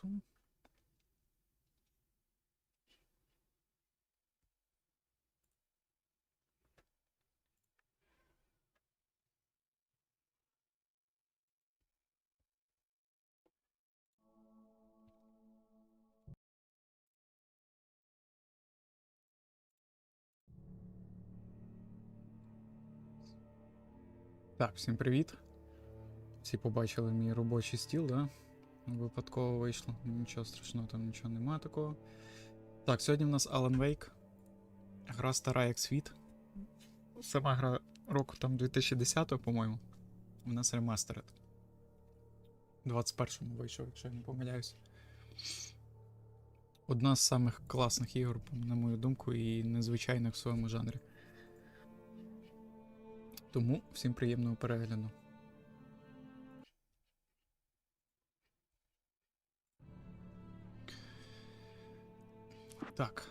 часу. Так, всім привіт. Всі побачили мій робочий стіл, да? Випадково вийшло. Нічого страшного, там нічого немає такого. Так, сьогодні в нас Alan Wake. Гра стара як світ. Сама гра року там 2010-го, по-моєму. У нас Remastered. 21-му вийшов, якщо я не помиляюсь. Одна з самих класних ігор, на мою думку, і незвичайних в своєму жанрі. Тому всім приємного перегляду. Так.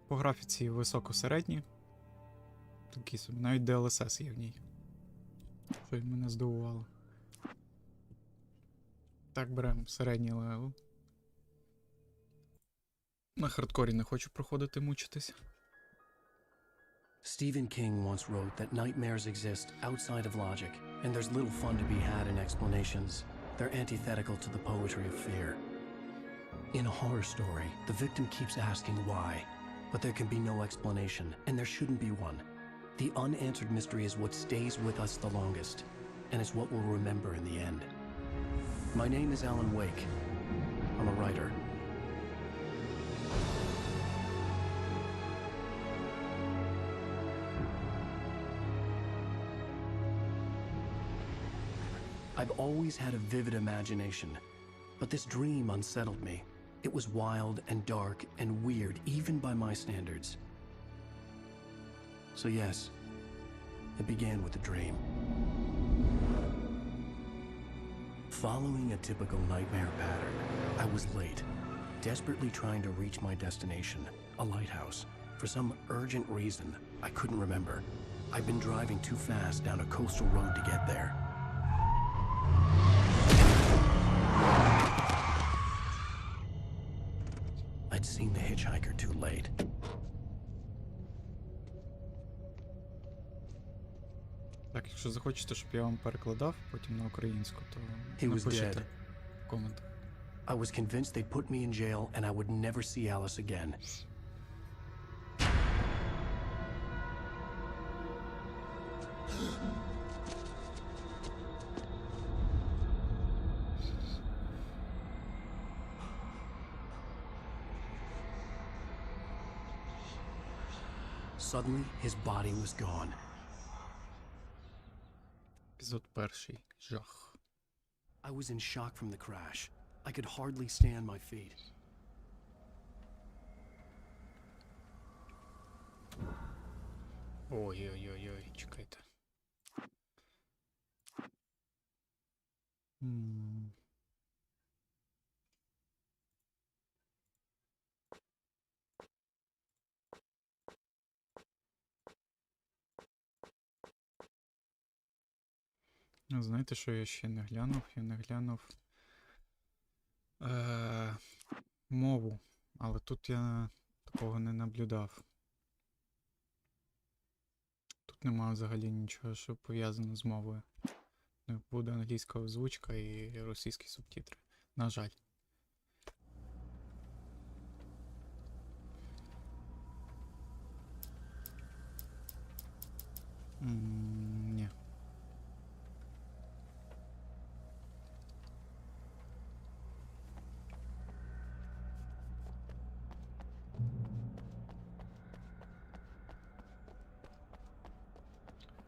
По графіці високо-середні. Такі собі. Навіть DLSS є в ній. Що й мене здивувало. Так, беремо середній левел. На хардкорі не хочу проходити, мучитись. Stephen King once wrote that nightmares exist outside of logic, and there's little fun to be had in explanations. They're antithetical to the poetry of fear. In a horror story, the victim keeps asking why, but there can be no explanation, and there shouldn't be one. The unanswered mystery is what stays with us the longest, and it's what we'll remember in the end. My name is Alan Wake. I'm a writer. I've always had a vivid imagination, but this dream unsettled me. It was wild and dark and weird, even by my standards. So yes, it began with a dream. Following a typical nightmare pattern, I was late, desperately trying to reach my destination, a lighthouse. For some urgent reason, I couldn't remember. I'd been driving too fast down a coastal road to get there. I'd seen the hitchhiker too late. Так, якщо захочете, щоб я вам перекладав потім на українську, то He was напишіть dead. в коментах. I was convinced they'd put me in jail and I would never see Alice again. Suddenly, his body was gone. Епізод перший. Жах. I was in shock from the crash. I could hardly stay on my feet. Ой-ой-ой-ой, чекайте. Знаєте, що я ще не глянув? Я не глянув мову, але тут я такого не наблюдав. Тут немає взагалі нічого, що пов'язано з мовою. Буде англійська озвучка і російські субтитри. На жаль. Ні.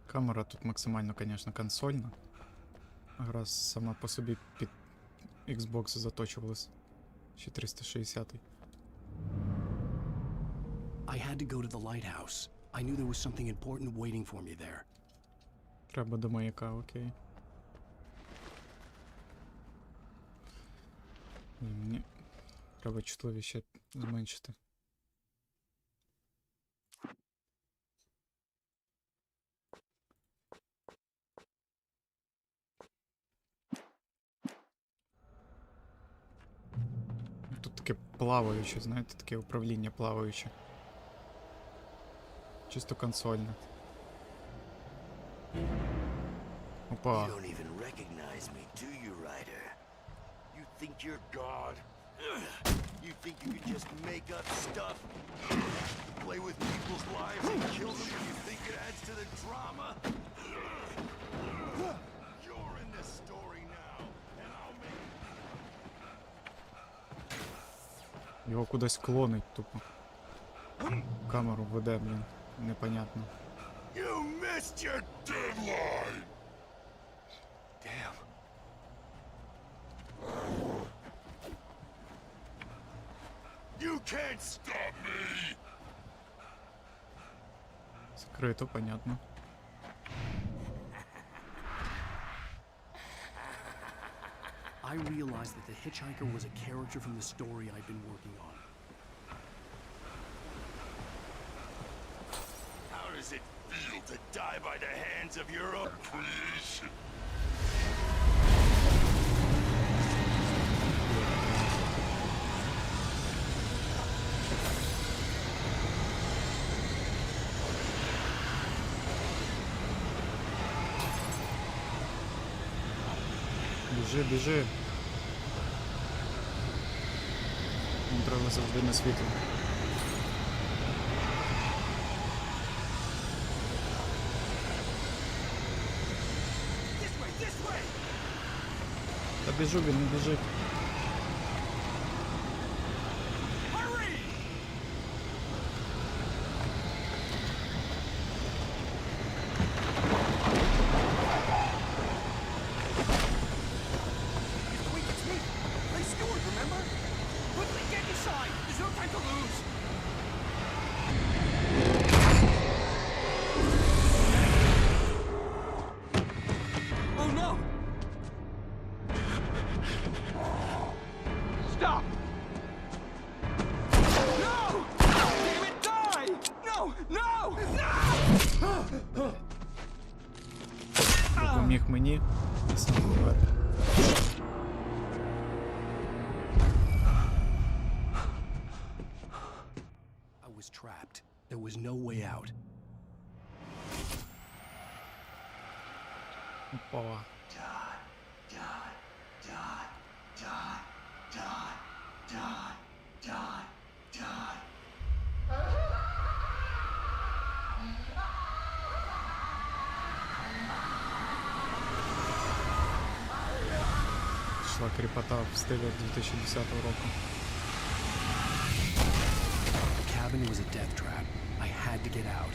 Камера тут максимально, звісно, консольна. Гра сама по собі під Xbox заточувалась. Ще 360. I had to go to the lighthouse. I knew there was something important waiting for me there. Треба до маяка, окей. Мені треба чутливість ще зменшити. таке плаваюче, знаєте, таке управління плаваюче. Чисто консольне. Опа. You don't even recognize me, do you, Ryder? You think you're God? You think you could just make up stuff? Play with people's lives and kill them if you think it adds to the drama? You're in this story now, and I'll make... Його кудись клонить тупо. Камеру веде, блін. Непонятно. You missed your deadline! Damn. You can't stop me! Закрито, понятно. I realized that the hitchhiker was a character from the story I'd been working on. How does it feel to die by the hands of your own creation? Біжи, біжи. Нам треба завжди на світло. Та біжу, він не біжить. Допоміг мені і сам помер. I was trapped. There was no way out. Опа. Пішла кріпота в стилі 2010 року. The cabin was a death trap. I had to get out.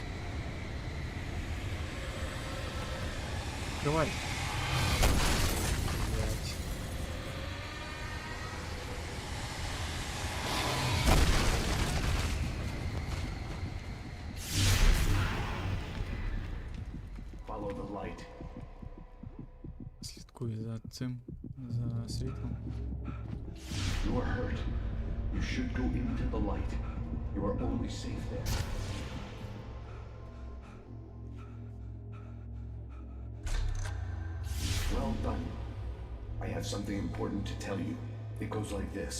Відкривай. Блять. Follow the light. Слідкуй за цим, за світлом. You are hurt. You should go into the light. You are only safe there. Well done. I have something important to tell you. It goes like this.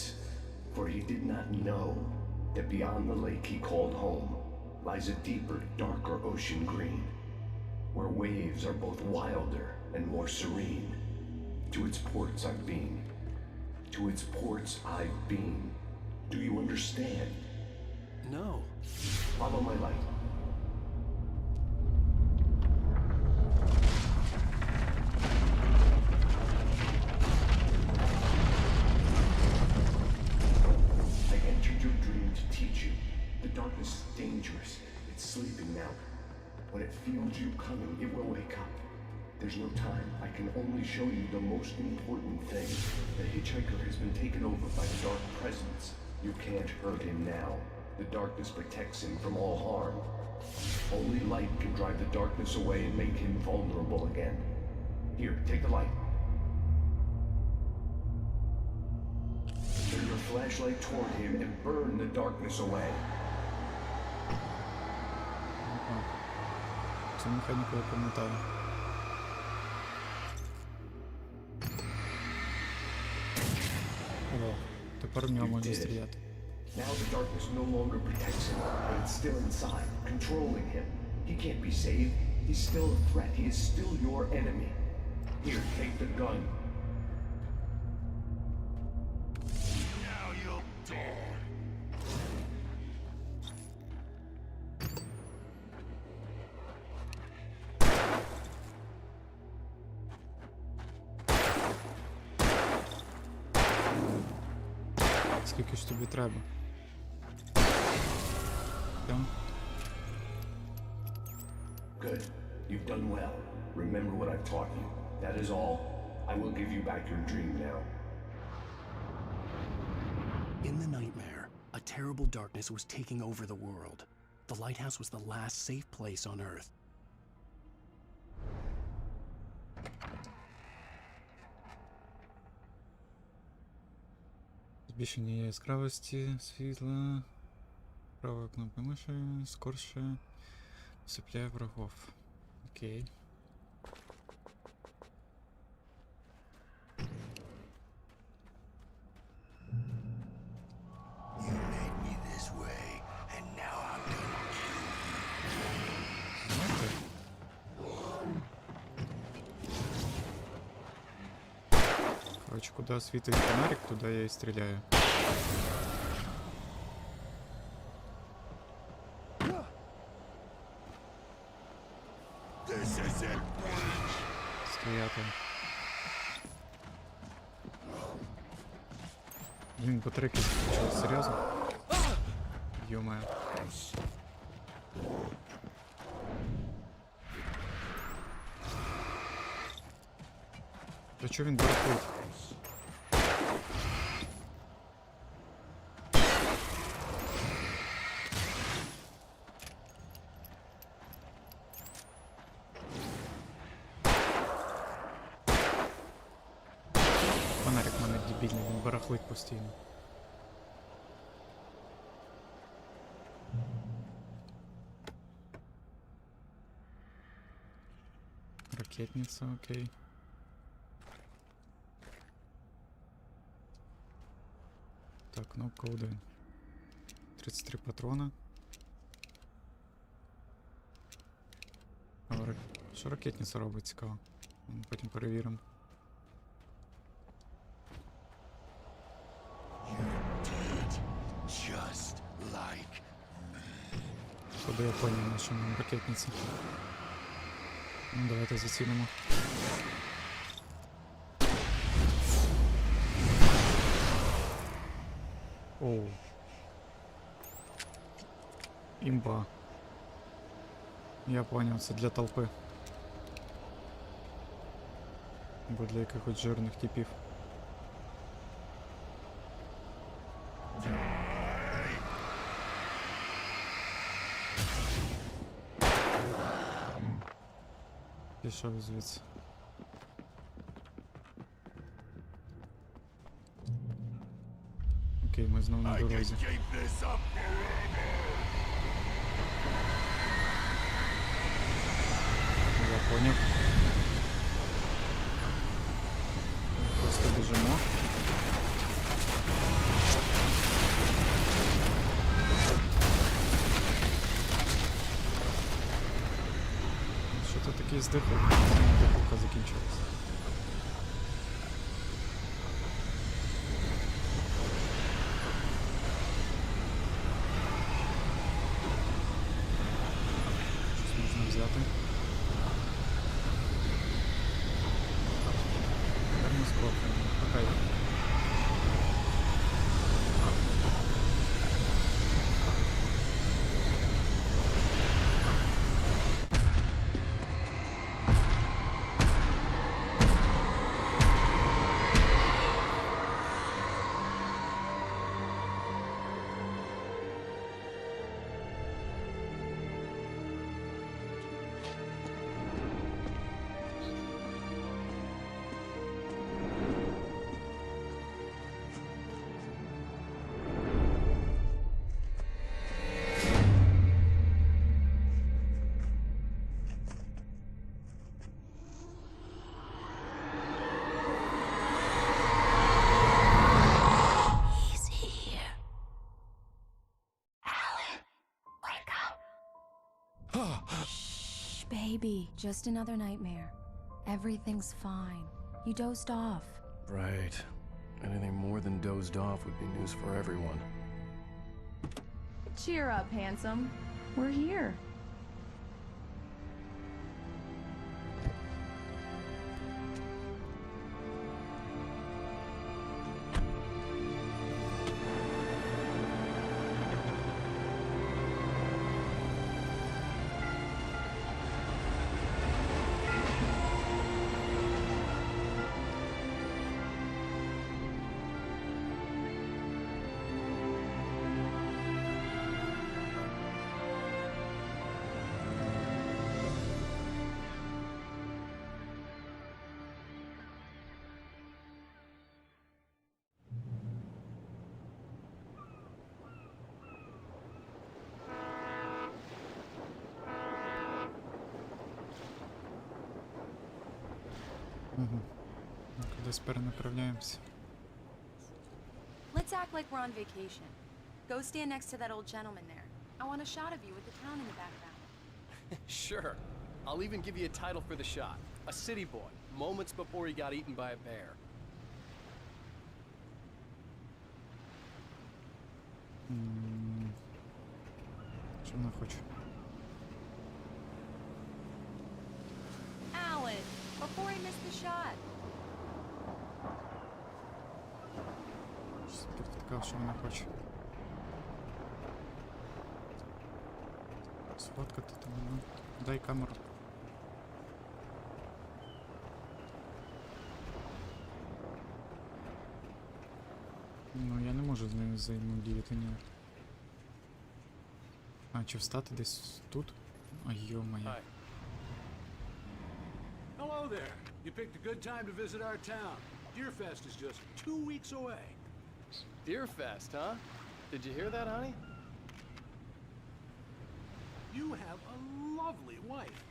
For he did not know that beyond the lake he called home lies a deeper, darker ocean green, where waves are both wilder and more serene. To its ports I've been. To its ports I've been. Do you understand? No. Follow my light. I entered your dream to teach you. The darkness is dangerous. It's sleeping now. When it feels you coming, it will wake up. There's no time. I can only show you the most important thing. The hitchhiker has been taken over by the dark presence. You can't hurt him now. The darkness protects him from all harm. Only light can drive the darkness away and make him vulnerable again. Here, take the light. Turn your flashlight toward him and burn the darkness away. Цю механіку я пам'ятаю. О, Тепер в нього можна стріляти. Now the darkness no longer protects him, but it's still inside, controlling him. He can't be saved. He's still a threat. He is still your enemy. Here, take the gun. Now you'll die. Скільки ж тобі треба? Там. Good. You've done well. Remember what I've taught you. That is all. I will give you back your dream now. In the nightmare, a terrible darkness was taking over the world. The lighthouse was the last safe place on Earth. Збільшення яскравості, світла. Права кнопка миші, скорше усипляє врагов. Окей. You led me this way, and now I'm gonna Знаєте? Короче, куда світить фонарик, туди я і стріляю. This is it. Стояти. Блін, батарейки включились, серйозно? Ё-моё. Та чо він барахлить? Фонарик в мене дебільний, він барахлить постійно. Ракетниця, окей. Так, кнопка 1. 33 патрона. Що ракетниця робить, цікаво. Потім перевіримо. Just like Щоб я поняв, що нам ракетниця. Ну, давайте зацілимо. Оу. Імба. Я поняв, це для толпи. Або для якихось жирних типів. Пішов звідси. Окей, ми знову на I can дорозі. keep this up forever. Я поняв. Просто біжимо. Що ти такий здихав? Дихалка закінчилась. Щось можна взяти. Термоскоп. Окей. Shh, baby. Just another nightmare. Everything's fine. You dozed off. Right. Anything more than dozed off would be news for everyone. Cheer up, handsome. We're here. Угу. Кудись перенаправляємося. Let's act like we're on vacation. Go stand next to that old gentleman there. I want a shot of you with the town in the background. Sure. I'll even give you a title for the shot. A city boy, moments before he got eaten by a bear. Що вона хоче? Alan, before I miss the shot. Щось підвтикав, що вона хоче. Сфоткати там, ну. Дай камеру. Ну, я не можу з нею взаємодіяти ніяк. А, чи встати десь тут? Ай, йо-моє. Hi. Hello there. You picked a good time to visit our town. Deerfest is just 2 weeks away. Deerfest, huh? Did you hear that, honey? You have a lovely wife.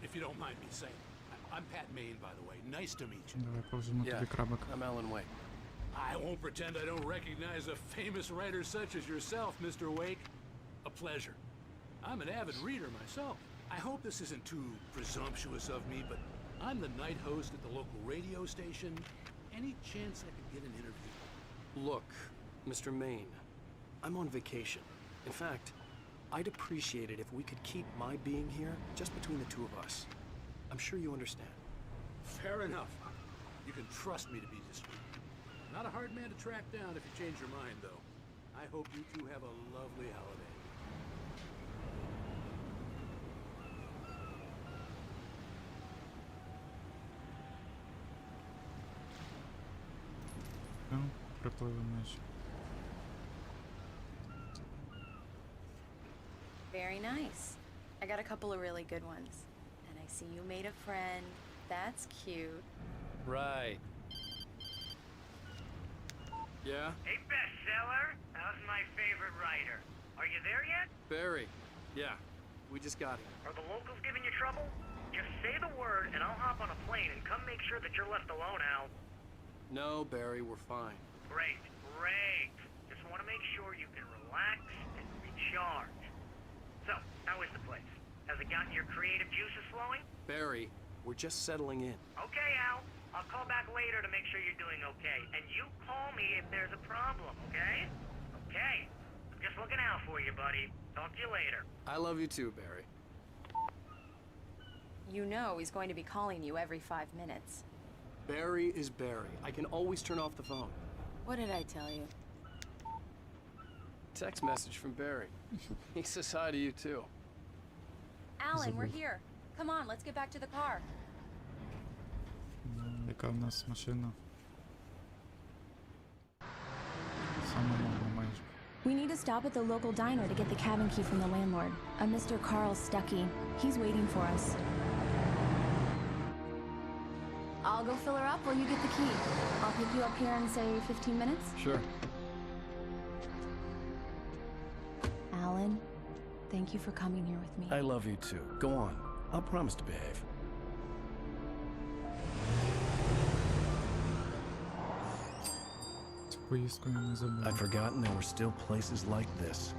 If you don't mind me saying. I'm Pat Maine, by the way. Nice to meet you. Давай повземо тобі крабик. I'm Alan Wake. I won't pretend I don't recognize a famous writer such as yourself, Mr. Wake. A pleasure. I'm an avid reader myself. I hope this isn't too presumptuous of me, but I'm the night host at the local radio station. Any chance I could get an interview? Look, Mr. Maine, I'm on vacation. In fact, I'd appreciate it if we could keep my being here just between the two of us. I'm sure you understand. Fair enough. You can trust me to be discreet. Not a hard man to track down if you change your mind, though. I hope you two have a lovely holiday. Ну, припливи майже. Very nice. I got a couple of really good ones. And I see you made a friend. That's cute. Right. Yeah? Hey, bestseller. How's my favorite writer? Are you there yet? Barry. Yeah. We just got here. Are the locals giving you trouble? Just say the word and I'll hop on a plane and come make sure that you're left alone, Al. No, Barry, we're fine. Great, great. Just want to make sure you can relax and recharge. So, how is the place? Has it gotten your creative juices flowing? Barry, we're just settling in. Okay, Al. I'll call back later to make sure you're doing okay. And you call me if there's a problem, okay? Okay. I'm just looking out for you, buddy. Talk to you later. I love you too, Barry. You know he's going to be calling you every 5 minutes. Barry is Barry. I can always turn off the phone. What did I tell you? Text message from Barry. He says hi to you too. Alan, we're here. Come on, let's get back to the car. Ну, яка в нас машина? Саме мова майже. We need to stop at the local diner to get the cabin key from the landlord, a Mr. Carl Stuckey. He's waiting for us. I'll go fill her up while you get the key. I'll pick you up here in, say, 15 minutes. Sure. Alan, thank you for coming here with me. I love you too. Go on. I'll promise to behave. Цю поїздку я не забув. I'd forgotten there were still places like this.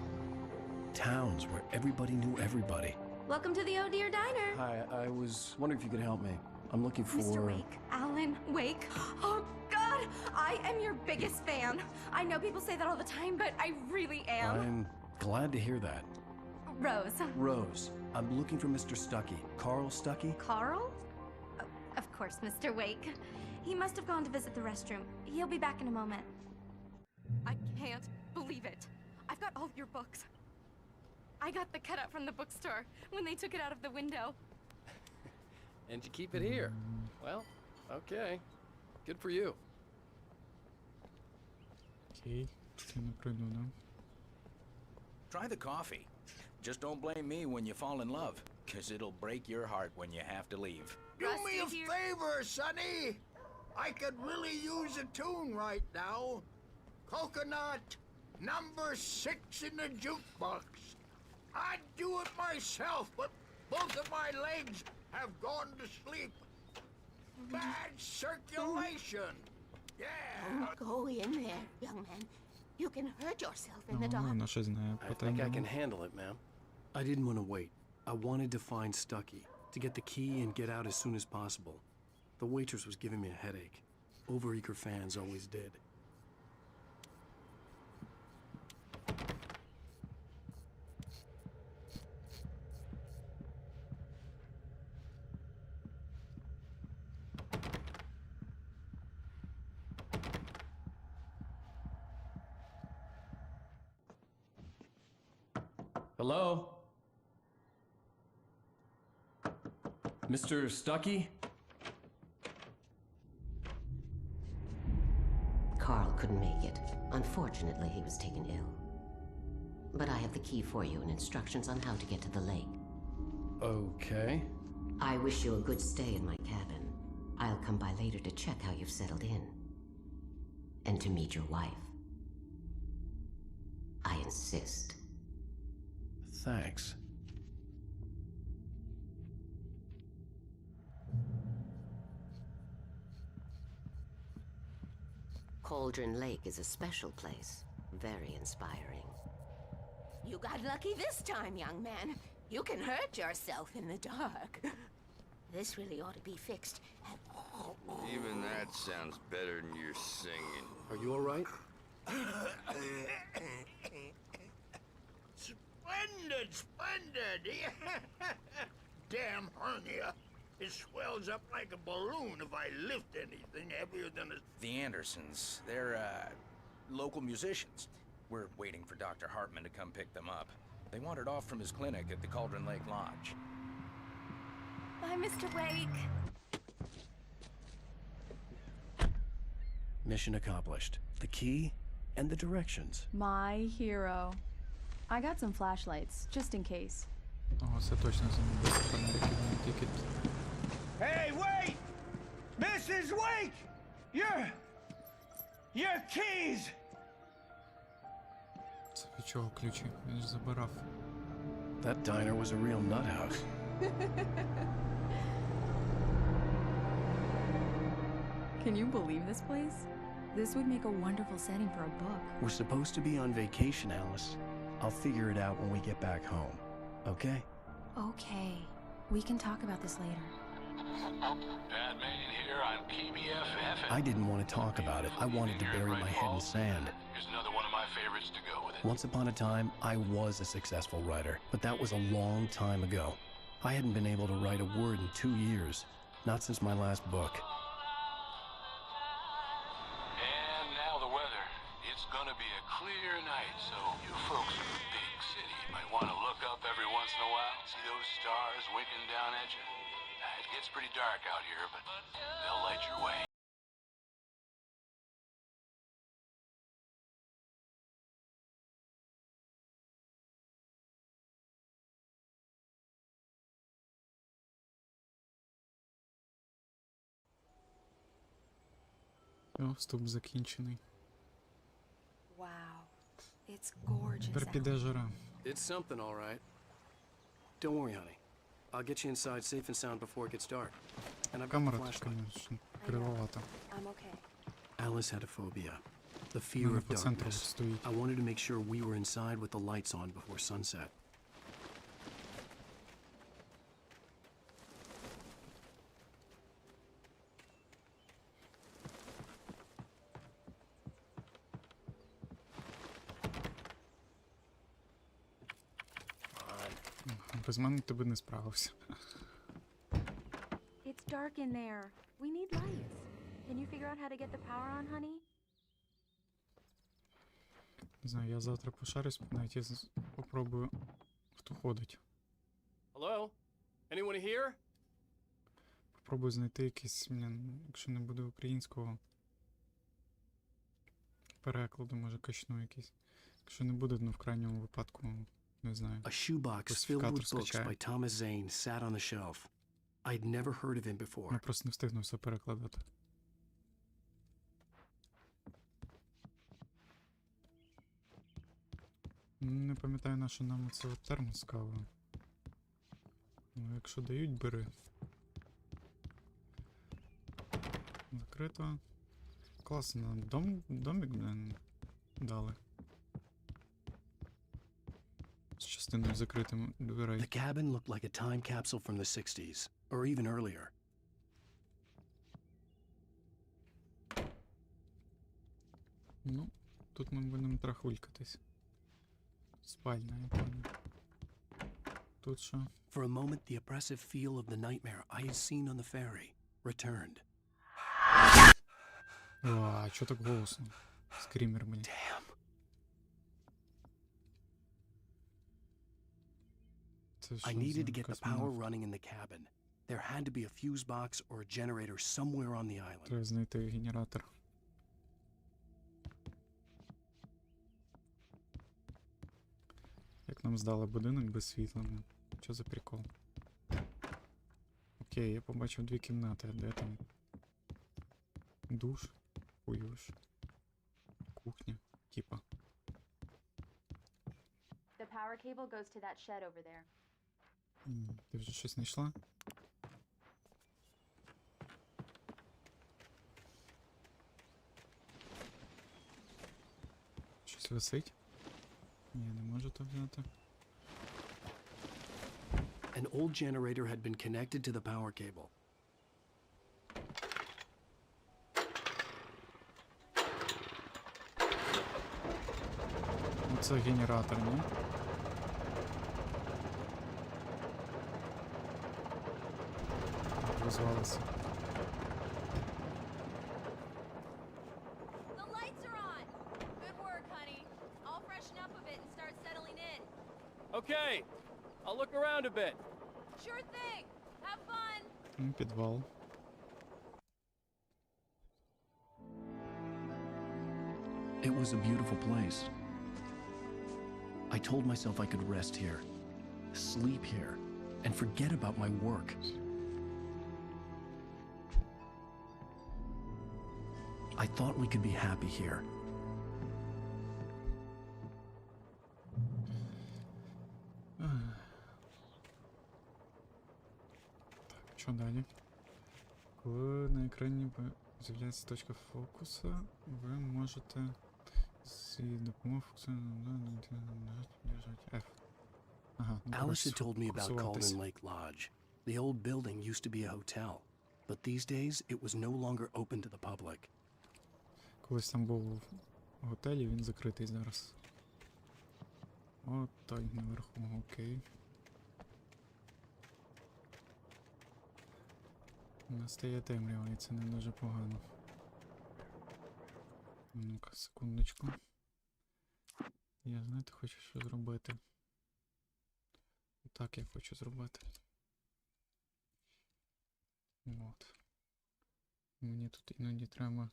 Towns where everybody knew everybody. Welcome to the Oh Dear Diner. Hi, I was wondering if you could help me. I'm looking for... Mr. Wake. Alan Wake. Oh, God! I am your biggest fan. I know people say that all the time, but I really am. I'm glad to hear that. Rose. Rose, I'm looking for Mr. Stuckey. Carl Stuckey? Carl? Oh, of course, Mr. Wake. He must have gone to visit the restroom. He'll be back in a moment. I can't believe it. I've got all your books. I got the cutout from the bookstore when they took it out of the window. And you keep it here. Well, okay. Good for you. Окей, це не пройду, да? Try the coffee. Just don't blame me when you fall in love, 'cause it'll break your heart when you have to leave. Do me a favor, Sonny. I could really use a tune right now. Coconut, number 6 in the jukebox. I'd do it myself, but both of my legs have gone to sleep. Bad circulation. Yeah. Go in there, young man. You can hurt yourself in the О, dark. вона щось знає I по think I can таймінгу. handle it, ma'am. I didn't want to wait. I wanted to find Stuckey, to get the key and get out as soon as possible. The waitress was giving me a headache. Overeager fans always did. Hello? Mr. Stuckey? Carl couldn't make it. Unfortunately, he was taken ill. But I have the key for you and instructions on how to get to the lake. Okay. I wish you a good stay in my cabin. I'll come by later to check how you've settled in. And to meet your wife. I insist. Thanks. Cauldron Lake is a special place. Very inspiring. You got lucky this time, young man. You can hurt yourself in the dark. This really ought to be fixed. Even that sounds better than your singing. Are you all right? Splendid, splendid! Damn hernia. It swells up like a balloon if I lift anything heavier than a... The Andersons, they're, local musicians. We're waiting for Dr. Hartman to come pick them up. They wandered off from his clinic at the Cauldron Lake Lodge. Bye, Mr. Wake. Mission accomplished. The key and the directions. My hero. I got some flashlights, just in case. О, це точно замовився фонарики, вони тільки... Hey, wait! Mrs. Wake! Your keys! Це від чого ключі? Він ж забирав. That diner was a real nut house. Can you believe this place? This would make a wonderful setting for a book. We're supposed to be on vacation, Alice. I'll figure it out when we get back home. Okay? Okay. We can talk about this later. Batman here on PBFF. I didn't want to talk about it. I wanted to bury my head in sand. Here's another one of my favorites to go with it. Once upon a time, I was a successful writer, but that was a long time ago. I hadn't been able to write a word in 2 years, not since my last book. And now the weather. It's gonna be a clear night, so you folks in the big city might want to look up every once in a while, see those stars winking down at you. It gets pretty dark out here, but they'll light your way. О, вступ закінчений. Wow. It's gorgeous. Тепер піде жара. It's something, all right. Don't worry, honey. I'll get you inside safe and sound before it gets dark. And I've got the Камера така flashlight. кривовата. I'm okay. Alice had a phobia. The fear Вона of по центру darkness. стоїть. I wanted to make sure we were inside with the lights on before sunset. Без мене ти би не справився. It's dark in there. We need lights. Can you figure out how to get the power on, honey? Не знаю, я завтра пошарюсь, навіть попробую, хто ходить. Hello? Anyone here? Попробую знайти якийсь, якщо не буде українського перекладу, може качну якийсь. Якщо не буде, ну в крайньому випадку, не знаю. A shoebox filled with books by Thomas Zane sat on the shelf. I'd never heard of him before. Я просто не встигну все перекладати. Не пам'ятаю, на що нам оце термос з кавою. Ну, якщо дають, бери. Закрито. Класно. Домик, блин, дали. З частиною закритим дверей. The cabin looked like a time capsule from the 60s, or even earlier. Ну, тут ми будемо трахулькатись. Спальня, я пам'ятаю. Тут що? For a moment, the oppressive feel of the nightmare I had seen on the ferry returned. О, а чо так голосно? Скрімер мені. Damn. I needed to get the power running in the cabin. There had to be a fuse box or a generator somewhere on the island. Треба знайти генератор. Як нам здали будинок без світла? Що за прикол? Окей, я побачив 2 кімнати. Де там? Душ? Хуюш. Кухня. Типа. The power cable goes to that shed over there. Ти вже щось знайшла? Щось висить? Ні, не можу то взяти. An old generator had been connected to the power cable. Оце генератор, ні? Розвалиться. The lights are on. Good work, honey. I'll freshen up a bit and start settling in. Okay, I'll look around a bit. Sure thing. Have fun. Підвал. It was a beautiful place. I told myself I could rest here, sleep here, and forget about my work. I thought we could be happy here. Так, що далі? Коли на екрані з'являється точка фокусу, ви можете з допомогою F. Ага, Alice had told me about Calden Lake Lodge. The old building used to be a hotel, but these days it was no longer open to the public. Колись там був в готелі, він закритий зараз. От той наверху, окей. Настає темрява, і це не дуже погано. Ну-ка, секундочку. Я, знаєте, хочу що зробити. Так я хочу зробити. От. Мені тут іноді треба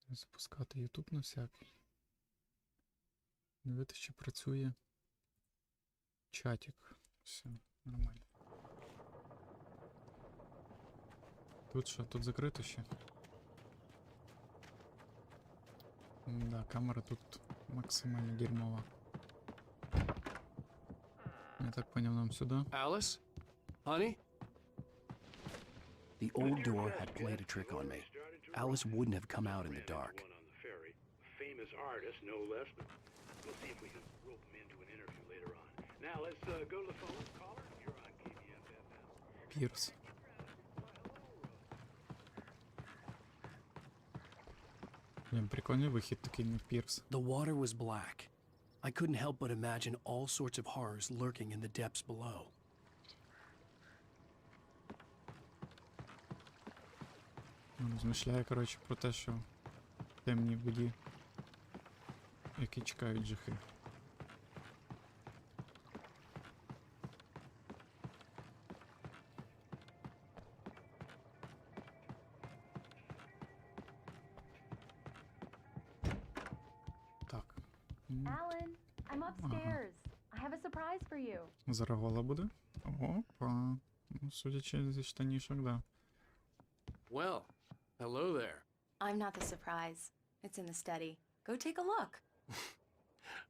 запускати YouTube на всякий. Дивіться, чи працює чатик. Все, нормально. Тут що, тут закрито ще? Да, камера тут максимально дерьмова. Я так понял, нам сюда. Alice? Honey? The old door had played a trick on me. Alice wouldn't have come out in the dark. Famous artist, no less, but we'll see if we can rope him into an interview later on. Now let's go to the phone. Caller, you're on KBFM now. Пірс. Блін, прикольний вихід такий на пірс. The water was black, I couldn't help but imagine all sorts of horrors lurking in the depths below. Розмишляє, коротше, про те, що в темній воді, які чекають жахи. Так. Alan, I'm upstairs. I have a surprise for you. Зарагола буде? Опа. Ну, судячи зі штанішок, да. Well, hello there. I'm not the surprise. It's in the study. Go take a look.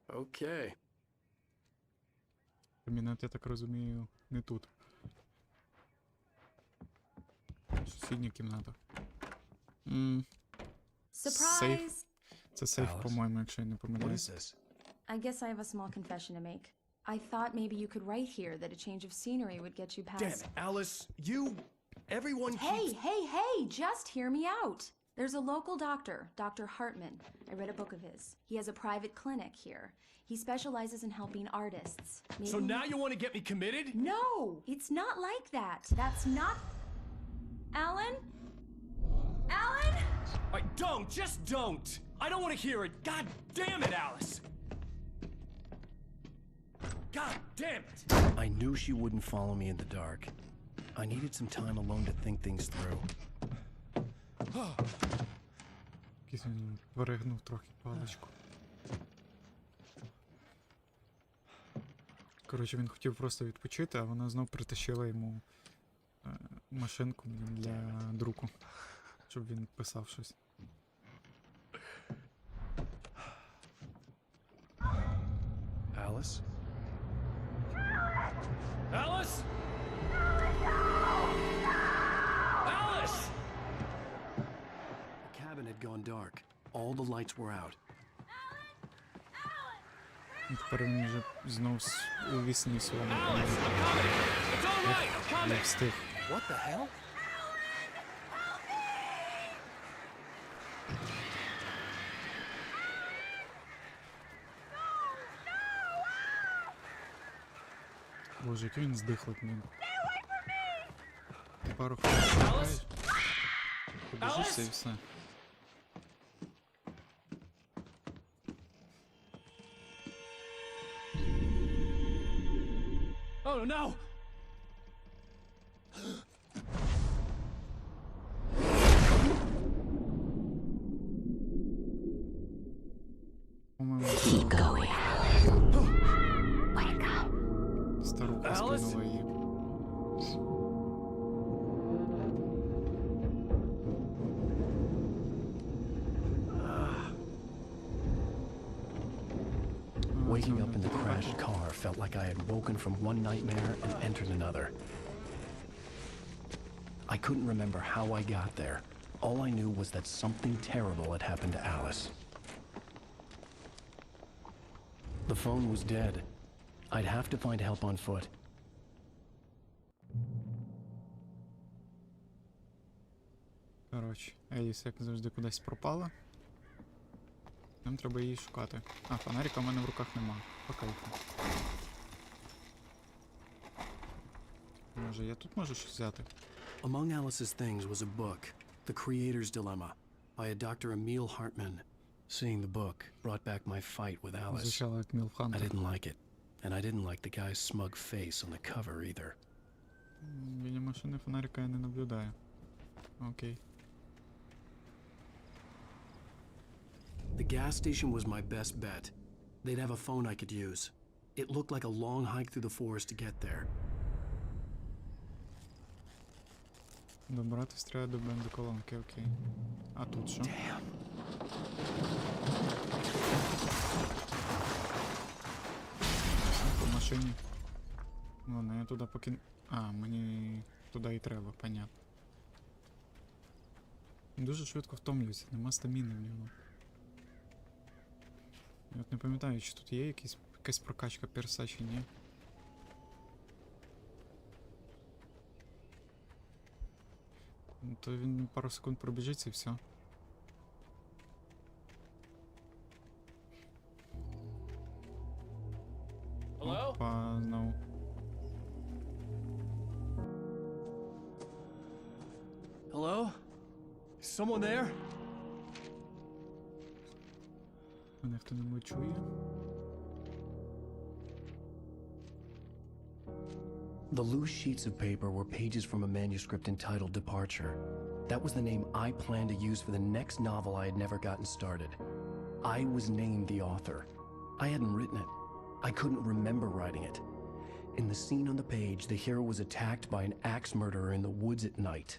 Okay. Кабінет, я так розумію, не тут. Сусідня кімната. Сейф. Це сейф, по-моєму, якщо я не помиляюсь. I guess I have a small confession to make. I thought maybe you could write here that a change of scenery would get you past. Damn it, Alice! Everyone keeps... Hey! Just hear me out. There's a local doctor, Dr. Hartman. I read a book of his. He has a private clinic here. He specializes in helping artists. So now you want to get me committed? No, it's not like that. That's not... Alan? Alan? Just don't! I don't want to hear it! God damn it, Alice! God damn it! I knew she wouldn't follow me in the dark. I needed some time alone to think things through. Якийсь він перегнув трохи паличку. Коротше, він хотів просто відпочити, а вона знов притащила йому машинку для друку, щоб він писав щось. Alice? Alice? Alice! The cabin had gone dark. All the lights were out. І тепер він вже знов у вісні своєму. Не встиг. What the hell? Боже, який він здихлий, блін. Пару хвилин. Побіжишся і все. Oh no! По-моєму, старуха скинула її. Waking up in the crashed car felt like I had woken from one nightmare and entered another. I couldn't remember how I got there. All I knew was that something terrible had happened to Alice. The phone was dead. I'd have to find help on foot. Коротше, Еліс, як завжди, кудись пропала. Нам треба її шукати. А, фонарика в мене в руках нема. Покайку. Може, я тут можу щось взяти? Among Alice's things was a book, The Creator's Dilemma, by a Dr. Emil Hartman. Seeing the book brought back my fight with Alice. Звучало як Мілфхантер. I didn't like it, and I didn't like the guy's smug face on the cover either. Біля машини фонарика я не наблюдаю. Окей. The gas station was my best bet. They'd have a phone I could use. It looked like a long hike through the forest to get there. Добрати стріляє до бензоколонки, окей. А тут що? Damn. По машині. Ладно, я туди поки... А, мені туди і треба, понятно. Дуже швидко втомлююся, нема стаміни в нього. Я от не пам'ятаю, чи тут є якась прокачка перса, чи ні. Ну, то він пару секунд пробіжиться і все. Someone there? Мене хто-небудь чує? The loose sheets of paper were pages from a manuscript entitled Departure. That was the name I planned to use for the next novel I had never gotten started. I was named the author. I hadn't written it. I couldn't remember writing it. In the scene on the page, the hero was attacked by an axe murderer in the woods at night.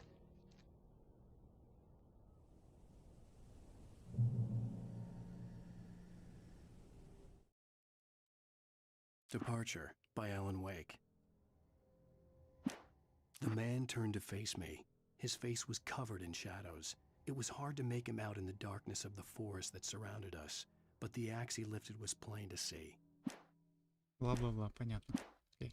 Departure by Alan Wake. The man turned to face me. His face was covered in shadows. It was hard to make him out in the darkness of the forest that surrounded us, but the axe he lifted was plain to see. Бла-бла-бла, понятно. Окей.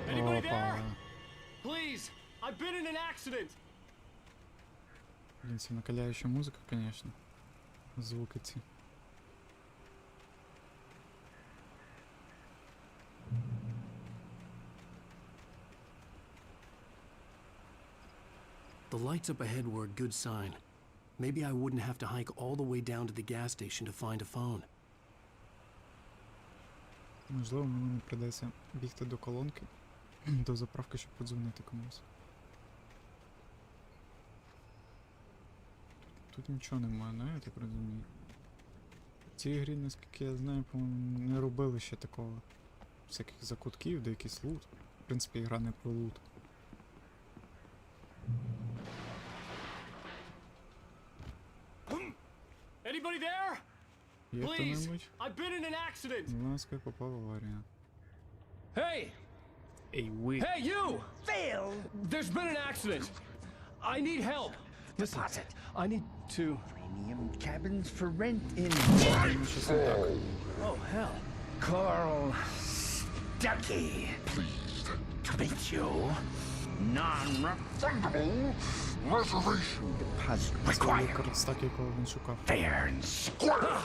Anybody Опа. there? Please, I've been in an accident. Блін, це накаляюча музика, конечно. Звуки ці. The lights up ahead were a good sign. Maybe I wouldn't have to hike all the way down to the gas station to find a phone. Можливо, мені не придеться бігти до колонки, до заправки, щоб подзвонити комусь. Тут нічого немає, не? Я так розумію. В цій грі, наскільки я знаю, по-моєму, не робили ще такого. Всяких закутків, де якийсь лут. В принципі, гра не про лут. Anybody there? Є хто-небудь? I've been in an accident. Будь ласка, я попав в аварію. Hey! Ей, ви! Hey, you! Phil! There's been an accident. I need help. Deposit. I need to... Premium cabins for rent in... Щось не так. Oh, hell. Carl Stuckey. Pleased to meet you. Non-refundable reservation deposit required. Використак, якого він шукав. Fair and square.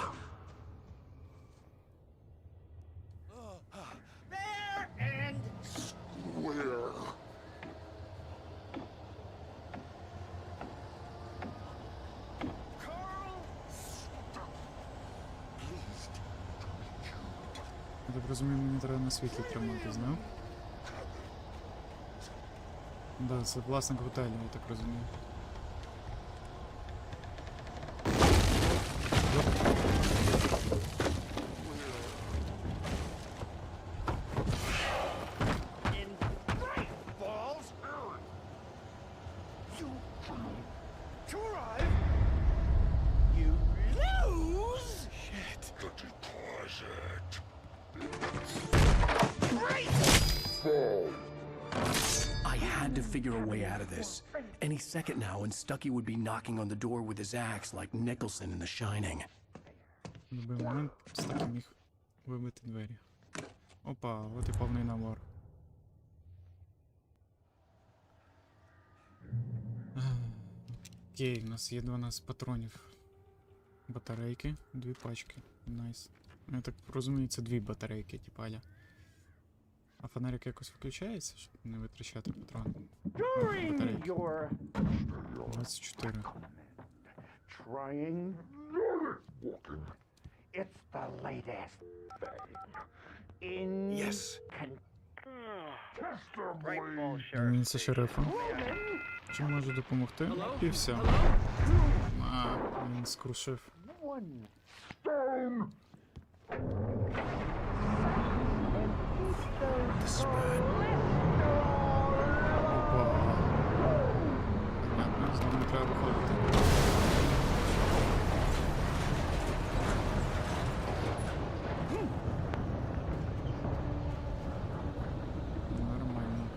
Fair and square. Я так розумію, мені треба на світлі триматись, да? Да, це власник готелю, я так розумію. In Bright Falls, you try to arrive. You lose. Shit. The deposit. I had to figure a way out of this. Any second now, and Stuckey would be knocking on the door with his axe like Nicholson in The Shining. В будь-який момент Стакі міг вибити двері. Опа, от і повний набор. Окей, у нас є 12 патронів. Батарейки, 2 пачки. Найс. Я так розумію, це 2 батарейки, типа аля. А фонарик якось виключається, щоб не витрачати патрони? During your 24. trying walking, it's the latest thing in Yes. Зміниться шерифа. Чи може допомогти? І все. А, він скрушив. One stone. This is bad. Опа. Понятно, з нами треба виходити. Нормально.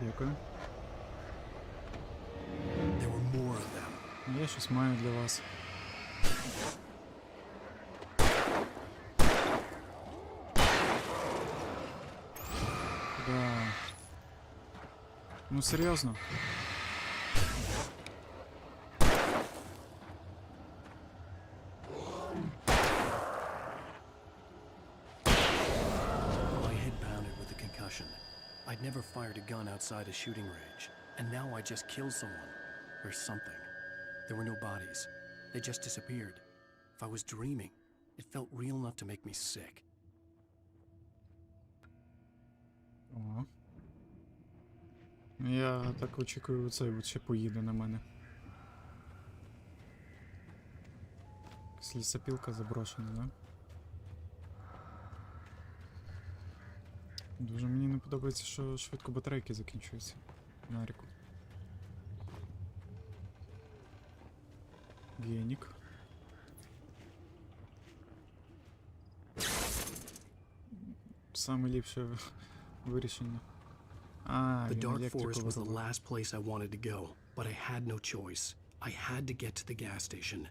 Дякую. There were more of them. щось маю для вас. Да. Ну серйозно? My head pounded with the concussion. I'd never fired a gun outside a shooting range, and now I just killed someone. Or something. There were no bodies. They just disappeared. If I was dreaming, it felt real enough to make me sick. О. Я так очікую, цей ще поїде на мене. Якась лісопілка заброшена, да? Дуже мені не подобається, що швидко батарейки закінчуються. На ріку. Генік. Саме ліпше вирішення. The dark forest was the last place I wanted to go, but I had no choice. I had to get to the gas station.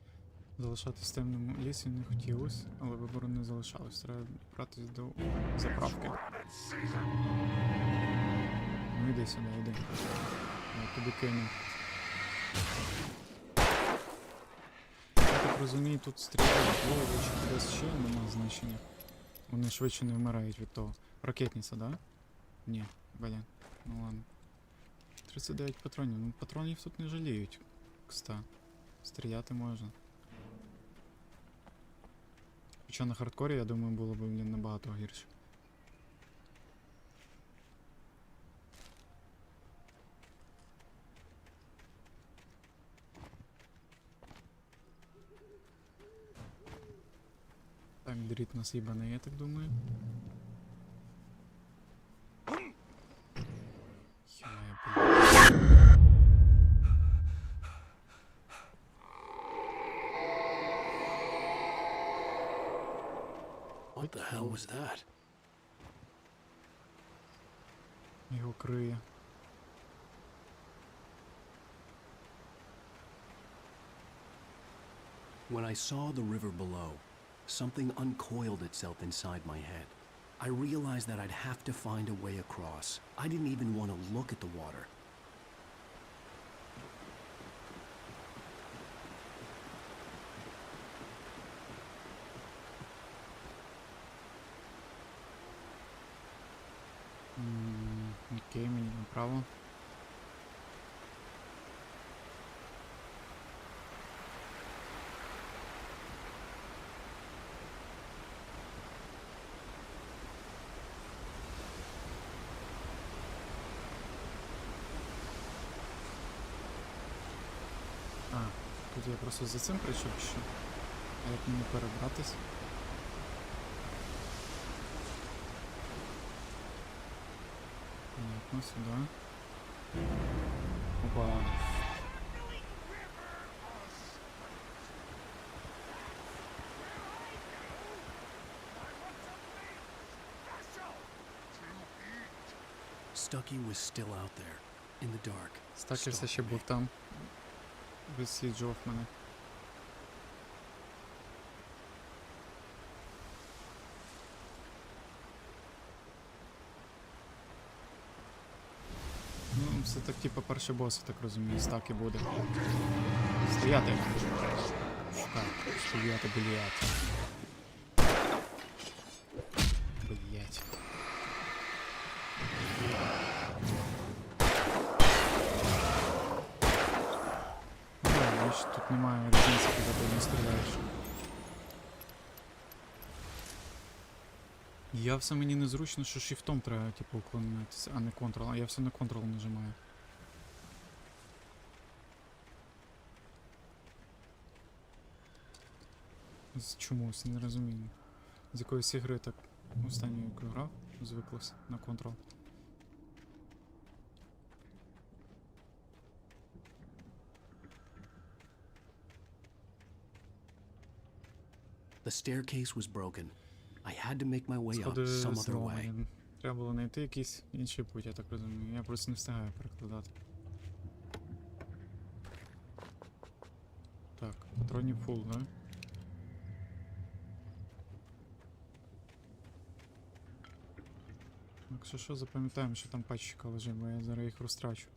Залишатись в темному лісі не хотілося, але вибору не залишалось. Треба братись до заправки. Ну іди сюди, іди. Я тобі кину. Я так розумію, тут стріляють голови, чи десь ще нема значення. Вони швидше не вмирають від того. Ракетниця, да? Ні, блін. Ну ладно. 39 патронів. Ну патронів тут не жаліють. Кста. Стріляти можна. Хоча на хардкорі, я думаю, було б, блін, набагато гірше. Так, дріт нас їбаний, я так думаю. What the hell was that? Його криє. When I saw the river below, something uncoiled itself inside my head. I realized that I'd have to find a way across. I didn't even want to look at the water. Окей, мені направо. Тут я просто за цим прийшов, що. А як мені перебратись? Понятно, сюди. Опа. Stucky was still out there, in the dark. Стаки все ще був там. Висіджував мене. Ну, все так, типу, перший бос, я так розумію, стаки буде. Стояти! Так, стояти, блять. Блять. Тут немає різниці, коли ти не стріляєш. Я все мені незручно, що шифтом треба, типу, уклонятися, а не контрол. А я все на контрол нажимаю. Чомусь, не розумію. З якоїсь ігри так останньою, яку грав, звиклося на контрол. The staircase was broken. I had to make my way up some other way. Треба було знайти якийсь інший путь, я так розумію. Я просто не встигаю перекладати. Патронів фул, да? Якщо що, запам'ятаємо, що там пачка лежить, бо я зараз їх розтрачу.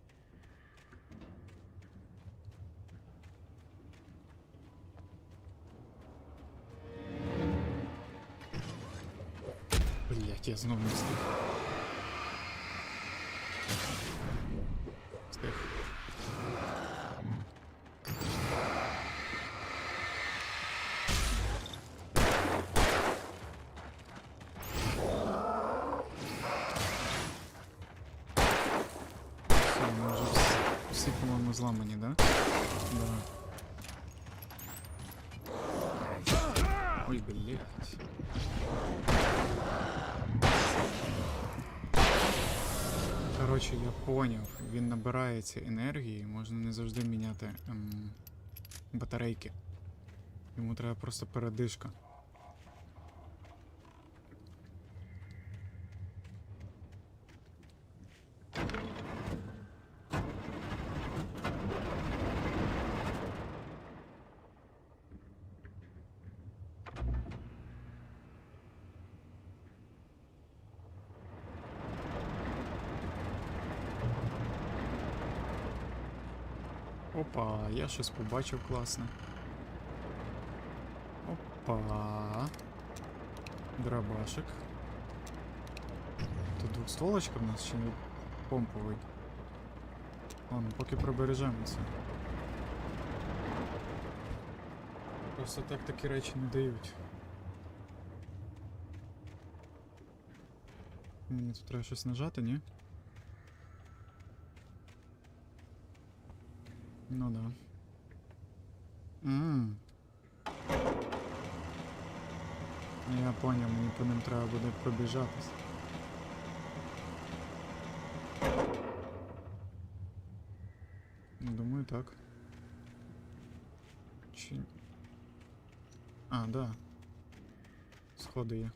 Блять, я знову не встиг. Встиг. Все, ми вже всі, по-моєму, зламані, да? Да. Ой, блять. Коротше, я поняв, він набирається енергії, можна не завжди міняти батарейки. Йому треба просто передишка. Опа, я щось побачив класне. Опа. Дробашик. Тут двохстволочка в нас чи не помповий? Ладно, поки пробережемося. Просто так такі речі не дають. Мені тут треба щось нажати, ні? Ну да. Я понял, мені по ним треба буде пробіжатись. Думаю, так. Чи... А, да. Сходи є.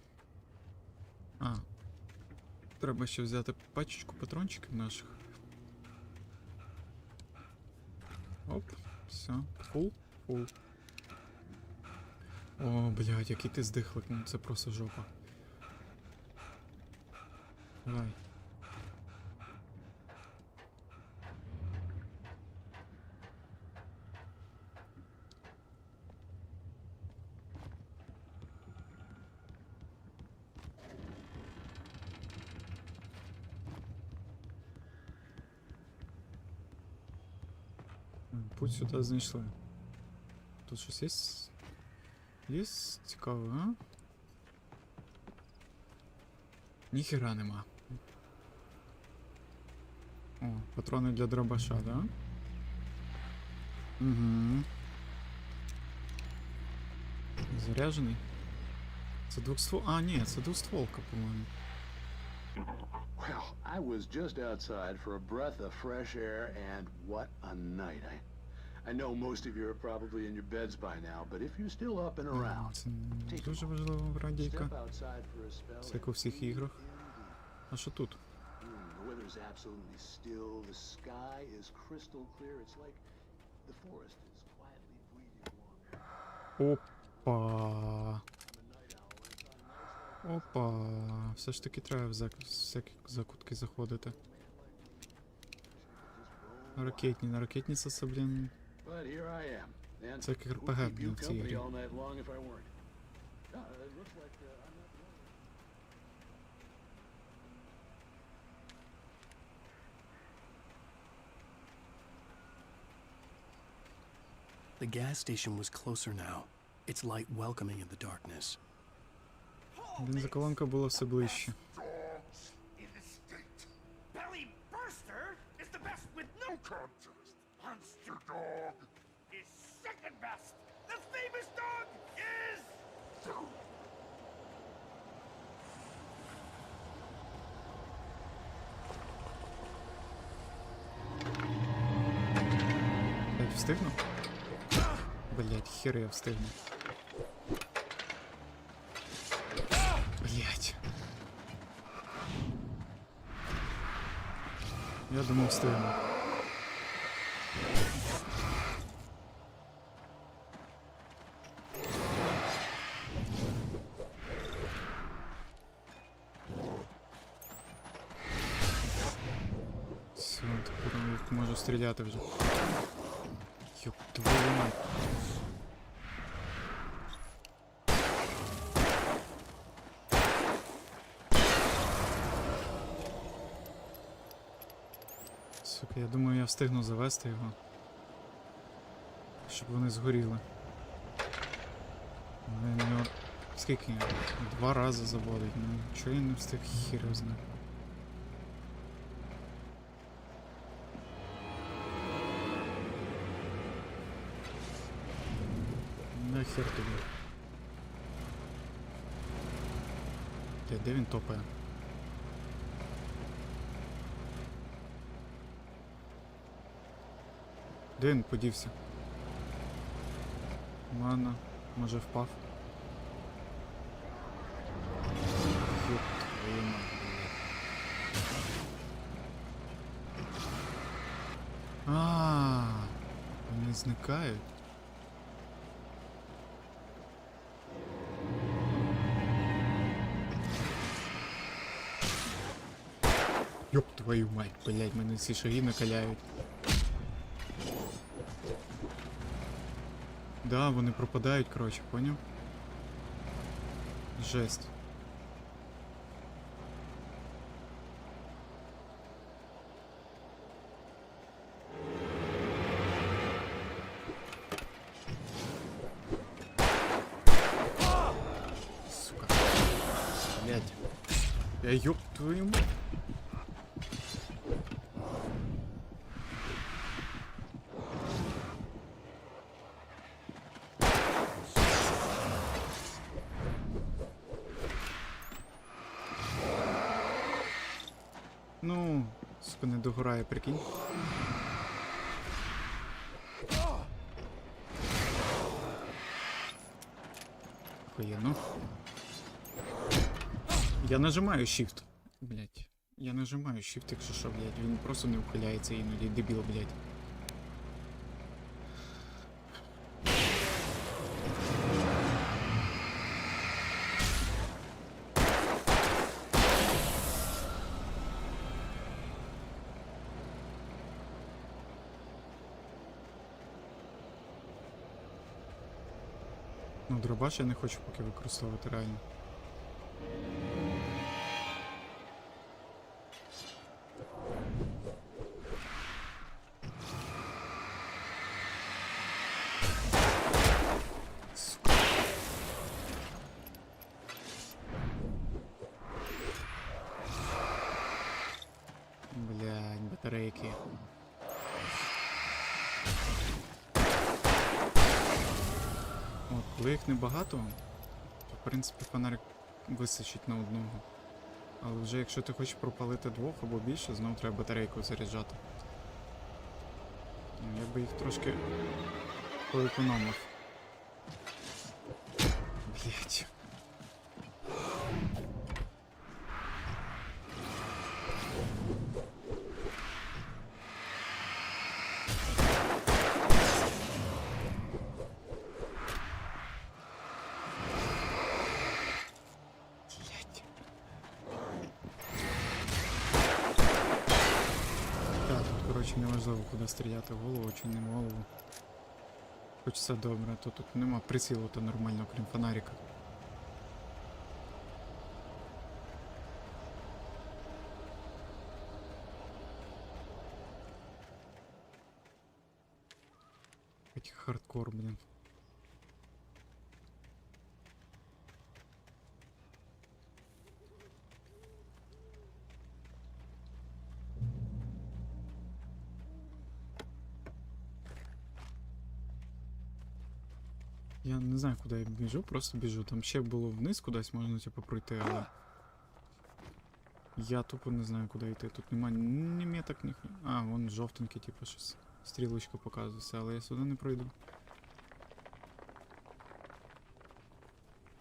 А. Треба ще взяти пачечку патрончиків наших. Оп, все, фул. О, блядь, який ти здихлик, ну це просто жопа. Давай. Путь сюди знайшли. Тут щось є? Є цікаве, а? Ніхера нема. О, патрони для дробаша, да? Угу. Заряджений. Це двохствол... А, ні, це двостволка, по-моєму. Well, I was just outside for a breath of fresh air, and what a night. I know most of you are probably in your beds by now, but if you're still up and around, Це дуже важлива радійка. Це як у всіх іграх. А що тут? The weather is absolutely still. The sky is crystal clear. It's like the forest is quietly breathing warm. Опа. Опа. Все ж таки треба в всякі закутки заходити. Ракетні. На ракетні це, блін... Це як РПГ, блін, в цій грі. The gas station was closer now, its light welcoming in the darkness. Бензоколонка була все ближче. Monster dog is second best. The famous dog is... Блять, встигну? Блять, хер я встигну. Блять. Я думав, встигну. стріляти вже. Йоп, твою мать. Сука, я думаю, я встигну завести його. Щоб вони згоріли. Але нього... Скільки? 2 рази заводить. Ну, чого я не встиг, хір його знає. Нахер тобі. Де він топає? Де він подівся? Ладно, може впав. Ёб твою мать, блядь. Вони зникають. Ёб твою мать, блядь, мене ці шаги накаляють. Да, вони пропадають, коротше, поняв? Жесть. Сука. Блядь. Я ёб твою мать. Ну, сука, не догорає, прикинь. Охуєнно. Я нажимаю Shift. Блять. Я нажимаю Shift, якщо що, блять. Він просто не ухиляється іноді, дебіл, блять. Ну, дробаш я не хочу поки використовувати реально. Сука. Блядь, батарейки. От, коли їх небагато, то в принципі фонарик вистачить на одного. Але вже якщо ти хочеш пропалити 2 або більше, знову треба батарейку заряджати. Ну, я би їх трошки поекономив. Блять. Коротше, неважливо, куди стріляти, в голову чи не в голову. Хоч все добре, то тут нема прицілу то нормально, крім фонарика. Хоть хардкор, блін. Я не знаю, куди я біжу, просто біжу. Там ще було вниз кудись, можна типу пройти, але... Я тупо не знаю, куди йти. Тут нема ні меток, ні... А, вон жовтенький, типу, щось. Стрілочка показується, але я сюди не пройду.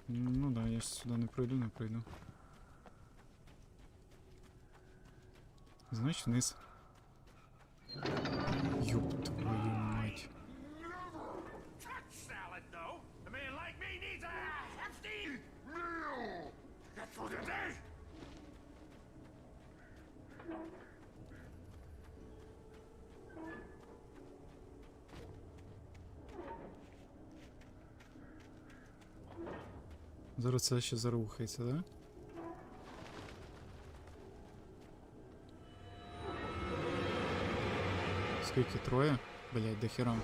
Ну да, я ж сюди не пройду. Значить вниз. Ёб твою мать. Зараз це ще зарухається, да? Скільки? Троє? Блять, до хера.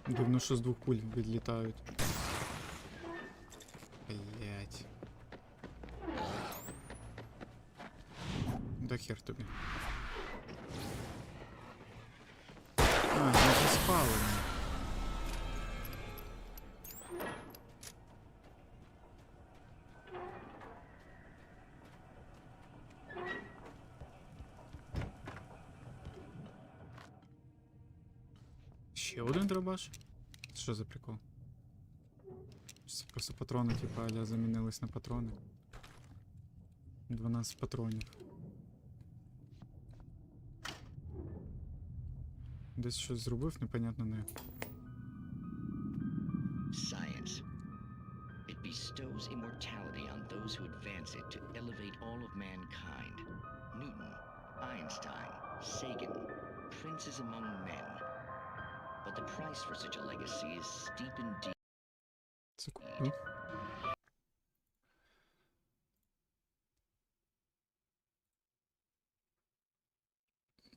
Дивно, що з двох куль відлітають. Блять. Да хер тобі. А, я вже спали. Ще один дробаш? Що за прикол? Це просто патрони, типа, аля замінились на патрони. 12 патронів. Десь щось зробив, непонятно не. Science. It bestows immortality on those who advance it to elevate all of mankind. Newton, Einstein, Sagan, princes among men. But the price for such a legacy is steep indeed. Секунду.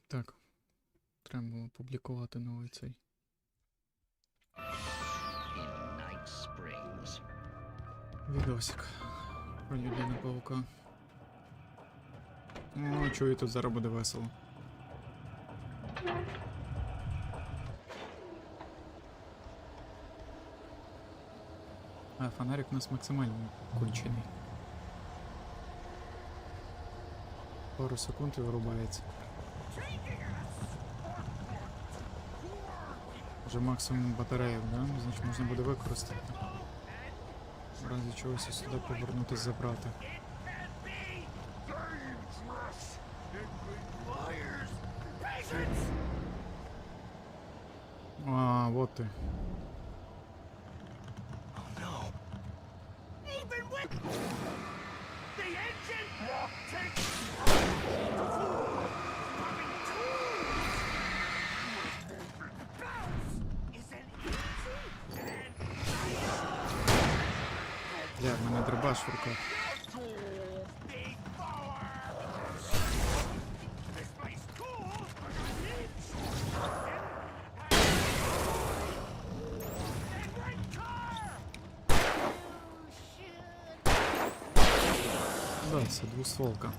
Так. Треба було публікувати новий цей. In Night Springs. Відосик. Про людину паука. О, чую, тут зараз буде весело. А, фонарик у нас максимально кончений. Пару секунд і вирубається. Вже максимум батареїв, да? Значить можна буде використати. В разі чогось сюди повернутись забрати. А, вот ти. Бля, в мене дробаш в руках. Да, це двустволка.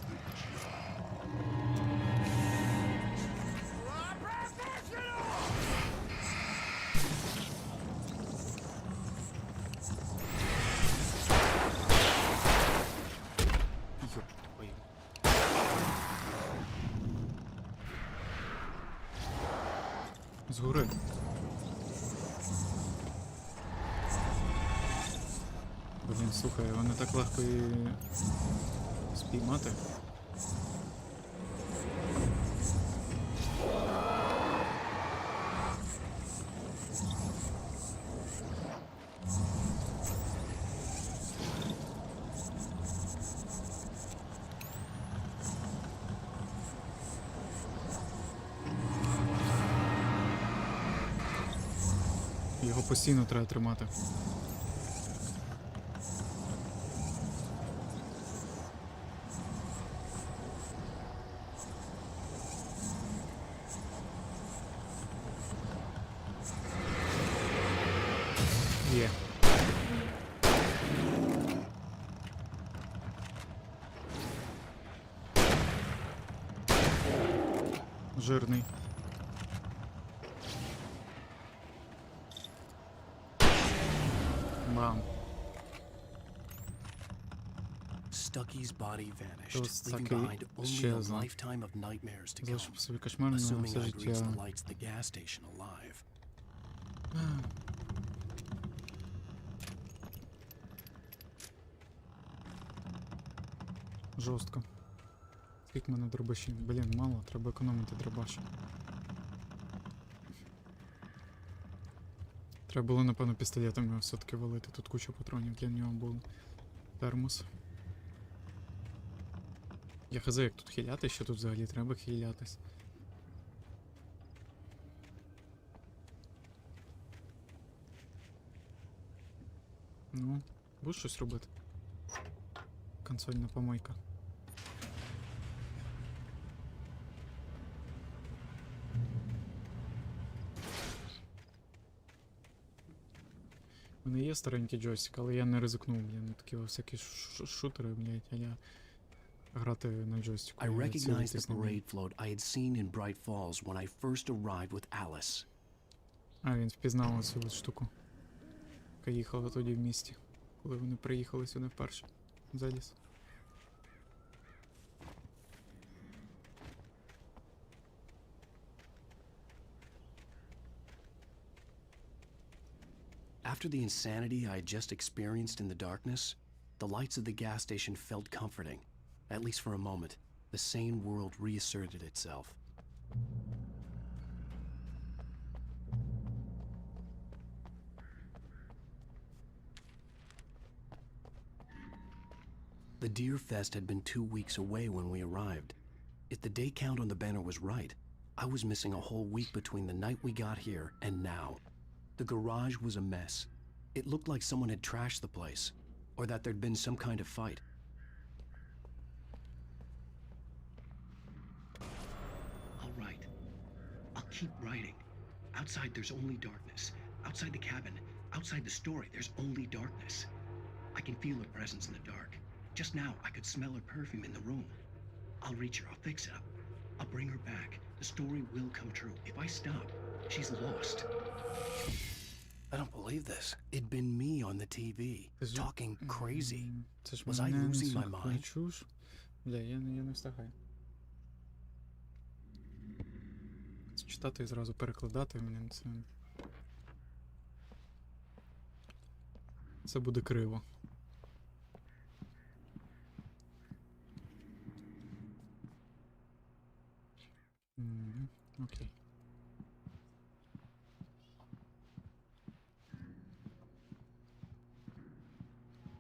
Згори. Блін, слухай, вони так легко і спіймати. Його постійно треба тримати. Є. Жирний. Бам. Stucky's body vanished, Ось leaving таки behind only a щезла. lifetime of nightmares to come. Залишив собі кошмар на Assuming все I'd reach the життя. lights at the gas station alive. Жорстко. Скільки в мене дробашів? Блін, мало, треба економити дробаш. Треба було, напевно, пістолетом його все-таки валити. Тут куча патронів для нього було. Термос. Я хз, як тут хиляти, що тут взагалі треба хилятись. Ну, будеш щось робити? Консольна помойка. У мене є старенький джойстик, але я не ризикнув, блін, такі всякі шутери, блядь, а я грати на джойстику. I recognized the parade float I had seen in Bright Falls when I first arrived with Alice. А, він впізнав цю штуку, яка їхала тоді в місті, коли вони приїхали сюди вперше. Заліз. After the insanity I had just experienced in the darkness, the lights of the gas station felt comforting. At least for a moment, the sane world reasserted itself. The Deer Fest had been 2 weeks away when we arrived. If the day count on the banner was right, I was missing a whole week between the night we got here and now. The garage was a mess. It looked like someone had trashed the place, or that there'd been some kind of fight. All right. I'll keep writing. Outside there's only darkness. Outside the cabin, outside the story, there's only darkness. I can feel her presence in the dark. Just now, I could smell her perfume in the room. I'll reach her, I'll fix it up. I'll bring her back. The story will come true. If I stop, she's lost. I don't believe this. It'd been me on the TV, talking crazy. Was I losing my mind? Бля, я не встигаю. Це читати і зразу перекладати, блін, це буде криво. Окей.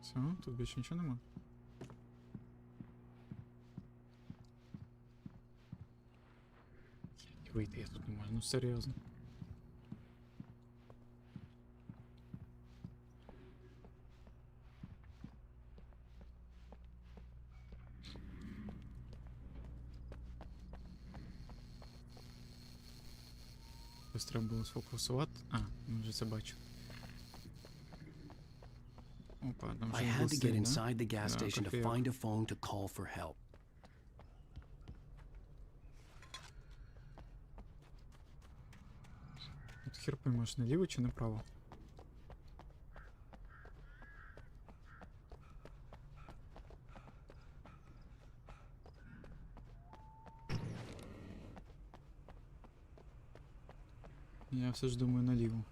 Все, тут більше нічого нема. Вийти я тут не можу, ну серйозно. Ось треба було сфокусувати. А, ми вже це бачили. Опа, там I had to get inside the gas station to find a phone to call for help. От хер поймеш, наліво чи направо? Я все ж думаю наліво.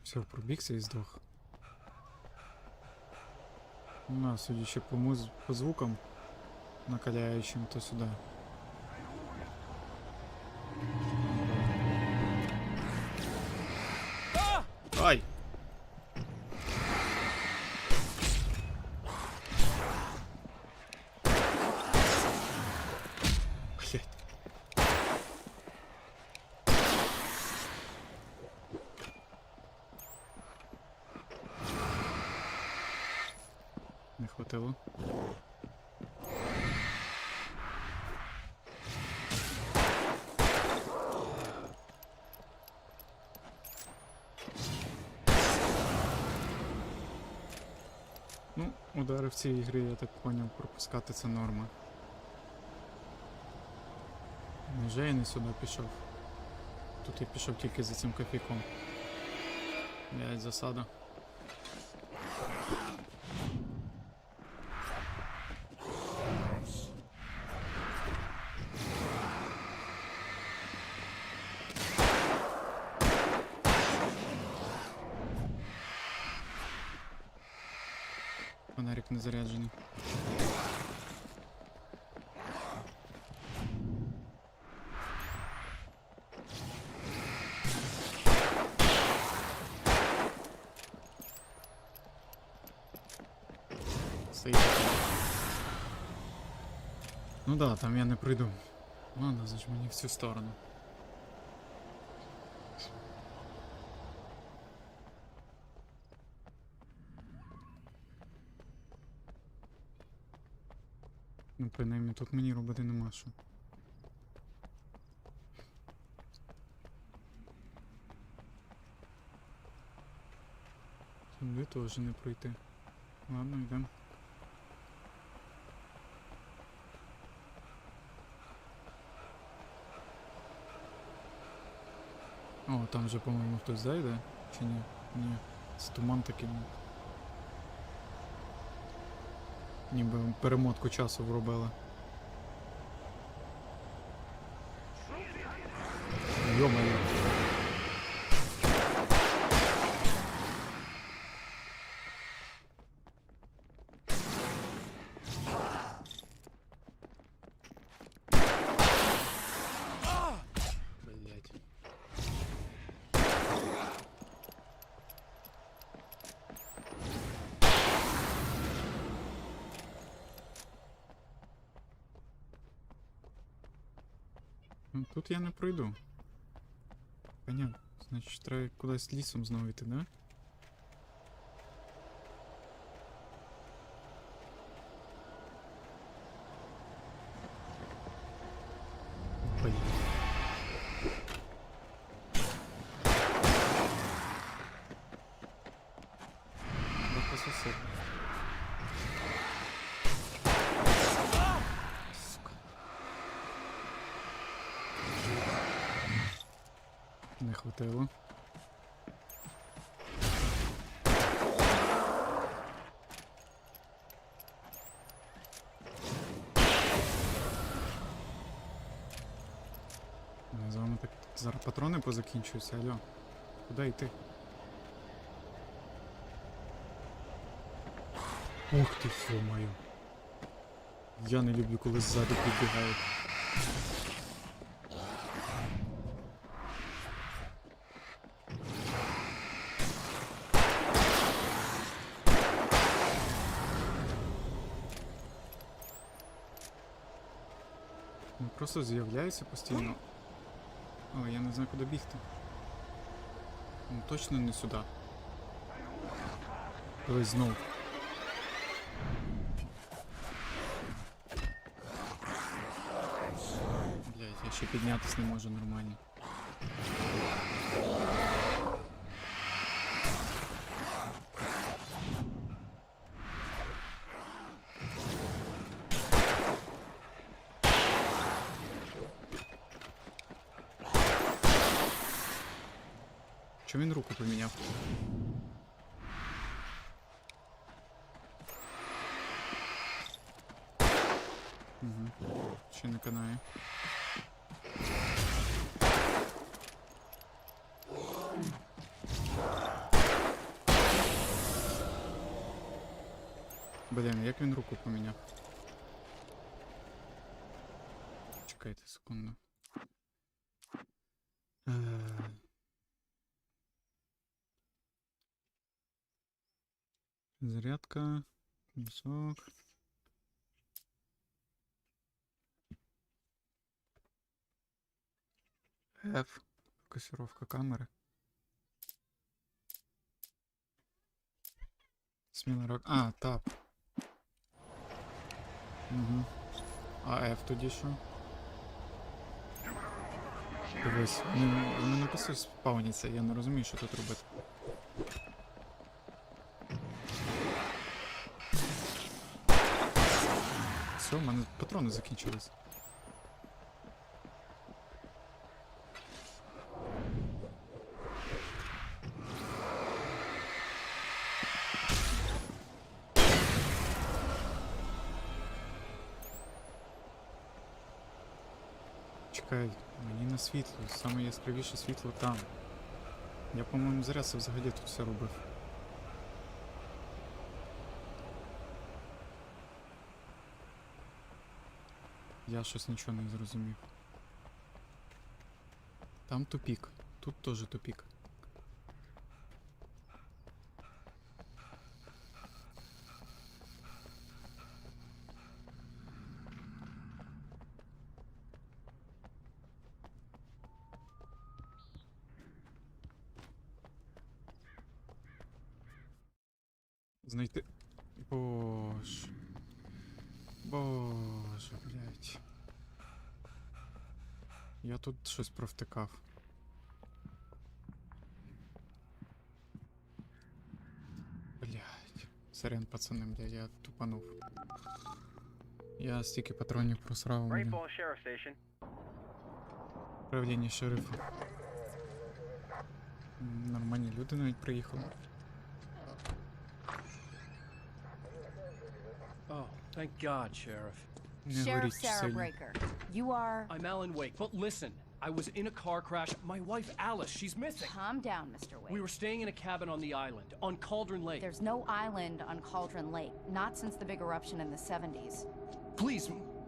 Все, пробігся і здох. Ну, судячи по звукам накаляючим, то сюди. Ай! Блять. Не хватило. Ну, удари в цій ігрі, я так поняв, пропускати це норма. Невже я не сюди пішов? Тут я пішов тільки за цим кофійком. Блядь, засада. Фонарик не заряджений. Стоїть. Ну да, там я не прийду. Ладно, значить мені в цю сторону. Ну, принаймні, тут мені робити нема що. Сюди теж не пройти. Ладно, йдемо. О, там вже, по-моєму, хтось зайде, чи ні? Ні. Це туман такий. Ніби перемотку часу вробили. Йо-моє. Блять. Ну, тут я не пройду. Понятно. Значить, треба кудись лісом знову йти, да? Блін. Да пососи. Сука. Не хватило. З вами так зараз патрони позакінчуються, алло. Куди йти? Ух ти, ё-моё. Я не люблю, коли ззаду підбігають. Ну, просто з'являється постійно. О, я не знаю, куди бігти. Ну, точно не сюди. Дивись знову. Блять, я ще піднятись не можу нормально. Чому він руку поміняв? Угу. Ще не канає. Блін, як він руку поміняв? Чекайте секунду. Зарядка, пісок. F. Фокусировка камери. Сміна рок. А, тап. Угу. А F тоді що? Дивись, вони написали спавняться, я не розумію, що тут робити. Все, в мене патрони закінчились. Чекай, мені на світло, саме яскравіше світло там. Я, по-моєму, зря це взагалі тут все робив. Я щось нічого не зрозумів. Там тупік, тут теж тупік. Знайти. Боже. Боже, блядь. Я тут щось провтикав. Блядь. Сорян, пацани, блядь, я тупанув. Я стільки патронів просрав. блін. Управління шерифа. Нормальні люди навіть приїхали. Oh, thank God, Sheriff. Sheriff Sarah Breaker. You are... I'm Alan Wake, but listen. I was in a car crash. My wife, Alice, she's missing. Calm down, Mr. Wake. We were staying in a cabin on the island, on Cauldron Lake. There's no island on Cauldron Lake, not since the big eruption in the 70s. Please,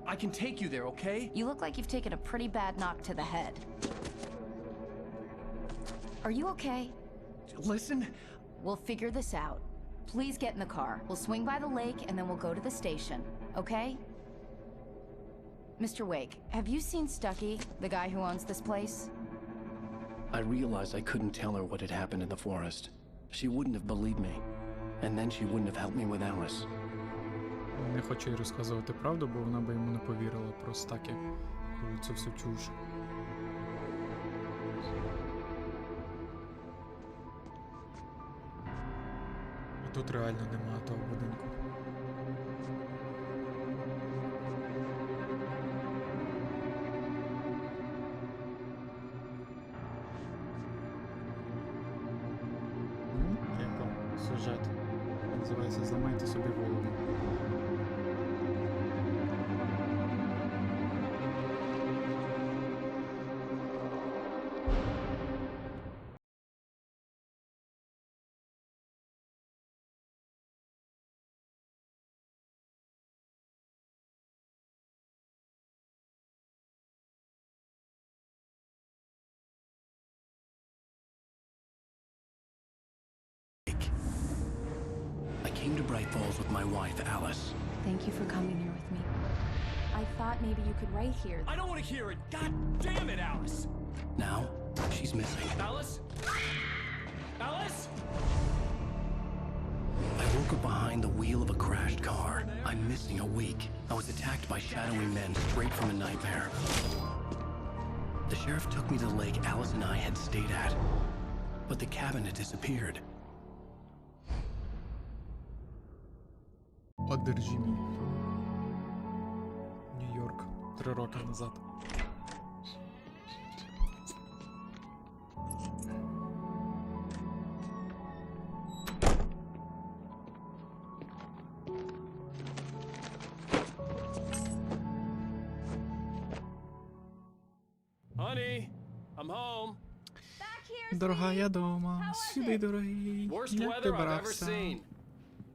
I can take you there, okay? You look like you've taken a pretty bad knock to the head. Are you okay? Listen. We'll figure this out. Please get in the car. We'll swing by the lake and then we'll go to the station, okay? Mr. Wake, have you seen Stucky, the guy who owns this place? I realized I couldn't tell her what had happened in the forest. She wouldn't have believed me. And then she wouldn't have helped me with Alice. Не хочу їй розказувати правду, бо вона би йому не повірила про Стакі. Цю всю чуш. А тут реально нема того будинку. Як вам сюжет? Називається «Зламайте собі голову». I came to Bright Falls with my wife, Alice. Thank you for coming here with me. I thought maybe you could write here. I don't want to hear it! God damn it, Alice! Now, she's missing. Alice? Alice? I woke up behind the wheel of a crashed car. I'm missing a week. I was attacked by shadowy men straight from a nightmare. The sheriff took me to the lake Alice and I had stayed at. But the cabin had disappeared. Одержимі. Нью-Йорк. 3 роки назад. Honey, I'm home. Дорога, я дома. Сюди, дорогий. Worst Як weather ти I've ever брався? seen.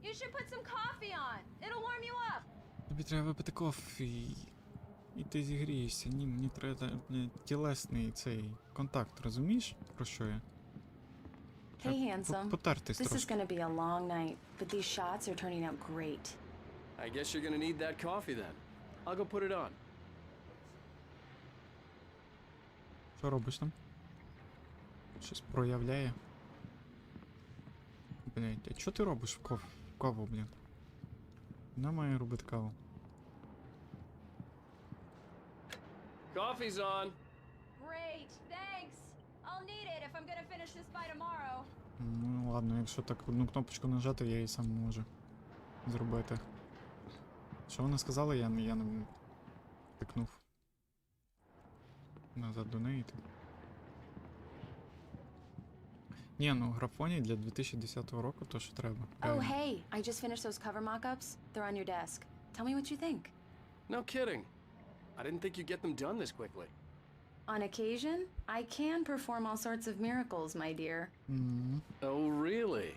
You should put some coffee on. It'll warm you up. Тобі треба випити кофі. І ти зігрієшся. Ні, мені треба тілесний цей контакт, розумієш, про що я? Hey, handsome. Потертись This is трошки. gonna be a long night, but these shots are turning out great. I guess you're gonna need that coffee then. I'll go put it on. Що робиш там? Щось проявляє. Блять, а що ти робиш в каву, блін? Вона має робити каву. Coffee's on. Great, thanks. I'll need it if I'm gonna finish this by tomorrow. Ну ладно, якщо так одну кнопочку нажати, я її сам можу зробити. Що вона сказала, я не тикнув. Назад до неї. Ні, ну графоні для 2010 року то що треба. Oh, Реально. hey, I just finished those cover mock-ups. They're on your desk. Tell me what you think. No kidding. I didn't think you'd get them done this quickly. On occasion, I can perform all sorts of miracles, my dear. Oh, really?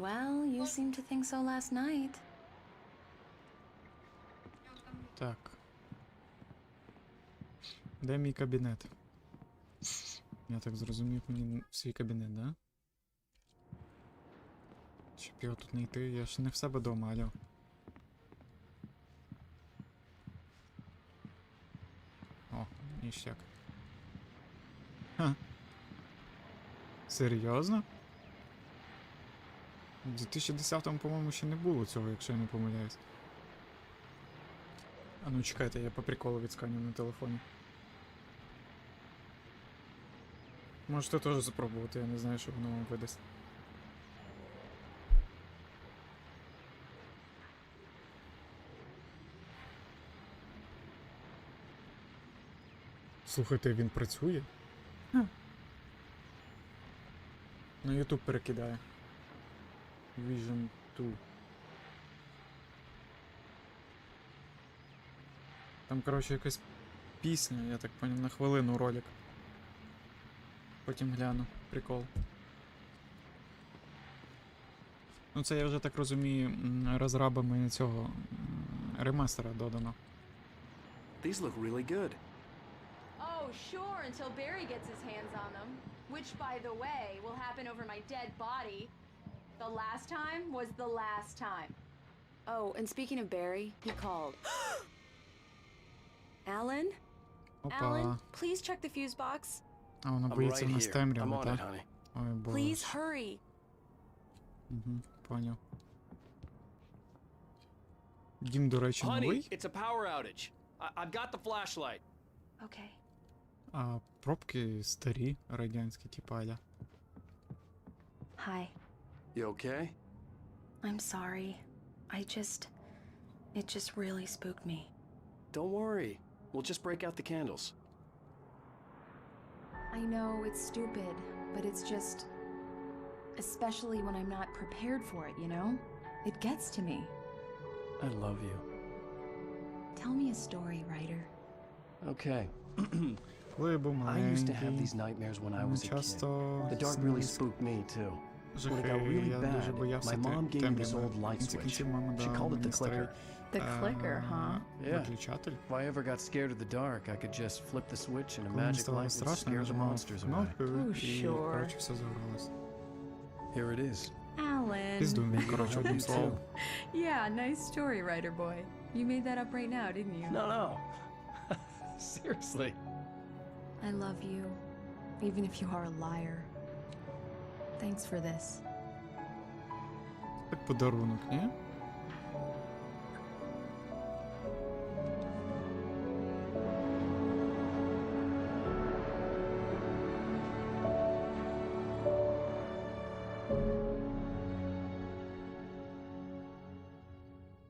Well, you seemed to think so last night. Так. Де мій кабінет? Я так зрозумів, мені в свій кабінет, да? Щоб його тут не йти, я ж не в себе дома, алло. О, ніштяк. Ха. Серйозно? У 2010-му, по-моєму, ще не було цього, якщо я не помиляюсь. А ну чекайте, я по приколу відсканю на телефоні. Можете теж спробувати, я не знаю, що воно вам видасть. Слухайте, він працює? На YouTube перекидає. Vision 2. Там, коротше, якась пісня, я так поняв, на хвилину ролик. Потім гляну. Прикол. Ну це я вже так розумію, розрабами цього ремастера додано. These look really good. Oh, sure, until Barry gets his hands on them. Which, by the way, will happen over my dead body. The last time was the last time. Oh, and speaking of Barry, he called. Alan? Опа. Alan, please check the fuse box. А вона I'm боїться right в нас here. I'm темряви, on it, так? honey. Ой, боже. Please hurry. Угу, поняв. Дім, до речі, Honey, новий? it's a power outage. I've got the flashlight. Okay. А пробки старі, радянські, типа аля. Hi. You okay? I'm sorry. It just really spooked me. Don't worry. We'll just break out the candles. I know it's stupid, but it's just... Especially when I'm not prepared for it, you know? It gets to me. I love you. Tell me a story, writer. Okay. Коли я був I used to have маленький, these nightmares when I was a kid. часто The dark really spooked me too. When it got really я дуже bad, боявся my mom gave me this old light В кінці switch. кінців мама She дала called it мені the старий clicker. The clicker, huh? Yeah. виключатель. If I ever got scared of the dark, I could just flip the switch and a Коли мені magic ставало light would страшно, я scare the нажимав monsters away. кнопку Oh, і, sure. коротше, все загоралось. Here it is. Alan. Пізду мені, коротше, одним You словом. too. Yeah, nice story, writer boy. You made that up right now, didn't you? No. Seriously. I love you, even if you are a liar. Thanks for this. Так подарунок, ні?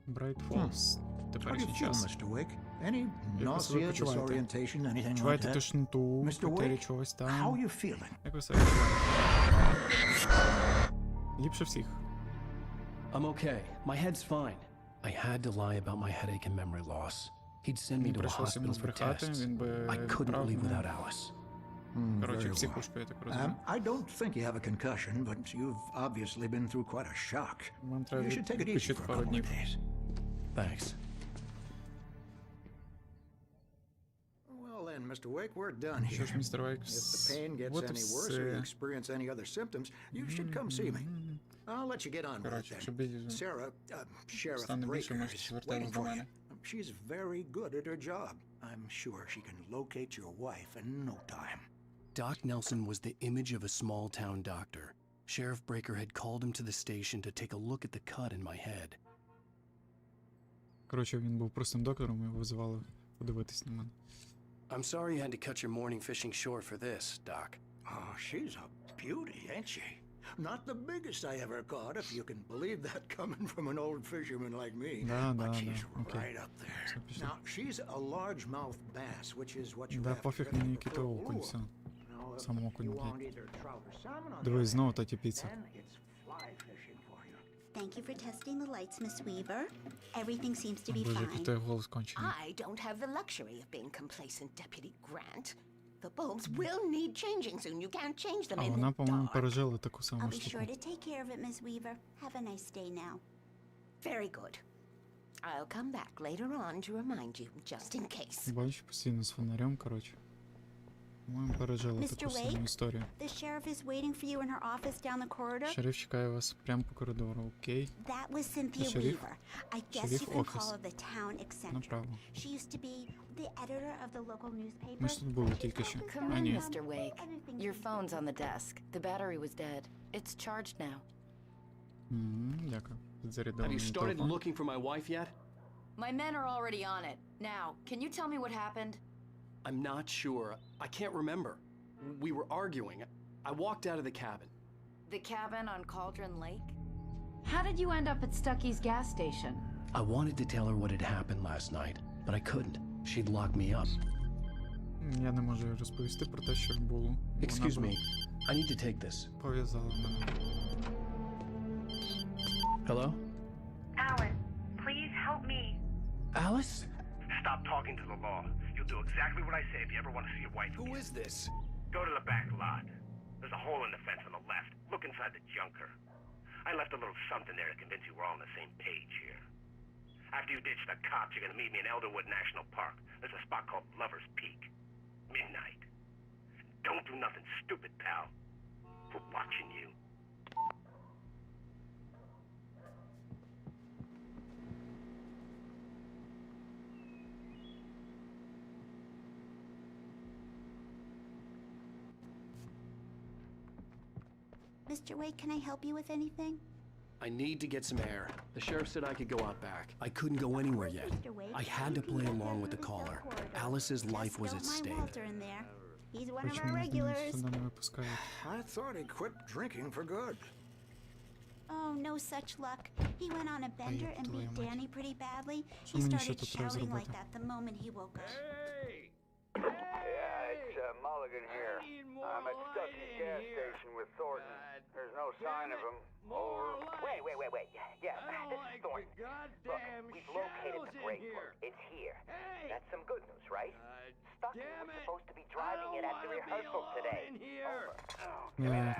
Bright Falls. How do Теперішній you feel, час. Mr. Wick? Any Як ви nausea, почуваєте? disorientation, anything like Відчуваєте that? тошноту, Mr. потері Wick, чогось how там? are you feeling? Як ви себе відчуваєте? Ліпше всіх. I'm okay. My head's fine. I had to lie about my headache and memory loss. He'd send me Мені to a прийшлося йому hospital for збрехати, tests. він би I couldn't брав leave мене. without Alice. Коротше, Very психушку, я так розумію. I don't think you have a concussion, but you've obviously been through quite a shock. Вам треба You should take it easy відпочити for a пару couple of днів. days. Thanks. Well then, Mr. Wick, we're done Що here. ж, містер Вейк, If the pain gets от і any worse or you все. experience any other symptoms, you should come see me. I'll let you get on with it Коротше, then. якщо біль Sarah, Sheriff стане більше, Breaker можете is звертатись waiting до for you. мене. She's very good at her job. I'm sure she can locate your wife in no time. Doc Nelson was the image of a small town doctor. Sheriff Breaker had called him to the station to take a look at the cut in my head. Коротше, він був простим доктором, його визивали подивитись на мене. I'm sorry you had to cut your morning fishing short for this, Doc. Oh, she's a beauty, ain't she? Not the biggest I ever caught, if you can believe that coming from an old fisherman like me. Да, But да, she's да, окей. right up there. Все, пішли. Now, she's a largemouth bass, which is what you Да, have to пофіг get мені, for який то окунь, lure. все. Now, Сам if окунь, you want блядь. either trout or salmon on the Дивись, other знову hand, та тіпіця. then it's fly fishing for you. Thank you for testing the lights, Miss Weaver. Everything seems to be Боже, fine. який той голос кончений. I don't have the luxury of being complacent, Deputy Grant. The bulbs will need changing soon. You can't change them А in вона, the по-моєму, dark. пережила таку саму I'll be штуку. sure to take care of it, Miss Weaver. Have a nice day now. Very good. I'll come back later on to remind you, just in case. Бачиш, постійно з фонарем, коротше. По-моєму, пережила Mr. таку саму Wake? історію. The sheriff is waiting for you in her office down the corridor. Шериф чекає вас прямо по коридору, окей? That was Cynthia Sheriff? Weaver. I guess Sheriff you can office. call her the town eccentric. Направо. She used to be the editor of the local newspaper. Ми ж тут були тільки що. Come А, in, ні. Mr. Wake. Your phone's on the desk. The battery was dead. It's charged now. Дякую. Have you started looking for my wife yet? My men are already on it. Now, can you tell me what happened? I'm not sure. I can't remember. We were arguing. I walked out of the cabin. The cabin on Cauldron Lake? How did you end up at Stucky's gas station? I wanted to tell her what had happened last night, but I couldn't. She'd lock me up. Я не можу їй розповісти про те, що було. Excuse me. I need to take this. Пов'язала мене. Hello? Alice, please help me. Alice? Stop talking to the law. You'll do exactly what I say if you ever want to see your wife again. Who is this? Go to the back lot. There's a hole in the fence on the left. Look inside the junker. I left a little something there to convince you we're all on the same page here. After you ditch the cops, you're gonna meet me in Elderwood National Park. There's a spot called Lover's Peak. Midnight. Don't do nothing stupid, pal. We're watching you. Mr. Wake, can I help you with anything? I need to get some air. The sheriff said I could go out back. I couldn't go anywywhere yet. Mr. Wake, I had to you can play go along down with the to caller. corridor. Alice's Just life was don't at mind stake. Walter in there. He's one of Чому our мене regulars. сюди не випускають? I thought he quit drinking for good. Oh, no such luck. He went on a bender and beat Danny pretty badly. Що He мені ще started тут треба shouting like зробити? that the moment he woke up. Yeah, it's Mulligan here. I'm at Stucky's gas station with Thornton. There's no sign of him. Over. Wait. Yeah, this is Thornton. Look, we've located the breakroom. It's here. That's some good news, right? Stucky was supposed to be driving it at the rehearsal today.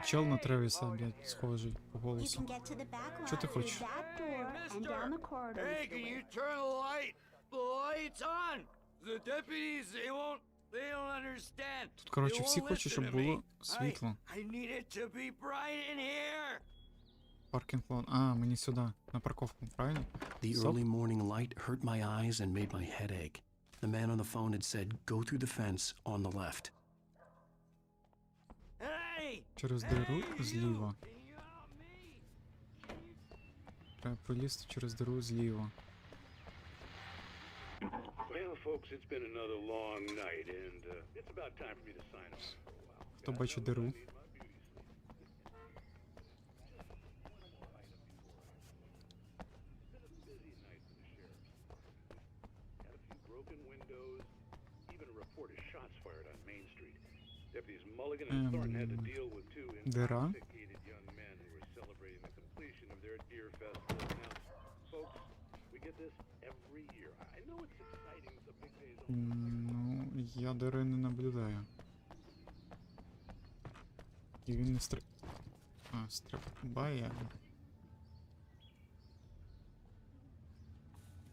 Чел на Тревіса, блядь, схожий по You голосу. can get to the back lot Що ти through хочеш? that door and down the corridor. Hey, Mr. can you Wake. turn the light? The light's on. The deputies, they don't understand. Тут, коротше, They всі won't хочуть, listen щоб to було me. світло. I need it to be bright in here. Паркінг лот. А, мені сюди, на парковку, правильно? The Стоп. early morning light hurt my eyes and made my head ache. The man on the phone had said, go through the fence on the left. Hey! Через диру зліва. Треба пролізти через диру зліва. Well, folks, it's been another long night, and it's about time for me to sign off for a while. Хто бачить диру? Had a few broken windows, even a report of shots fired on Main Street. Deputies Mulligan and Thornton had to deal with two Дира? intoxicated young men who were celebrating the completion of their Deer Festival. Now, folks, we get this every year. I know it's exciting, it's a big day. Ну, я дири не наблюдаю. І він не стрибає.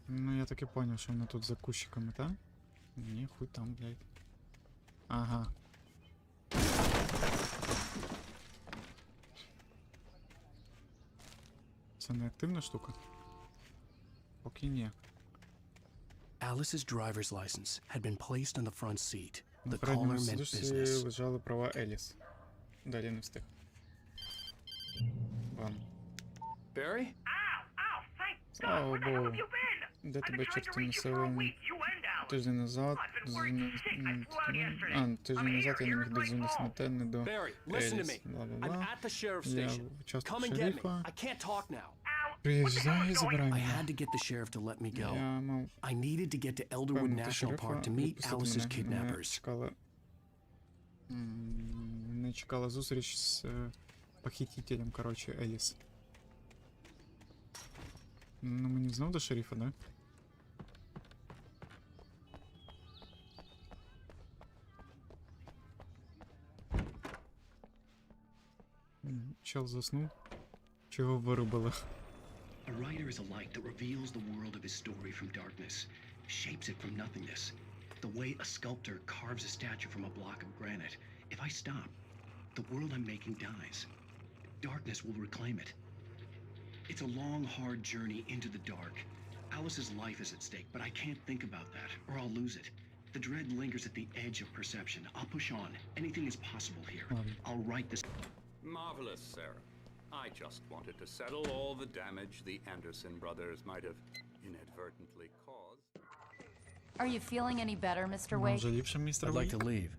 Ну, я таки поняв, що вони тут за кущиками, так? Ні, хуй там, блядь. Ага. Це не активна штука? Поки ні. Alice's driver's license had been placed on the front seat. На The caller передньому meant сидушці business. лежали права Еліс. Далі не встиг. Ван. Barry? Слава Богу. Де тебе чорти носили тиждень назад? Тиждень назад я не міг дозвонитися на те, не до Barry, listen to Еліс. me. I'm Бла-бла-бла. at the sheriff's Я station. в участку Come and get me. шерифа. I can't talk now. Приїжджай і забирай I мене. had to get the sheriff to let me go. Я мав I needed to get to Elderwood певнити National шерифа Park to meet відпустити Alice's мене. Мене kidnappers. чекала... Мене чекала зустріч з похитителем, коротше, Еліс. Ну, мені знов до шерифа, да? Чел заснув. Чого вирубили? A writer is a light that reveals the world of his story from darkness, shapes it from nothingness. The way a sculptor carves a statue from a block of granite. If I stop, the world I'm making dies. Darkness will reclaim it. It's a long, hard journey into the dark. Alice's life is at stake, but I can't think about that, or I'll lose it. The dread lingers at the edge of perception. I'll push on. Anything is possible here. I'll write this. Marvelous, Sarah. I just wanted to settle all the damage the Anderson brothers might have inadvertently caused. Are you feeling any better, Mr. Ну, Wake? вже ліпше, містер I'd like to Вейк. leave.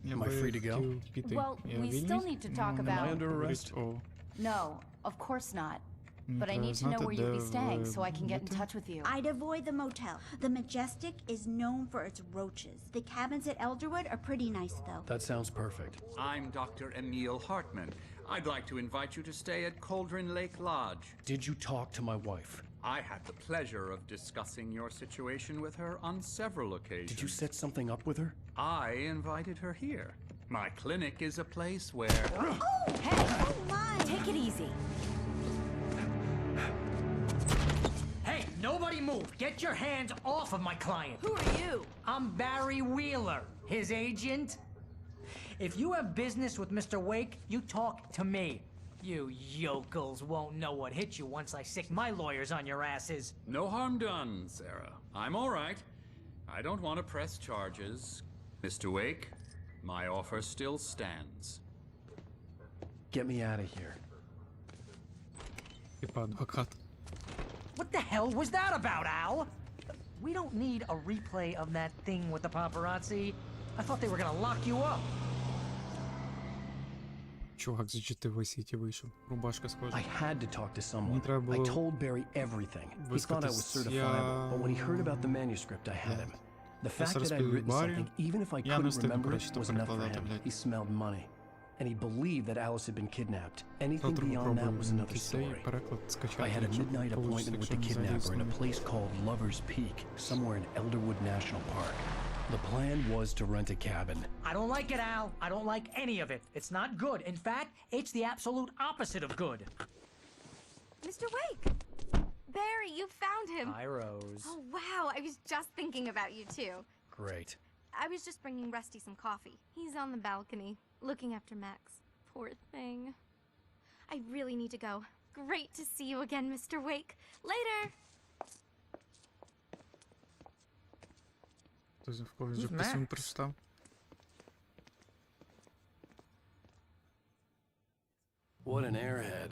Я Am I би free to go? хотів піти. Well, Я we вільний? still need to talk Ну, about- немає Am I under говорити. arrest? О, No, of course not. мені But I треба need to know знати, where де you'll be staying ви so I can get in будете. touch with you. I'd avoid the motel. The Majestic is known for its roaches. The cabins at Elderwood are pretty nice, though. That sounds perfect. I'm Dr. Emil Hartman. I'd like to invite you to stay at Cauldron Lake Lodge. Did you talk to my wife? I had the pleasure of discussing your situation with her on several occasions. Did you set something up with her? I invited her here. My clinic is a place where... Hey, take it easy. Hey, nobody move! Get your hands off of my client! Who are you? I'm Barry Wheeler, his agent. If you have business with Mr. Wake, you talk to me. You yokels won't know what hit you once I sick my lawyers on your asses. No harm done, Sarah. I'm all right. I don't want to press charges. Mr. Wake, my offer still stands. Get me out of here. Типа адвокат. What the hell was that about, Al? We don't need a replay of that thing with the paparazzi. I thought they were gonna lock you up. Чувак з GTV City вийшов. Рубашка схожа. I had to talk to someone. Мені треба I було told Barry everything. He thought I was вискатись. certifiable, but when he heard about the manuscript, I had him. The fact that I'd розповів written Баррі. something, even if I Я не couldn't встиг, remember it, коротше, то was enough for перекладати, him. блядь. He smelled money. And he believed that Alice had been kidnapped. Anything Завтра beyond that попробую was another цей story. переклад скачати. I had a якщо midnight получиться, appointment with якщо the не kidnapper in a залізну. place called Lover's Peak, somewhere in Elderwood National Park. The plan was to rent a cabin. I don't like it, Al. I don't like any of it. It's not good. In fact, it's the absolute opposite of good. Mr. Wake! Barry, you found him! Hi, Rose. Oh, wow, I was just thinking about you, too. Great. I was just bringing Rusty some coffee. He's on the balcony, looking after Max. Poor thing. I really need to go. Great to see you again, Mr. Wake. Later! Хтось в когось вже письмо прочитав. What an airhead.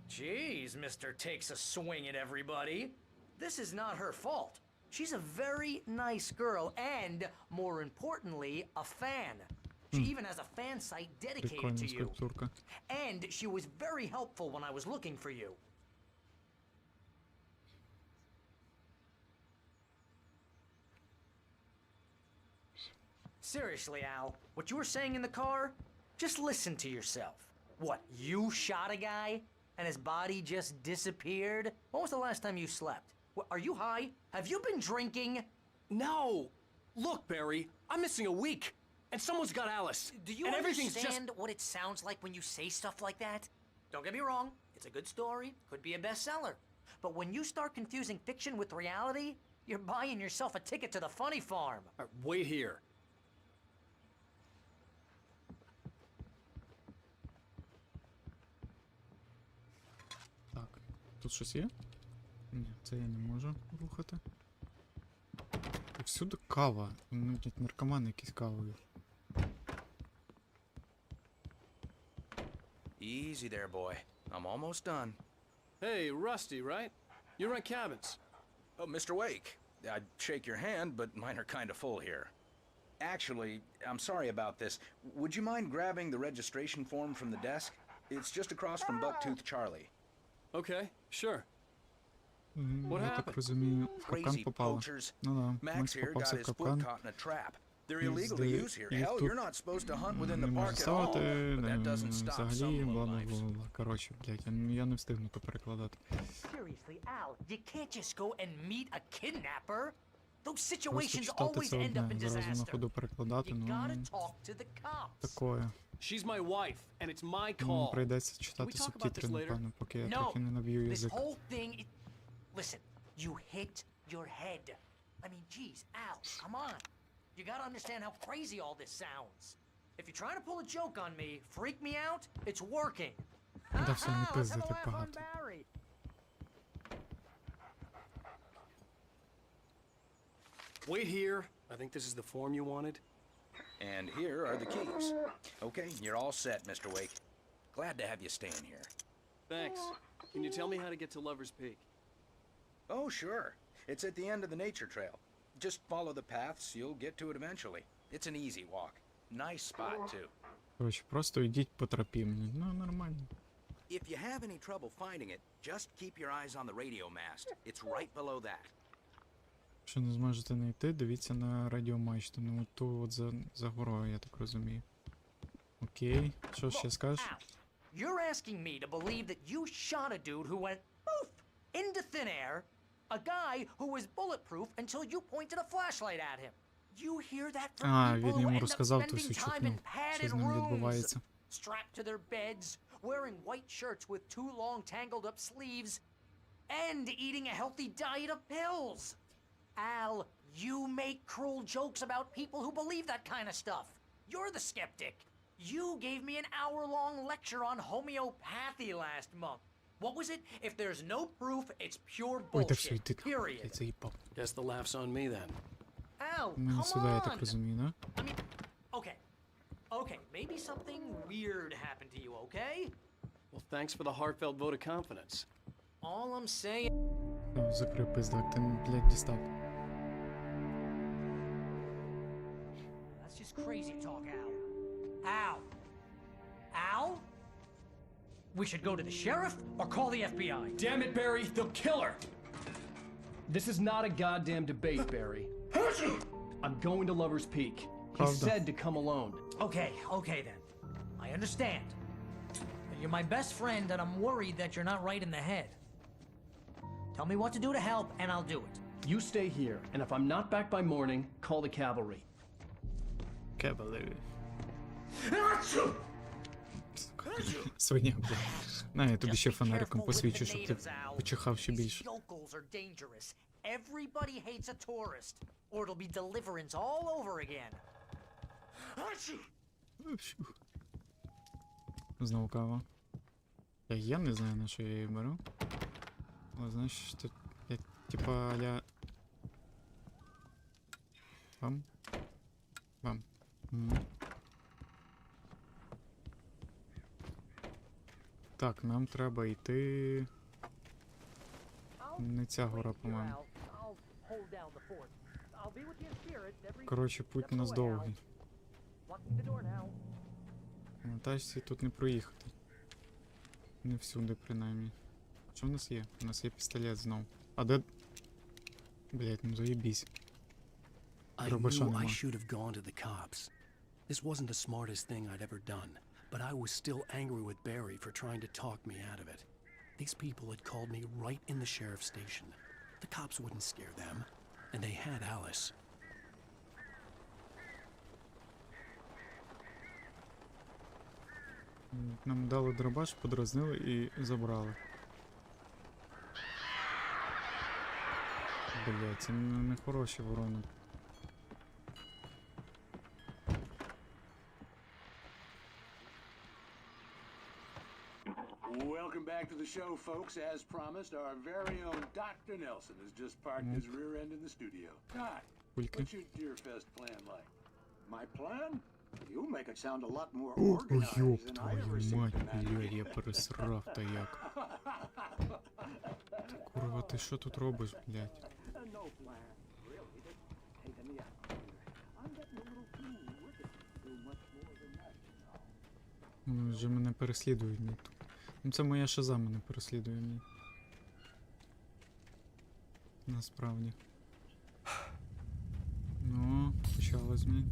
Jeez, Mr. Takes a swing at everybody. This is not her fault. She's a very nice girl and, more importantly, a fan. She even has a fan site dedicated Прикольна to you. скульптурка. And she was very helpful when I was looking for you. Seriously, Al, what you were saying in the car, just listen to yourself. What, you shot a guy and his body just disappeared? When was the last time you slept? What, are you high? Have you been drinking? No! Look, Barry, I'm missing a week, and someone's got Alice. Do you and everything's understand what it sounds like when you say stuff like that? Don't get me wrong, it's a good story, could be a bestseller. But when you start confusing fiction with reality, you're buying yourself a ticket to the funny farm. Wait here. Так, тут щось є? Ні, це я не можу рухати. Тут всюди кава. Ну, тут наркомани якісь кавою. Easy there, boy. I'm almost done. Hey, Rusty, right? You rent cabins. Oh, Mr. Wake. I'd shake your hand, but mine are kind of full here. Actually, I'm sorry about this. Would you mind grabbing the registration form from the desk? It's just across from Bucktooth Charlie. Okay, sure. What Я так happened? розумію, в капкан Crazy попала. poachers. Ну да, Max Макс here got попався в his foot капкан. caught in a trap. They're І illegal to use here. їх Hell, тут you're not supposed to hunt within не the можна park at all. ставити, But that doesn't stop some взагалі, бла бла lowlifes. бла бла. Коротше, блядь, я не встигну то перекладати. Seriously, Al, you can't just go and meet a kidnapper. Those Просто situations читати always це end up in одне, зразу на disaster. ходу перекладати, You ну, gotta talk to the cops. такое. She's my wife, and it's my Ну, call. прийдеться Can читати we talk about субтитри, this later? напевно, поки я No, трохи не наб'ю this язик. whole thing. Listen, you hit your head. I mean, geez, Al, come on. You gotta understand how crazy all this sounds. If you're trying to pull a joke on me, freak me out, it's working. Да все, не Let's have a пиздити laugh on багато. Barry. Wait here. I think this is the form you wanted. And here are the keys. Okay, you're all set, Mr. Wake. Glad to have you staying here. Thanks. Can you tell me how to get to Lover's Peak? Oh, sure. It's at the end of the nature trail. Just follow the paths, you'll get to it eventually. It's an easy walk. Nice spot, too. Короче, просто йдіть по тропі мені. Ну, нормально. If you have any trouble finding it, just keep your eyes on the radio mast. It's right below that. Якщо не зможете знайти, дивіться на радіомачту. Ну, от ту от за горою, я так розумію. Окей. Що ще скажеш? You're asking me to believe that you shot a dude who went poof into thin air, a guy who was bulletproof until you pointed a flashlight at him. You hear that from people who end up spending time in padded rooms, strapped to their beds, wearing white shirts with too long tangled up sleeves, and eating a healthy diet of pills. Al, you make cruel jokes about people who believe that kind of stuff. You're the skeptic. You gave me an hour-long lecture on homeopathy last month. What was it? If there's no proof, it's pure bullshit. Period. Guess the laugh's on me then. Al, Мене come сюди, я так on. розумію, да? I mean, okay, maybe something weird happened to you, okay? Well, thanks for the heartfelt vote of confidence. All I'm saying... О, закрив пиздак, ти, блядь, дістав. That's just crazy talk, Al. Al? Al? We should go to the sheriff or call the FBI? Damn it, Barry, they'll kill her! This is not a goddamn debate, Barry. I'm going to Lover's Peak. He said to come alone. Okay then. I understand. You're my best friend and I'm worried that you're not right in the head. Tell me what to do to help and I'll do it. You stay here, and if I'm not back by morning, call the cavalry. Cavalry. Свиня, блядь. На, я тобі ще фонариком посвічу, щоб ти почихав ще більше. Yokels are dangerous. Everybody hates a tourist, or it'll be deliverance all over again. Знову кава. Я не знаю, на що я її беру. Але знаєш, що я типа аля... Вам? Вам. Так, нам треба йти... Не ця гора, по-моєму. Коротше, путь у нас довгий. На тачці тут не проїхати. Не всюди, принаймні. Що в нас є? У нас є пістолет знов. А де... Блять, ну заєбісь. I knew I should have gone to the cops. This wasn't the smartest thing I'd ever done, but I was still angry with Barry for trying to talk me out of it. These people had called me right in the sheriff's station. The cops wouldn't scare them, and they had Alice. Нам дали дробаш, подразнили і забрали. Блять, це не хороші ворони. Welcome back to the show, folks. As promised, our very own Dr. Nelson has just parked his rear end in the studio. Doc, what's your Deerfest plan like? My plan? You make it sound a lot more organized than I ever seem to imagine. Я пересрав та як. Курва, ти що тут робиш, блять? Вони вже мене переслідують. Ну це моя шиза мене переслідує. Насправді. Ну, почалось мені.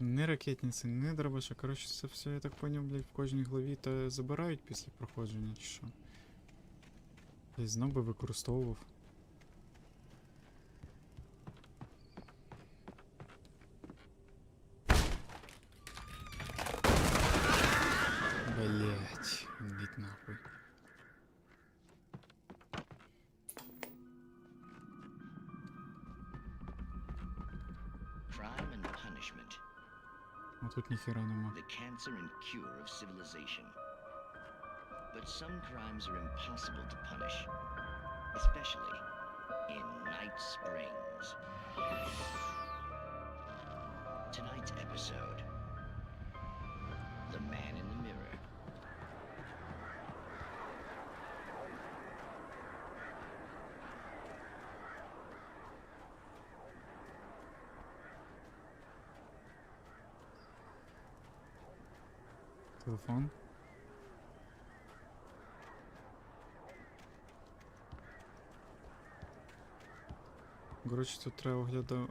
Не ракетниці, не дробаша. Коротше, це все, я так поняв, блядь, в кожній главі та забирають після проходження, чи що? Я знов би використовував. Блять, ідіть нахуй. Crime and punishment. А тут ніхера нема. The cancer and cure of civilization. But some crimes are impossible to punish, especially in Night Springs. shows. Tonight's episode, The Man in the Mirror. Телефон. Коротше, тут треба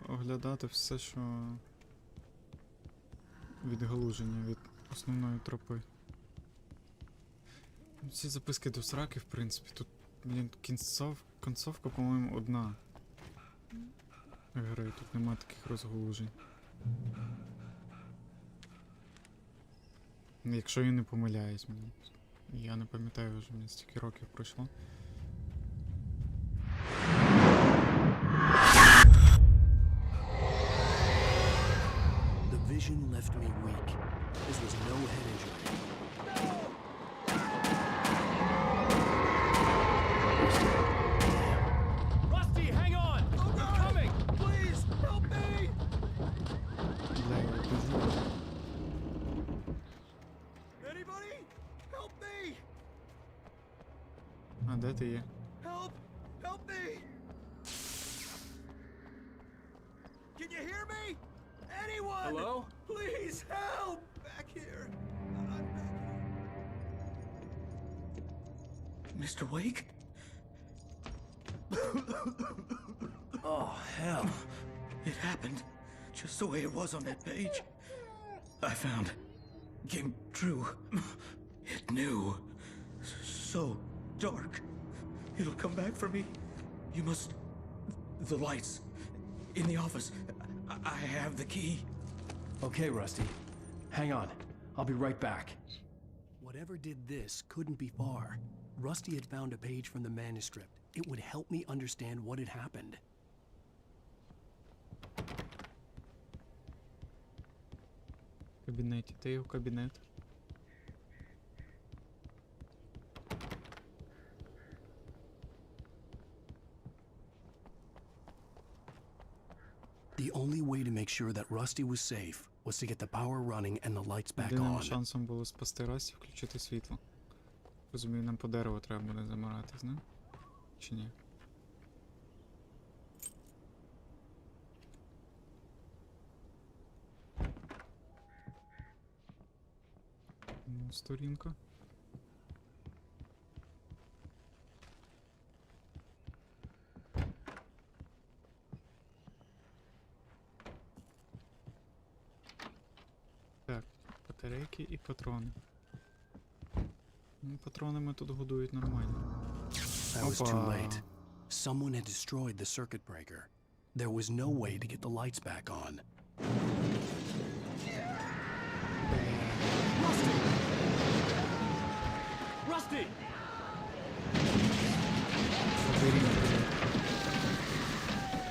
оглядати все, що відгалуження від основної тропи. Ці записки до сраки, в принципі, тут, блін, концовка, по-моєму, одна. Гри, тут нема таких розгалужень. Якщо я не помиляюсь, блін. Я не пам'ятаю, вже мені стільки років пройшло. Vision left me weak. This was no head injury. Rusty, hang on! They're coming! Please, help me! Anybody? Help me! А де ти є? Help! Help me! Can you hear me? Anyone? Hello? Please help! Back here. I'm back here. Mr. Wake? Oh, hell. It happened just the way it was on that page. I found. Came true. It knew. So dark. It'll come back for me. You must... The lights. In the office. I have the key. Okay, Rusty. Hang on. I'll be right back. Whatever did this couldn't be far. Rusty had found a page from the manuscript. It would help me understand what had happened. В кабінеті. Ти в кабінет. The only way to make sure that Rusty was safe was to get the power running and the lights back Єдиним on. шансом було спасти Расті, включити світло. Розумію, нам по дереву треба буде замиратись, не? Чи ні? Ну, сторінка. Так, батарейки і патрони. Ну, патронами тут годують нормально. That was too late. Someone had destroyed the circuit breaker. There was no way to get the lights back on. Rusty!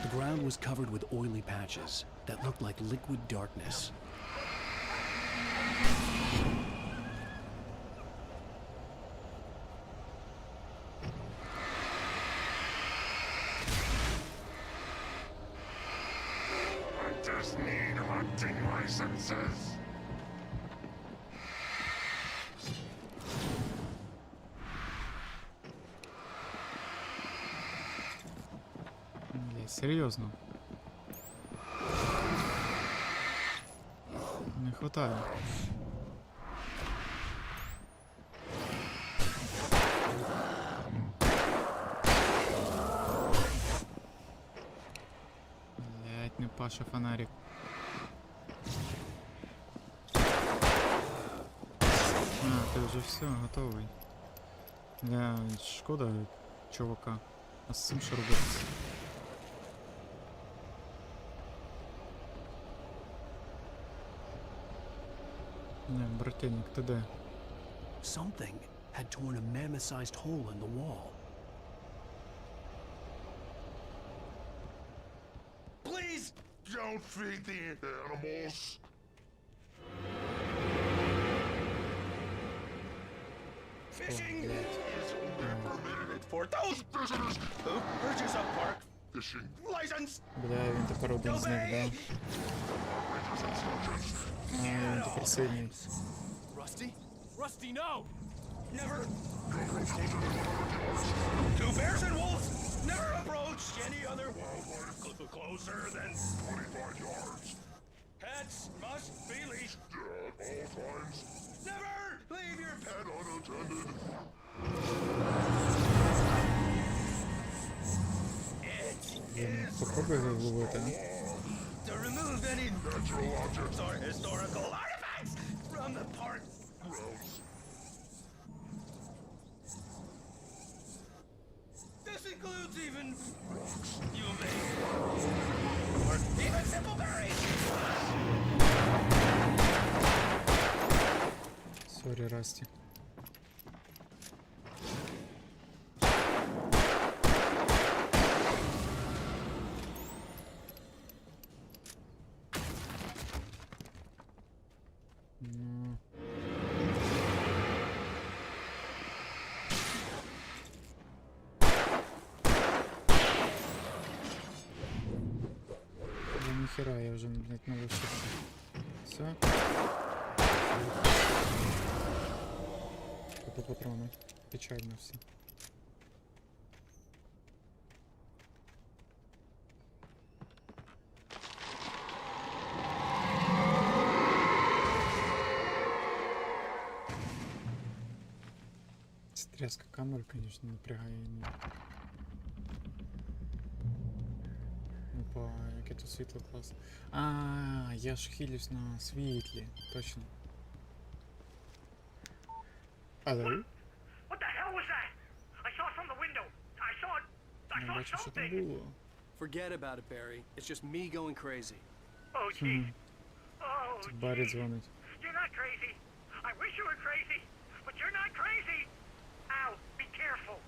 The ground was covered with oily patches that looked like liquid darkness. I just need hunting licenses. Серйозно. Не хватає. Блять, не паша фонарик. А, ти вже все, готовий. Шкода чувака. А з цим що робити? Не, брательник, ти де? Something had torn a mammoth-sized hole in the wall. Please don't feed the animals. Fishing is only permitted for those prisoners who purchase a park fishing license. Бля, він тепер один з них, да? А, він тепер сильний. Rusty? Rusty, no! Never. Two bears and wolves never approached any other wildlife closer than 25 yards. Pets must be leashed at all times. Never leave your pet unattended. Попробуй його вловити, а? To remove any natural objects or historical artifacts from the park grounds. This includes even rocks you may or even simple berries. Сорі, Расті. Ну. Да ніхера, я вже, блядь, не вишився. Все. По патрону. Печально все. Тряска камеры, конечно, напрягає. Опа, яке тут світло клас. А, я ж хилюсь на світлі, точно. Hello? What the hell was that? I saw it from the window. I Не saw бачу, що там something. було. Forget about it, Barry. It's just me going crazy. Oh, jeez. Oh, Тут Барі дзвонить. you're not crazy. I wish you were crazy, but you're not crazy. Ow, be careful.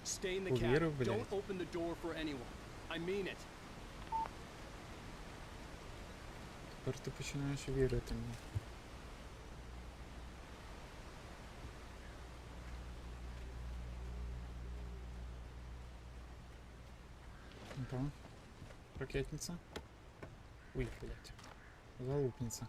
Stay in the Повірив, cab. блядь. Don't open the door for anyone. I mean it. Тепер ти починаєш вірити мені. Опа. Ракетница. Ой, блядь. Залупница.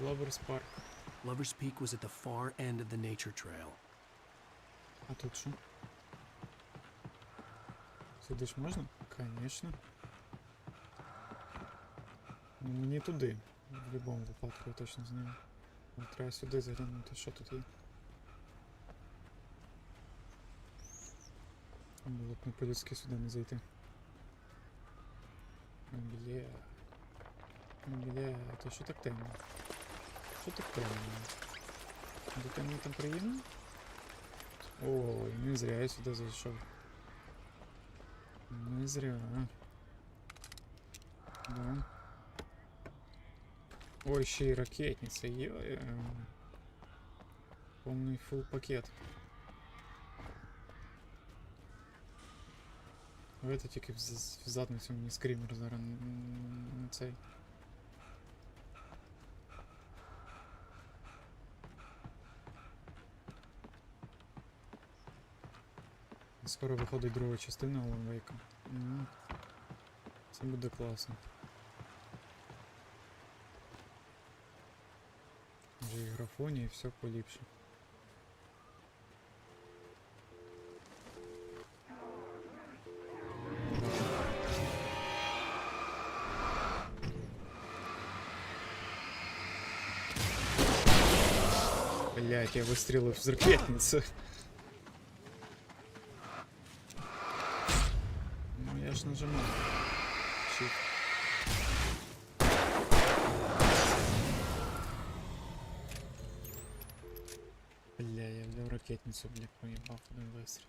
Lovers Park. Lover's Peak was at the far end of the nature trail. А тут що? Сюди ж можна? Конечно. Ну мені туди. В будь-якому випадку я точно знаю. Але треба сюди заглянути, що тут є. Було б не по-людськи сюди не зайти. Бля. Бля, то що так темно? Що так темно? До темно там приємно? Ой, не зря я сюди зайшов. Не зря. Да. Ой, ще й ракетниця є. Повний фул пакет. Це тільки в задницю мені скрімер зараз на цей. Скоро виходить друга частина Alan Wake. Це буде класно. Вже і графоні, і все поліпше. Блять, я выстрелил в ракетницу. Ну я ж нажимал. Щит. Бля, я взял ракетницу, бля, проебал один выстрел.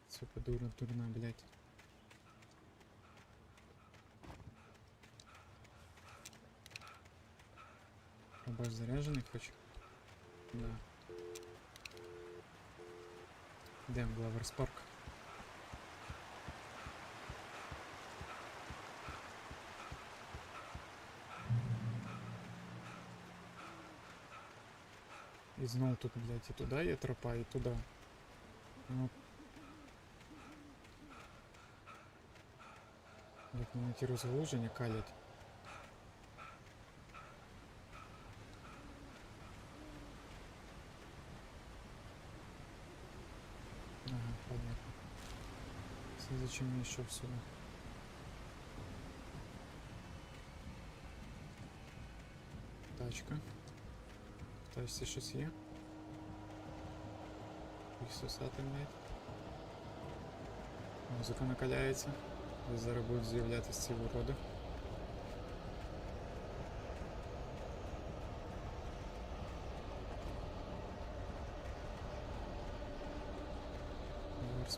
Сука, дурна, блять. Рабаш заряженный хоть? Да. Идем в Lovers Park. Знову тут, блядь, і туди є тропа, і туди. Ну. Як мене ті розгалуження калять. Ага, понятно. Це зачем я йшов сюди? Тачка. В тачці щось є? Їх сосати, блядь. Музика накаляється. Ось зараз будуть з'являтися ці уроди.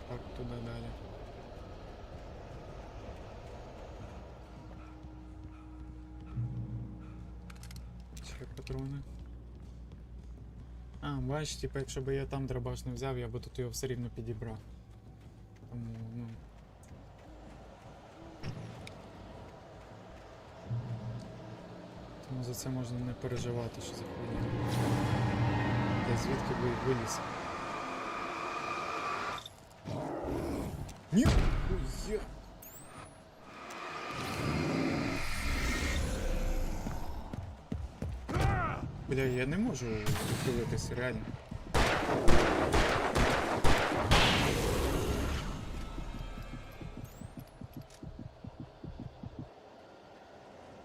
Парк туди далі. Ще патрони. А, бачиш, типу, якщо б я там дробаш не взяв, я б тут його все рівно підібрав. Тому, ну... Тому за це можна не переживати, що за хуйня. Я звідки виліз? Ні! Ой, бля, я не можу ухилитися, реально.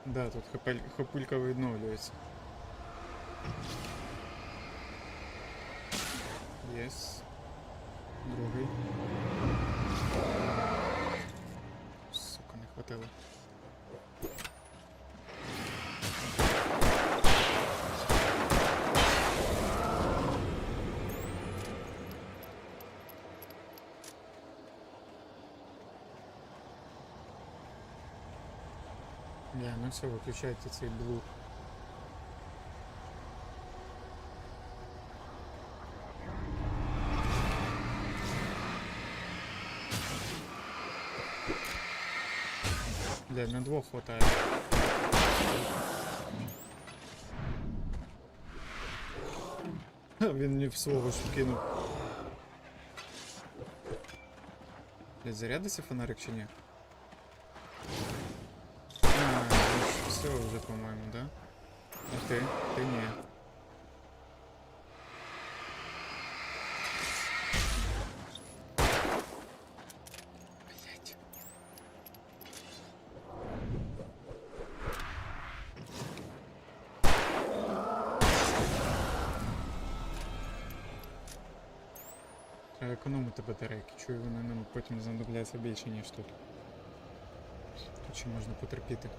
Да, тут хапулька відновлюється. Єс. Другий. Сука, не хватило. Бля, ну все, виключайте цей блуд. Бля, на двох хватает. Він мені в свого ж кинув. Блядь, зарядиться фонарик чи ні? Все уже, по-моему, да? А ты? Ты не. Блять. Треба економити батарейки. Чую, вони нам потім знадобляться більше, ніж тут. Тут ще можна потерпіти.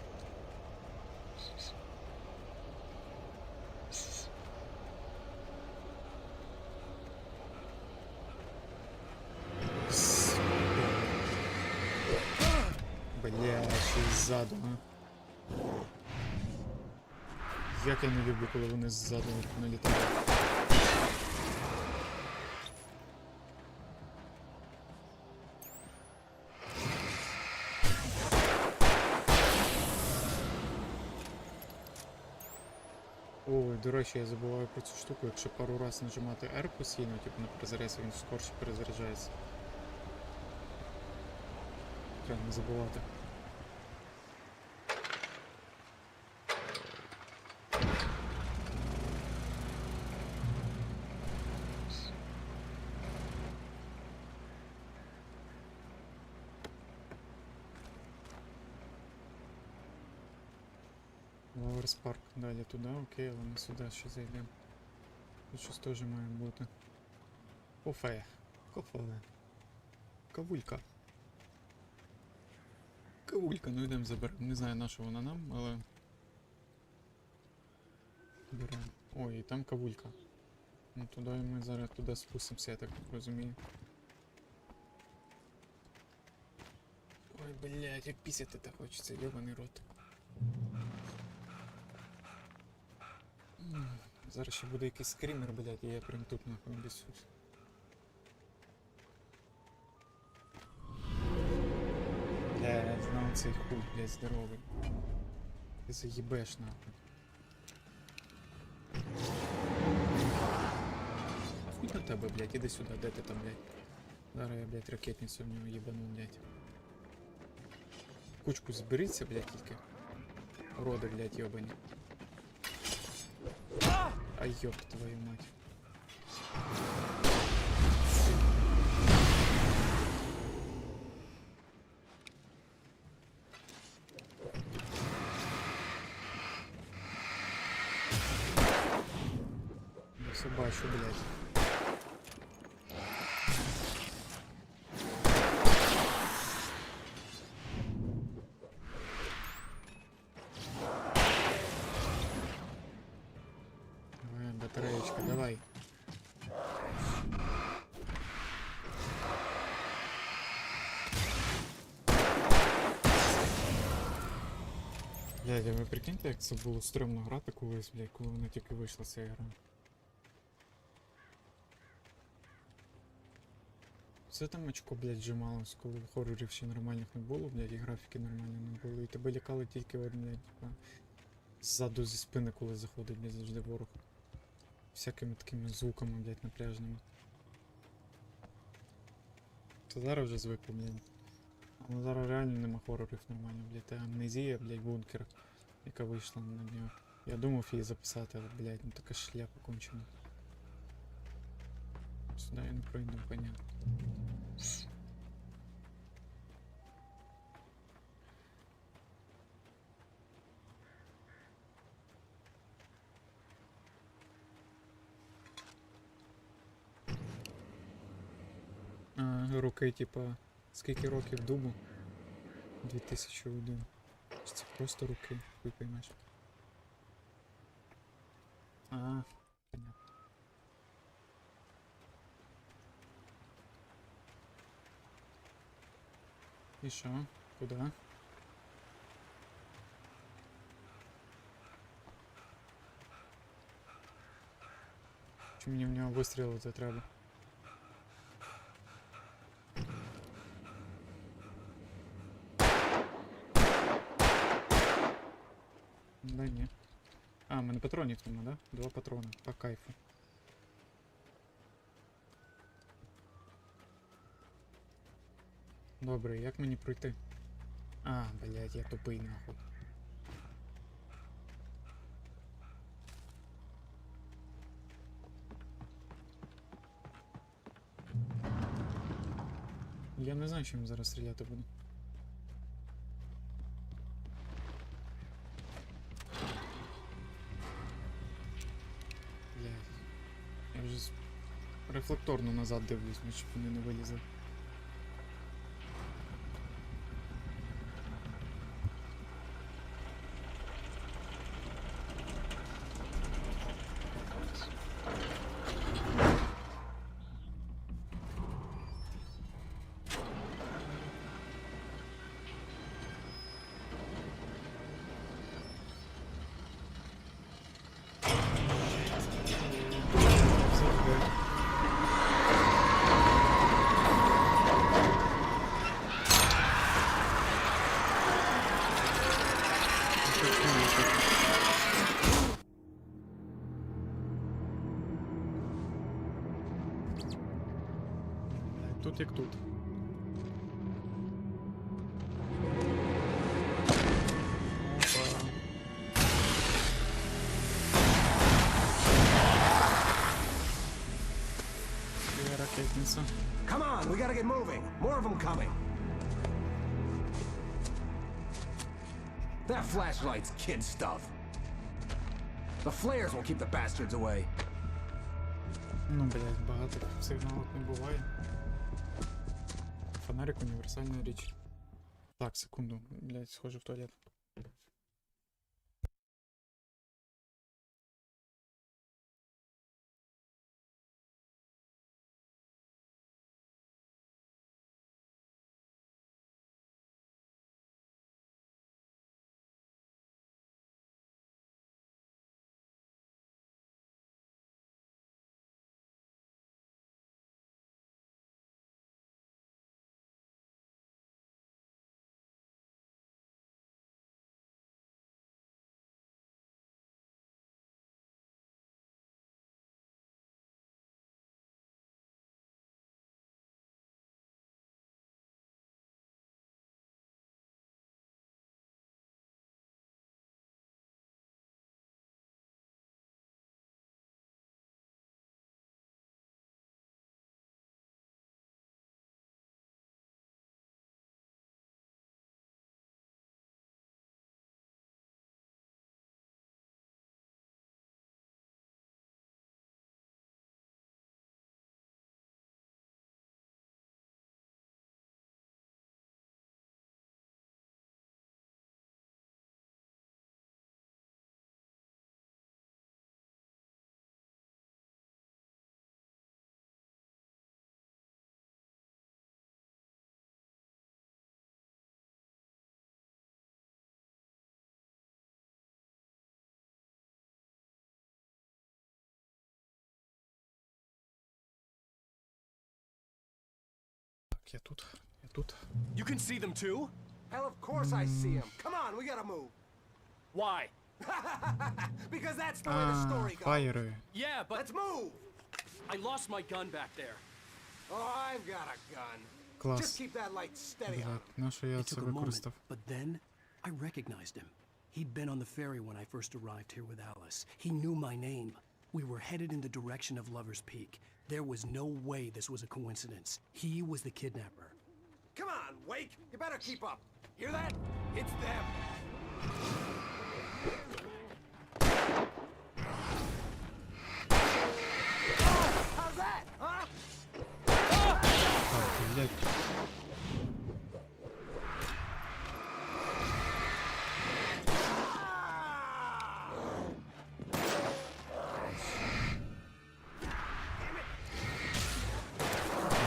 Бля, ще й ззаду, а? Як я не люблю, коли вони ззаду налітають. Ой, до речі, я забуваю про цю штуку, якщо пару раз нажимати R постійно, типу на перезарядці, він скорше перезаряджається. Треба не забувати. Парк далі туди, окей, але ми сюди ще зайдемо. Тут щось теж має бути. Кофе. Кофе. Кавулька. Кавулька, ну йдемо заберемо. Не знаю, на що вона нам, але... Беремо. Ой, і там кавулька. Ну туди ми зараз туди спустимося, я так розумію. Ой, блядь, як пісяти так хочеться, йобаний рот. Зараз ще буде якийсь скрімер, блядь, і я прям тут нахуй бісусь. Блядь, знову цей хуй, блядь, здоровий. Ти заїбеш нахуй. тебе, блядь, іди сюди, де ти там, блядь? Зараз я, блядь, ракетницю в нього їбану, блядь. Кучку зберіться, блядь, тільки. Уроди, блядь, йобані. Ай, ёб твою мать. Я все бачу, блядь. Давай, батареечка, давай. Блядь, а ви прикиньте, як це було стрьомно грати колись, блядь, коли вона тільки вийшла ця гра. Це там очко, блядь, жималось, коли хорорів ще нормальних не було, блядь, і графіки нормальні не було. І тебе лякали тільки, от, блядь, типа, ззаду зі спини, коли заходить, блядь, завжди ворог. Всякими такими звуками, блядь, напряжними. То зараз вже звикли, блядь. Але зараз реально нема хорорів нормально, блядь. Та амнезія, блядь, бункер, яка вийшла на днях. Я думав її записати, але, блядь, ну така шляпа кончена. Сюди я не пройду, понятно. Роки, типа, скільки років Дубу? 2001. Це просто роки, ви поймеш. Понятно. І що? Куди? Чи мені в нього вистрілити треба? Да ні. А, в мене патронів нема, да? 2 патрона. По кайфу. Добре, як мені пройти? А, блядь, я тупий нахуй. Я не знаю, чим зараз стріляти буду. Я вже рефлекторно назад дивлюсь, щоб вони не вилізли. Тут як тут. Come on, we gotta get moving. More of them coming. That flashlight's kid stuff. The flares will keep the bastards away. Ну, блядь, багато сигналок не буває. Фонарик універсальна річ. Так, секунду, блядь, схожу в туалет. Так, я тут. Я тут. You can see them too? Hell, of course I see him. Come on, we gotta move. Why? Because that's the way the story goes. Фаєри. Yeah, but Let's move. I lost my gun back there. Oh, I've got a gun. Клас. Just keep that light steady on him. Блядь, на що я It це took a moment, використав? but then I recognized him. He'd been on the ferry when I first arrived here with Alice. He knew my name. We were headed in the direction of Lover's Peak. There was no way this was a coincidence. He was the kidnapper. Come on, Wake. You better keep up. Hear that? It's them. How's that, huh? Так, блядь.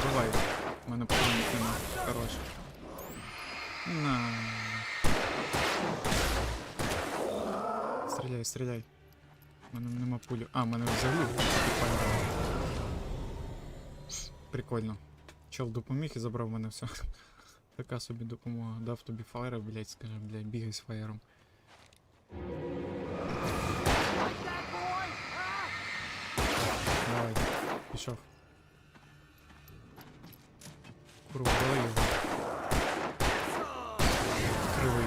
Давай. У мене пам'ять нема. Хорош. На. Стріляй, стріляй. У мене нема пулі. А, в мене взагалі. Прикольно. Чел допоміг і забрав мене все. Така собі допомога. Дав тобі фаєра, блядь, скажи, блядь, бігай з фаєром. Давай, пішов. Курва, дали його. Кривий.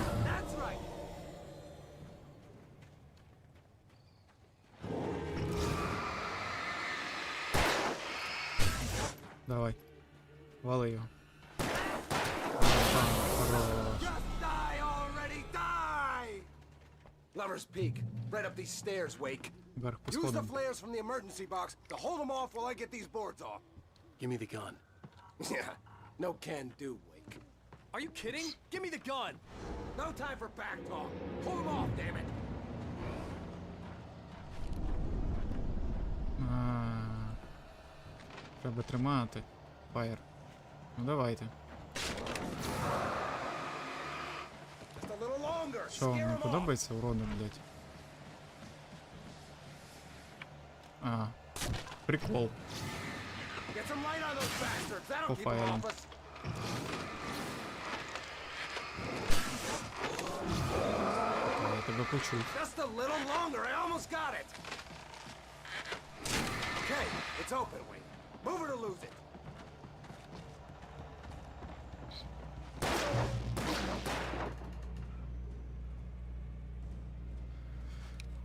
Давай. Вали його. Хорош. Die already, die! Lover's Peak. Right up these stairs, Wake. Вверх по Use the сходам. flares from the emergency box to hold them off while I get these boards off. Give me the gun. Yeah, no can do, Wake. Are you kidding? Give me the gun! No time for back talk. Pull them off, damn it. Треба тримати. Фаєр. Ну давайте. Just a little longer. Що, вам не подобається урони, блядь? А, прикол. Get some light on those bastards. That'll По keep them фаєрам. off us. Я тебе почув. Just a little longer. I almost got it. Okay, it's open, Wake. Move it or lose it.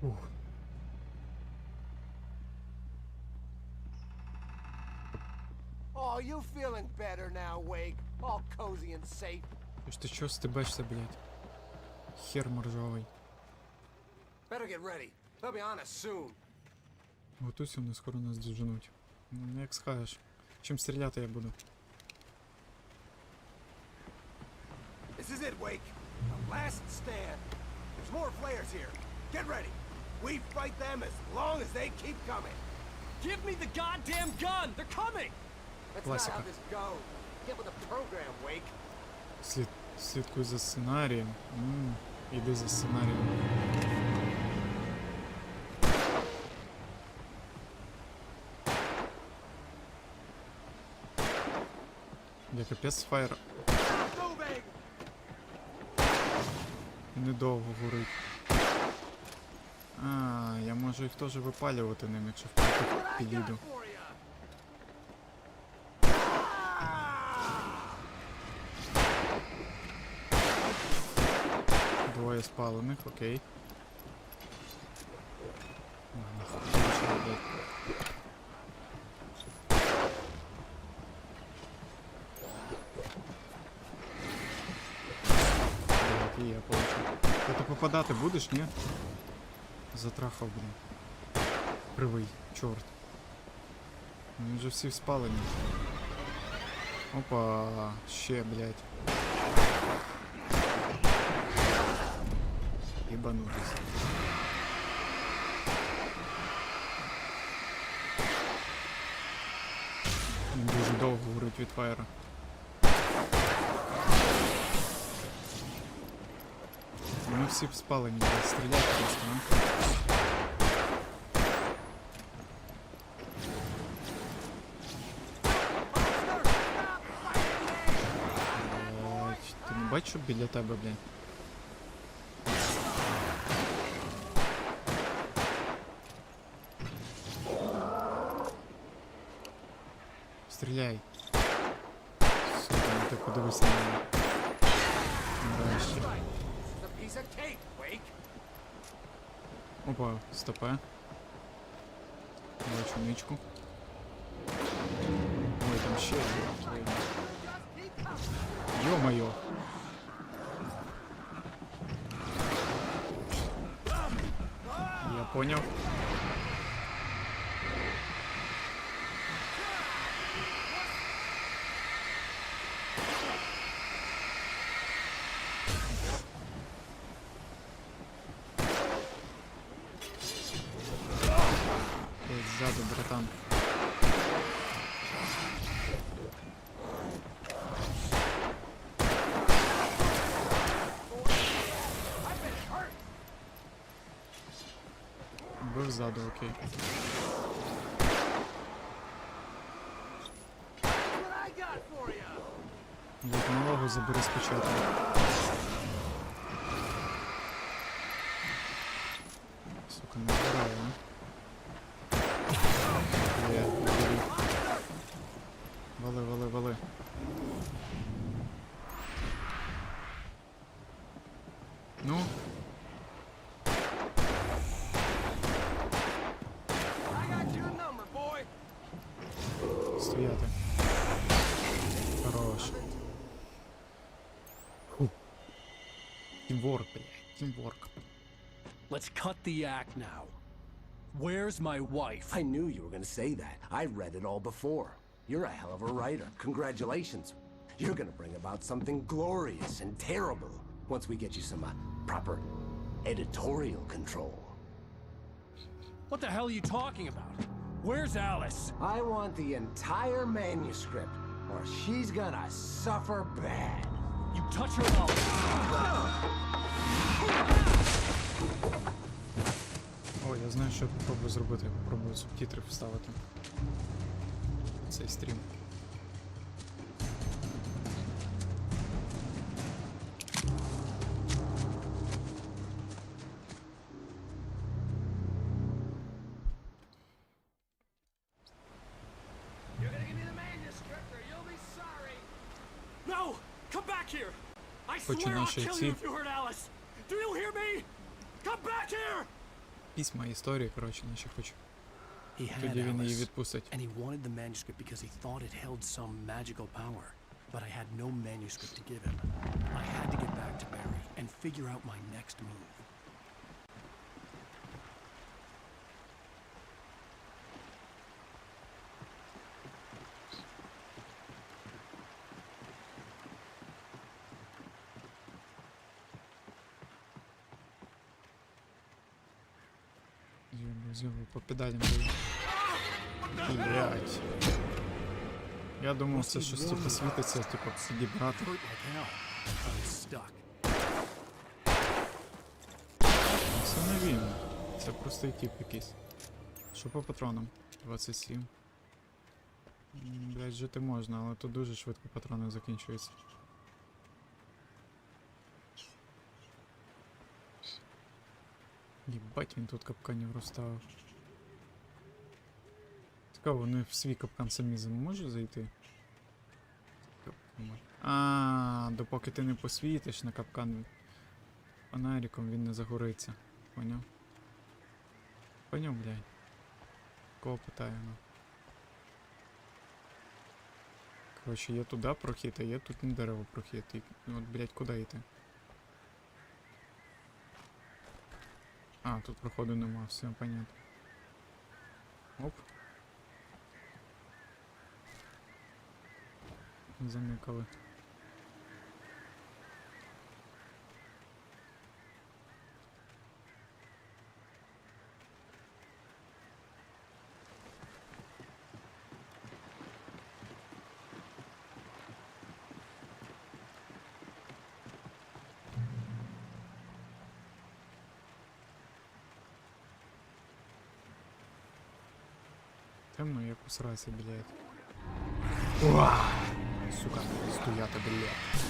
Ух. Oh, you feeling better now, Wake? All cozy and safe. Ти чого стебешся, блядь? Хер моржовий. Better get ready. They'll be on us soon. Готуйся, вони скоро нас доженуть. Ну, як скажеш. Чим стріляти я буду? This is it, Wake. The last stand. There's more flares here. Get ready. We fight them as long as they keep coming. Give me the goddamn gun! They're coming! That's not Класика. how this goes. Get with the program, Wake. Слідкуй за сценарієм. Іди за сценарієм. Я капець фаєр. Недовго горить. А, я можу їх теж випалювати ним, якщо впадку підійду. Двоє спалених, окей. І я получив. Ти попадати будеш, ні? Затрахав, блін. Кривий, чорт. Вони вже всі спалені. Опа, ще, блядь. Ібанутись. Він дуже довго горить від фаєра. Вони всі спалені, стріляти просто, а? бачу біля тебе, блядь. Стріляй. Сука, ну ти подивися на мене. Нарешті. Опа, стопе. Бачу ничку. Ой, там ще є. Ё-моё. Я понял. Сзаду, братан. Бив ззаду, окей. Як малого забери спочатку. Сука, не вбираю, а? Вали, вали. Ну. Стояти. Хорош. Фу. Тімворк, блядь. Тімворк. Let's cut the act now. Where's my wife? I knew you were gonna say that. I read it all before. You're a hell of a writer. Congratulations. You're gonna bring about something glorious and terrible once we get you some proper editorial control. What the hell are you talking about? Where's Alice? I want the entire manuscript, or she's gonna suffer bad. You touch her mouth. О, я знаю, що попробую зробити. Попробую субтитри вставити. Цей стрім. No! Come back here! I Хочу swear I'll наші kill you ці if you hurt Alice! Do you hear me? Come back here! письма, історії, коротше, наші хочу. He had Тоді він її Alice, відпустить. and he wanted the manuscript because he thought it held some magical power. But I had no manuscript to give him. I had to get back to Barry and figure out my next move. З'їбу, по педалям даю. Блять. Я думав, це щось типу світиться, типу підібрати. Це не він. Це просто тип якийсь. Що по патронам? 27. Блять, жити можна, але тут дуже швидко патрони закінчуються. Єбать, він тут капканів розставив. Цікаво, вони в свій капкан самі зможуть зайти? А, допоки ти не посвітиш на капкан фонариком, він не загориться. Поняв? Поняв, блядь? Кого питаю, ну? Коротше, є туди прохід, а є тут на дерево прохід. І, от, блядь, куди йти? А, тут проходу нема, все понятно. Оп. Замикали. Темно, як у сраці, блядь. Уа! Сука, стояти, блядь.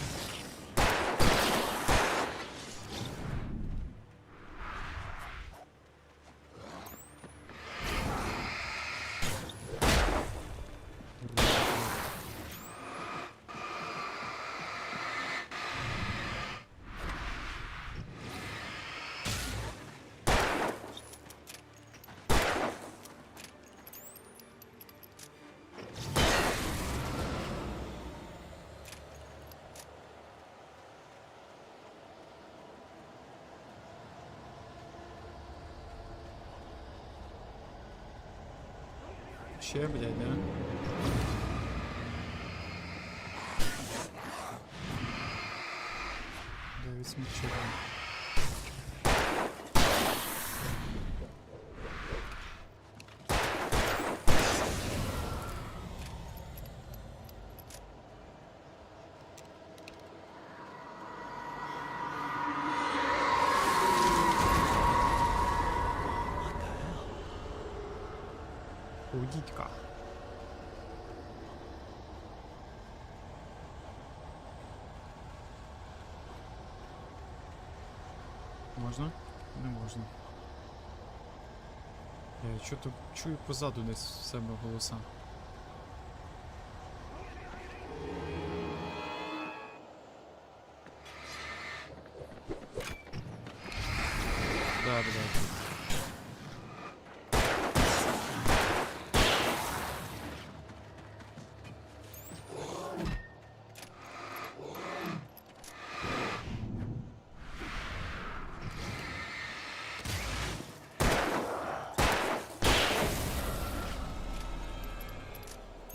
Ще, блядь, да? Да, відсмічаю. Дідька. Можна? Не можна. Я чого-то чую позаду десь в себе голоса. Да, блядь.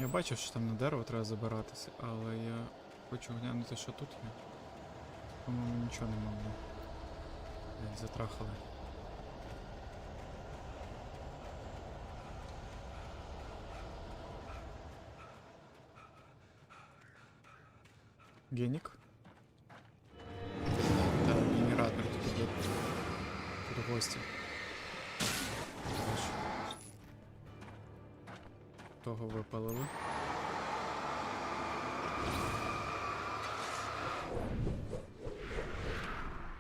Я бачив, що там на дерево треба забиратися, але я хочу глянути, що тут є. По-моєму, нічого нема. Затрахали. Генік. Та генератор тут іде. Тут гості. Того випалили.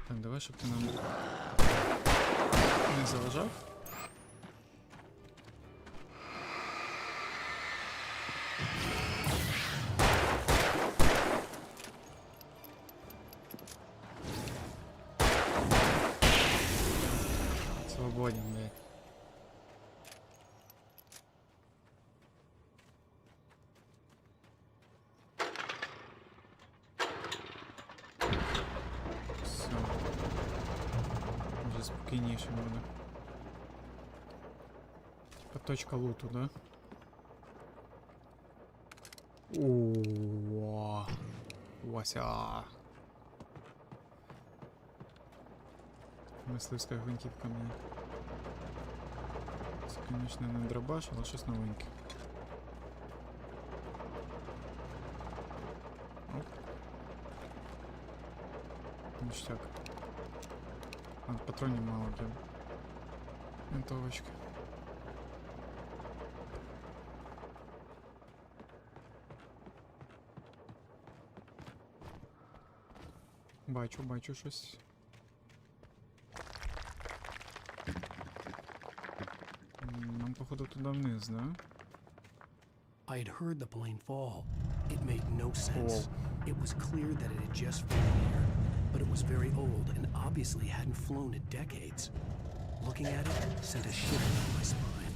Так, давай, щоб ти нам не заважав. Свободен, блядь. Спокійніше буде. Типа точка луту, да? О, Вася. Мисливська гвинтівка мені. Це, звісно, не дробаш, але щось новеньке. Оп. Ништяк. Патронів мало для винтовочки. Бачу щось. Нам, походу, туди вниз, да? I'd heard the plane fall. It made no sense. It was clear that it had just fallen here, but it was very old and obviously hadn't flown in decades. Looking at it sent a shiver down my spine.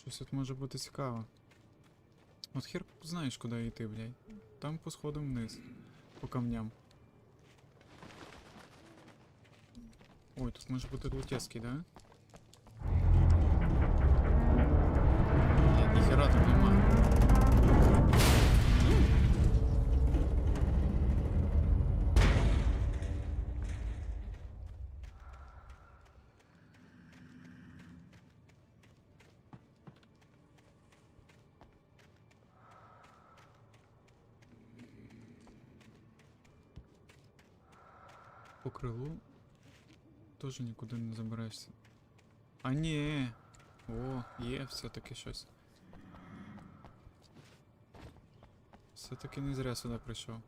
Щось тут може бути цікаво. От хер знаєш, куди йти, блядь. Там по сходам вниз. По камням. Ой, тут може бути лутецький, да? Ні, ніхера тут немає. По крилу теж нікуди не заберешся. А ні. О, є все-таки щось. Все-таки не зря сюди прийшов.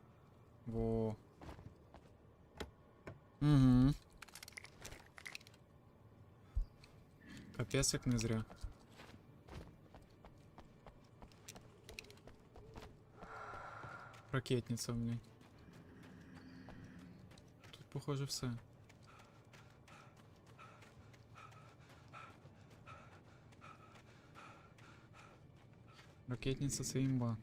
Во. Угу. Капець як не зря. Ракетниця в ній. Тут, похоже, все. Ракетниця — це імба.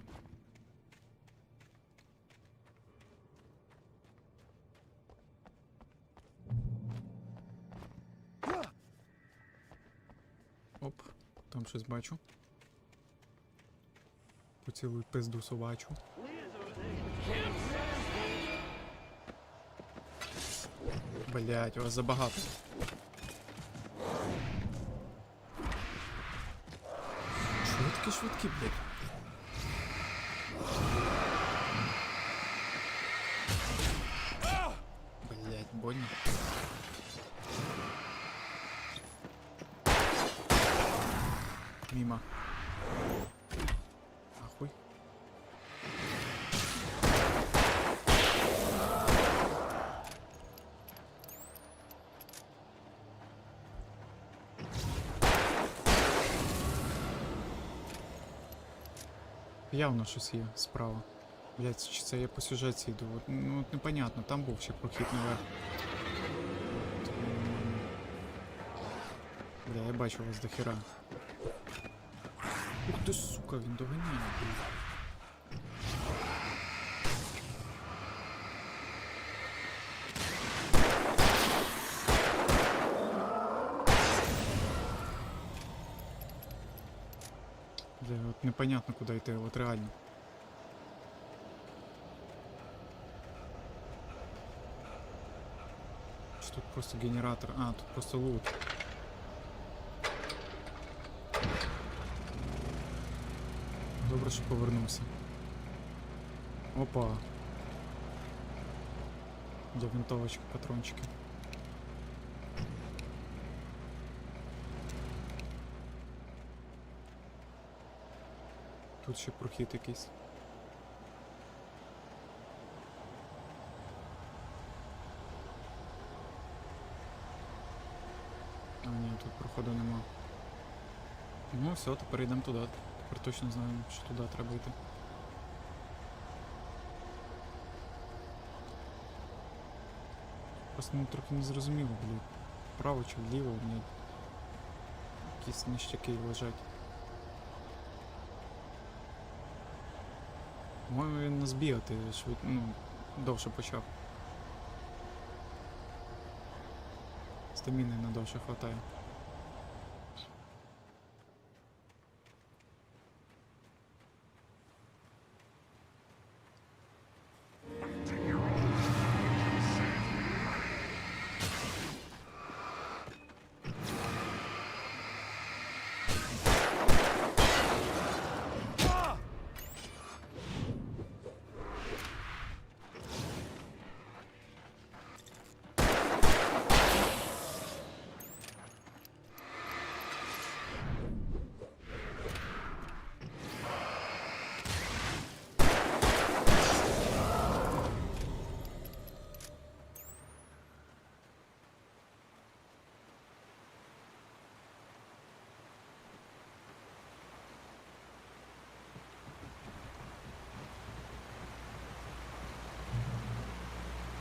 Оп, там щось бачу. Поцілуй пизду собачу. Блять, у вас забагато. Чого ви такі швидкі, блять? Блять, больно. Мимо. Ахуй. Явно щось є справа. Блять, чи це я по сюжеті йду? Ну от непонятно, там був ще прохід наверх. Бля, я бачу вас до хера. Ух ти, сука, він доганяє, блядь. Бля, от непонятно, куди йти, от реально. Чи тут просто генератор? А, тут просто лут. Добре, що повернувся. Опа. Для винтовочки патрончики. Тут ще прохід якийсь. А ні, тут проходу нема. Ну все, тепер йдемо туди. Тепер точно знаємо, що туди треба йти. Просто мені трохи не зрозуміло, блядь. Вправо чи вліво, блядь. Якісь ништяки лежать. По-моєму, він нас бігати довше почав. Стаміни надовше хватає.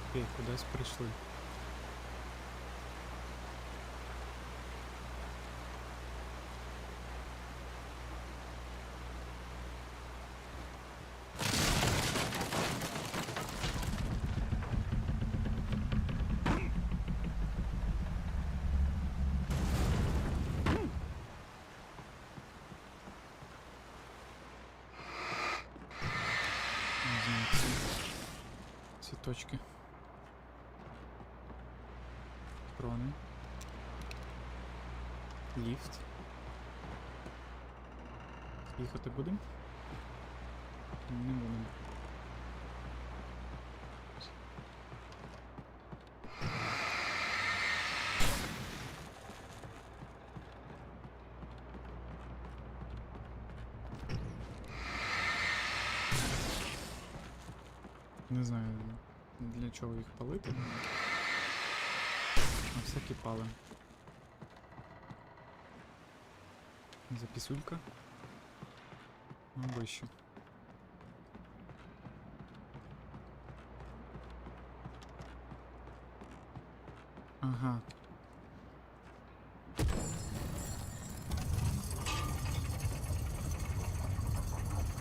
Окей, кудись прийшли. Не знаю, ці точки. Патрони. Ліфт. Їхати будемо? Не будемо. Не знаю, для чого їх палити. На всякі пали. Записулька. Ну, вище. Ага.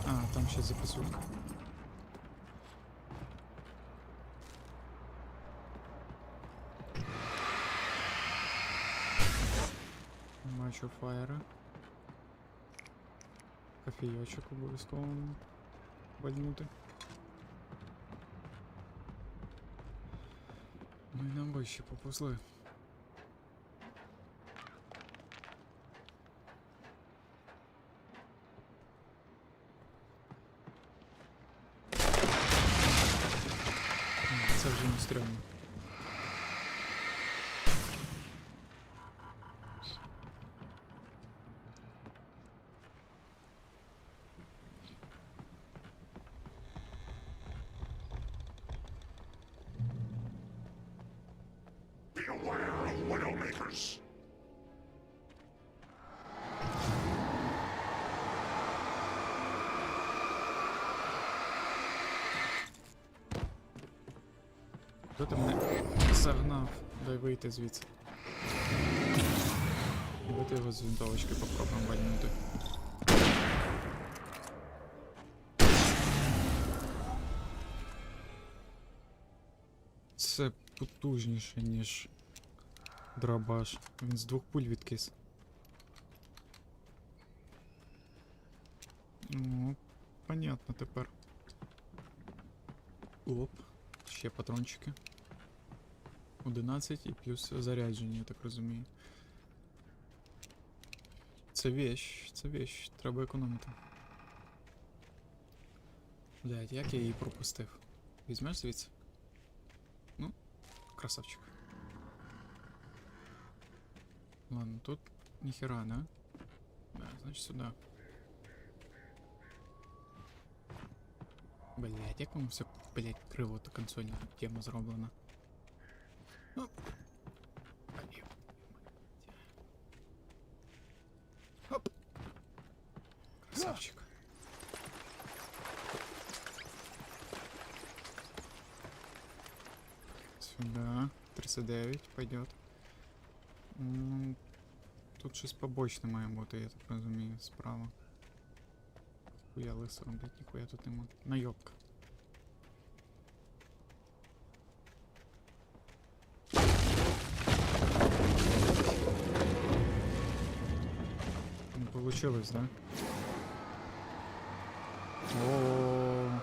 А, там ще записулька. Бачу фаєра. Кофійочок обов'язково вальнути. Ну і нам вище поповзли. Це вже не стрьомно. Хто ти мене загнав? Дай вийти звідси. Давайте його з винтовочки попробуємо вальнути. Це потужніше, ніж дробаш. Він з 2 пуль відкис. Ну, понятно тепер. Оп, ще патрончики. 11 і плюс зарядження, я так розумію. Це вещь, треба економити. Блядь, як я її пропустив? Візьмеш звідси? Ну, красавчик. Ладно, тут ніхера, да? Да, значить сюди. Блядь, як воно все, блядь, криво та консольна тема зроблена. Оп. Оп. Красавчик. Сюда. 39 пойдет. Ну, тут щось побочне має бути, я так розумію, справа. Хуя лисого, блядь, ніхуя тут нема. Найобка. Не получилось, да? О,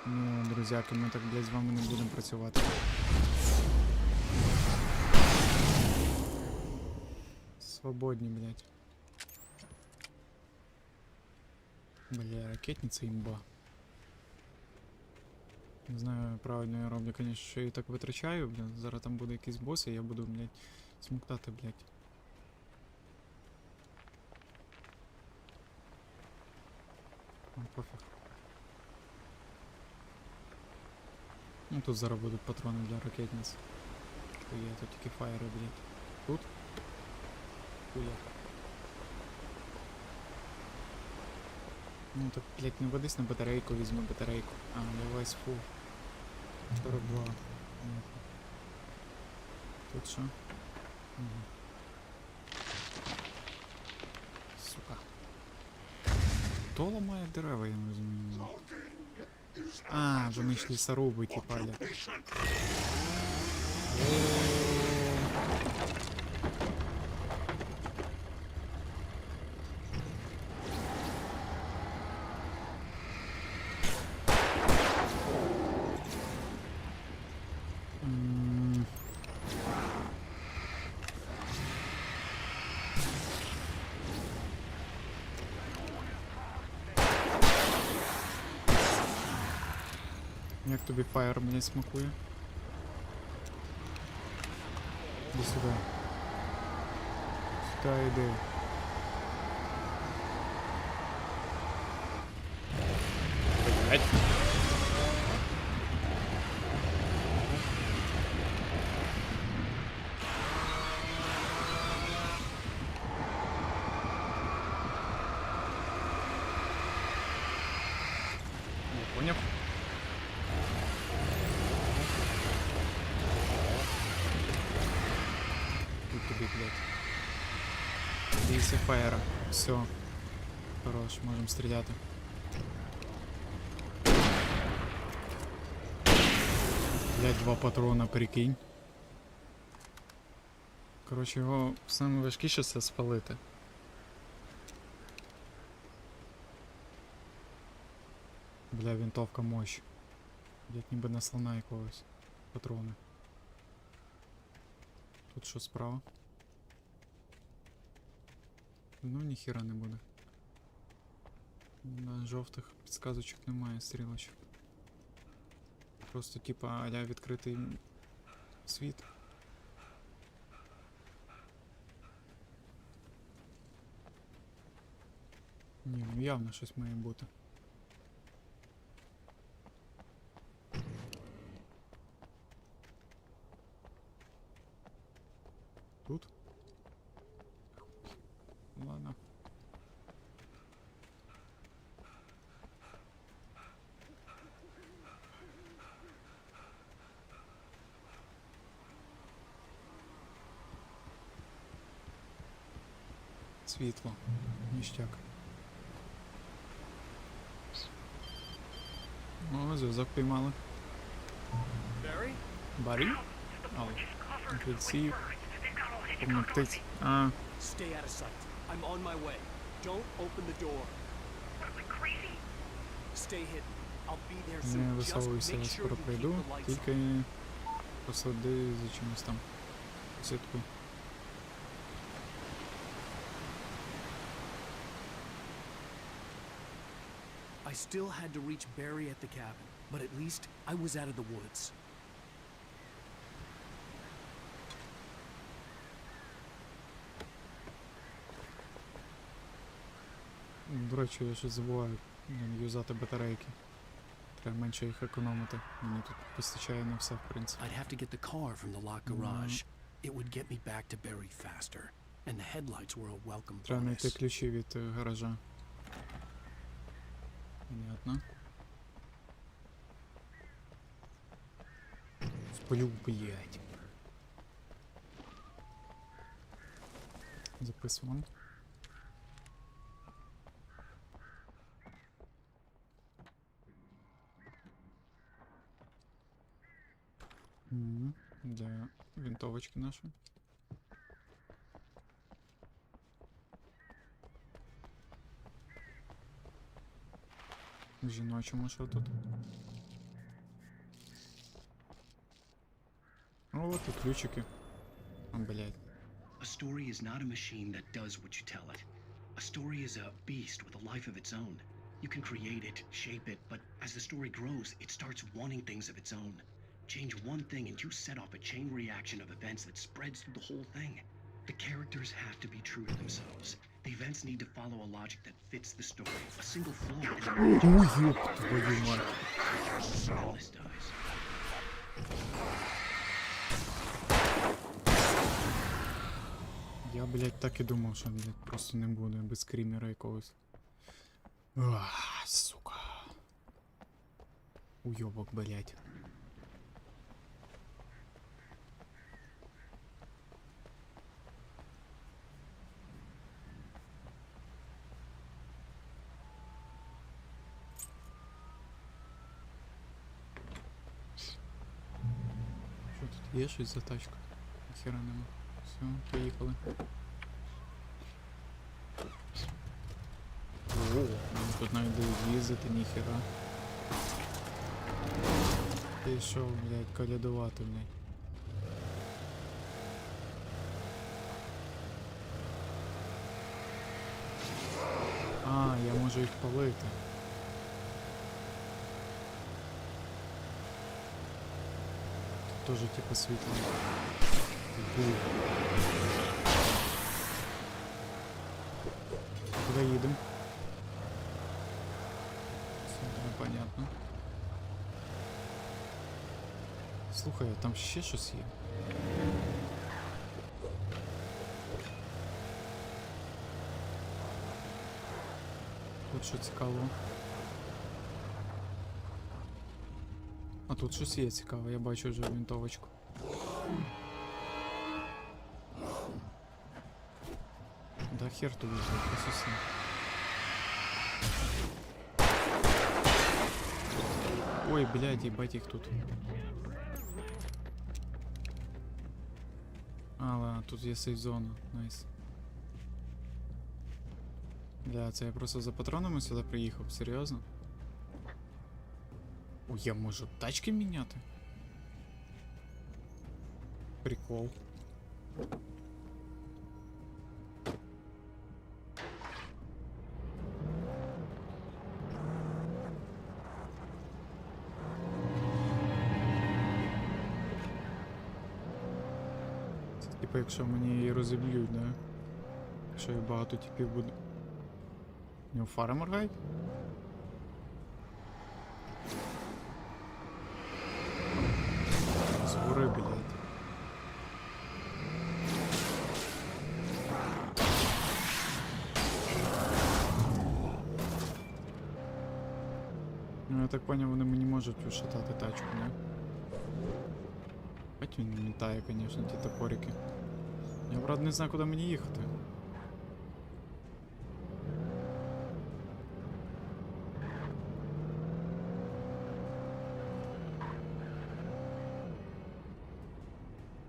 ну, друзяки, ми так, блядь, з вами не будемо працювати. Свободні, блядь. Бля, ракетниця імба. Не знаю, правильно я роблю, конечно, що я так витрачаю, блядь. Зараз там буде якийсь бос, і я буду, блядь, смоктати, блядь. О, пофіг. Ну тут зараз будуть патрони для ракетниць. То є тут тільки фаєри, блядь. Тут? Хуя. Ну так, блядь, не ведись на батарейку, візьми батарейку. А, я весь фул. 42. Тут що? Угу. Сука. Хто ламає дерева, я не розумію. А, вони ж лісоруби, ті палять. Як тобі фаєр мені смакує? Іди сюди. Сюди йди. Блять. Я понял. Бейся фаера. Все. Хорош, можем стріляти. Блять, 2 патрона, прикинь. Коротше, його саме важкіше це спалити. Бля, винтовка мощь. Як ніби на слона якогось. Патрони. Тут що справа? Ну, ніхіра не буде. На жовтих підсказочок немає, стрілочок. Просто типа а-ля відкритий світ. Ні, ну явно щось має бути. Тут? Ладно. Світло. Ніштяк. О, зв'язок піймали. Барі? Ау. Апельсин. Птиць. А. Stay out of sight. I'm on my way. Don't open the door. Stay hidden. I'll be there Не soon. Just висовуйся, make я sure скоро you keep прийду. the lights on. Тільки посади за чимось там. Слідкуй. I still had to reach Barry at the cabin, but at least I was out of the woods. До речі, я щось забуваю юзати батарейки. Треба менше їх економити. Мені тут вистачає на все, в принципі. I'd have to get the car from the locked garage. It would get me back to Barry faster, and the headlights were a welcome Треба знайти bonus. ключі від гаража. Понятно. Сплю, блядь. Записуємо. Для винтовочки нашої. Жіночому що тут? О, тут ключики. О, блядь. A story is not a machine that does what you tell it. A story is a beast with a life of its own. You can create it, shape it, but as the story grows, it starts wanting things of its own. Change one thing and you set off a chain reaction of events that spreads through the whole thing. The characters have to be true to themselves. The events need to follow a logic that fits the story. A single flaw in the all this does. Я, блядь, так і думав, що, блядь, просто не буде без скрімера якогось. Ах, сука. Уйобок, блядь. Що тут є щось за тачка? Ніхера нема. Все, поїхали. О, тут навіть дають їздити, ніхера. Пішов, блядь, колядувати, блядь. А, я можу їх палити. Тут теж типу світло. Куда їдемо? Все непонятно. Слухай, а там ще щось є. Тут що цікаво. А тут щось є цікаве, я бачу вже винтовочку. Да хер тут уже, посуси. Ой, блядь, ебать их тут. Але тут є сейф-зона, найс. Бля, це я просто за патронами сюди приїхав, серйозно? О, я можу тачки міняти? Прикол. Це типу, якщо мені її розіб'ють, да? Якщо я багато типів буду. У нього фари моргають? Згори, блядь. Ну, я так понял, вони мені можуть ушатати тачку, не? Бать він літає, конечно, ті топорики. Я, правда, не знаю, куди мені їхати.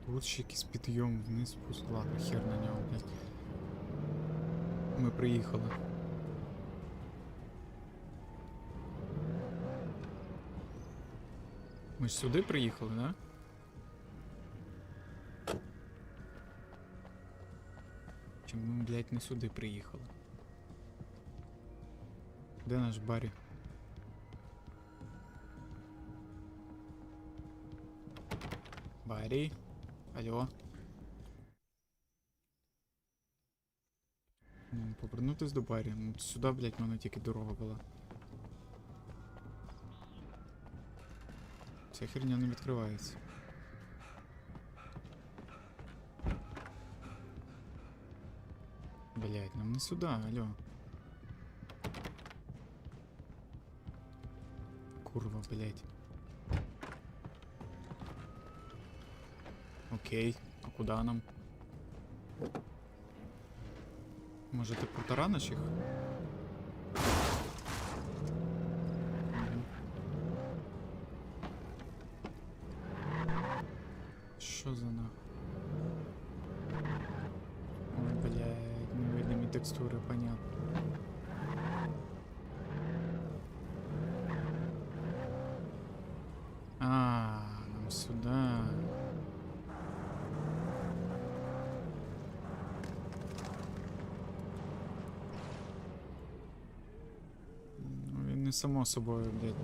Тут ще якийсь підйом вниз спуск. Ладно, хер на нього, блядь. Ми приїхали. Ми ж сюди приїхали, да? Чи ми, блядь, не сюди приїхали? Де наш Барі? Барі? Алло? Ну, повернутись до Барі. Ну, сюди, блядь, в мене тільки дорога була. Ця херня не відкривається. Блядь, нам не сюди, алло. Курва, блядь. Окей, а куди нам? Може ти протараниш їх? Що за нах? Ой, блядь, невидимі текстури, понятно. А, нам сюди. Ну, він не само собою, блядь.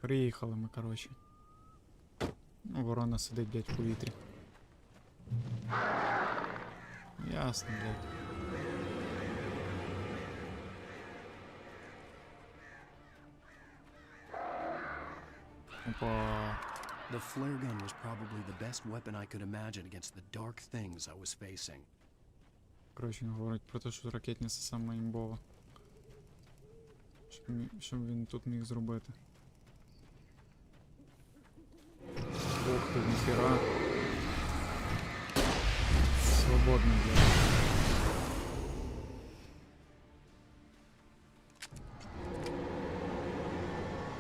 Приїхали ми, коротше. Ну, ворона сидить, блядь, в повітрі. Ясно, блядь. Опа. The flare gun was probably the best weapon I could imagine against the dark things I was facing. Коротше, він говорить про те, що ракетниця саме імбова. Щоб він тут міг зробити. Ох ти, ніхера. Свободно, блядь.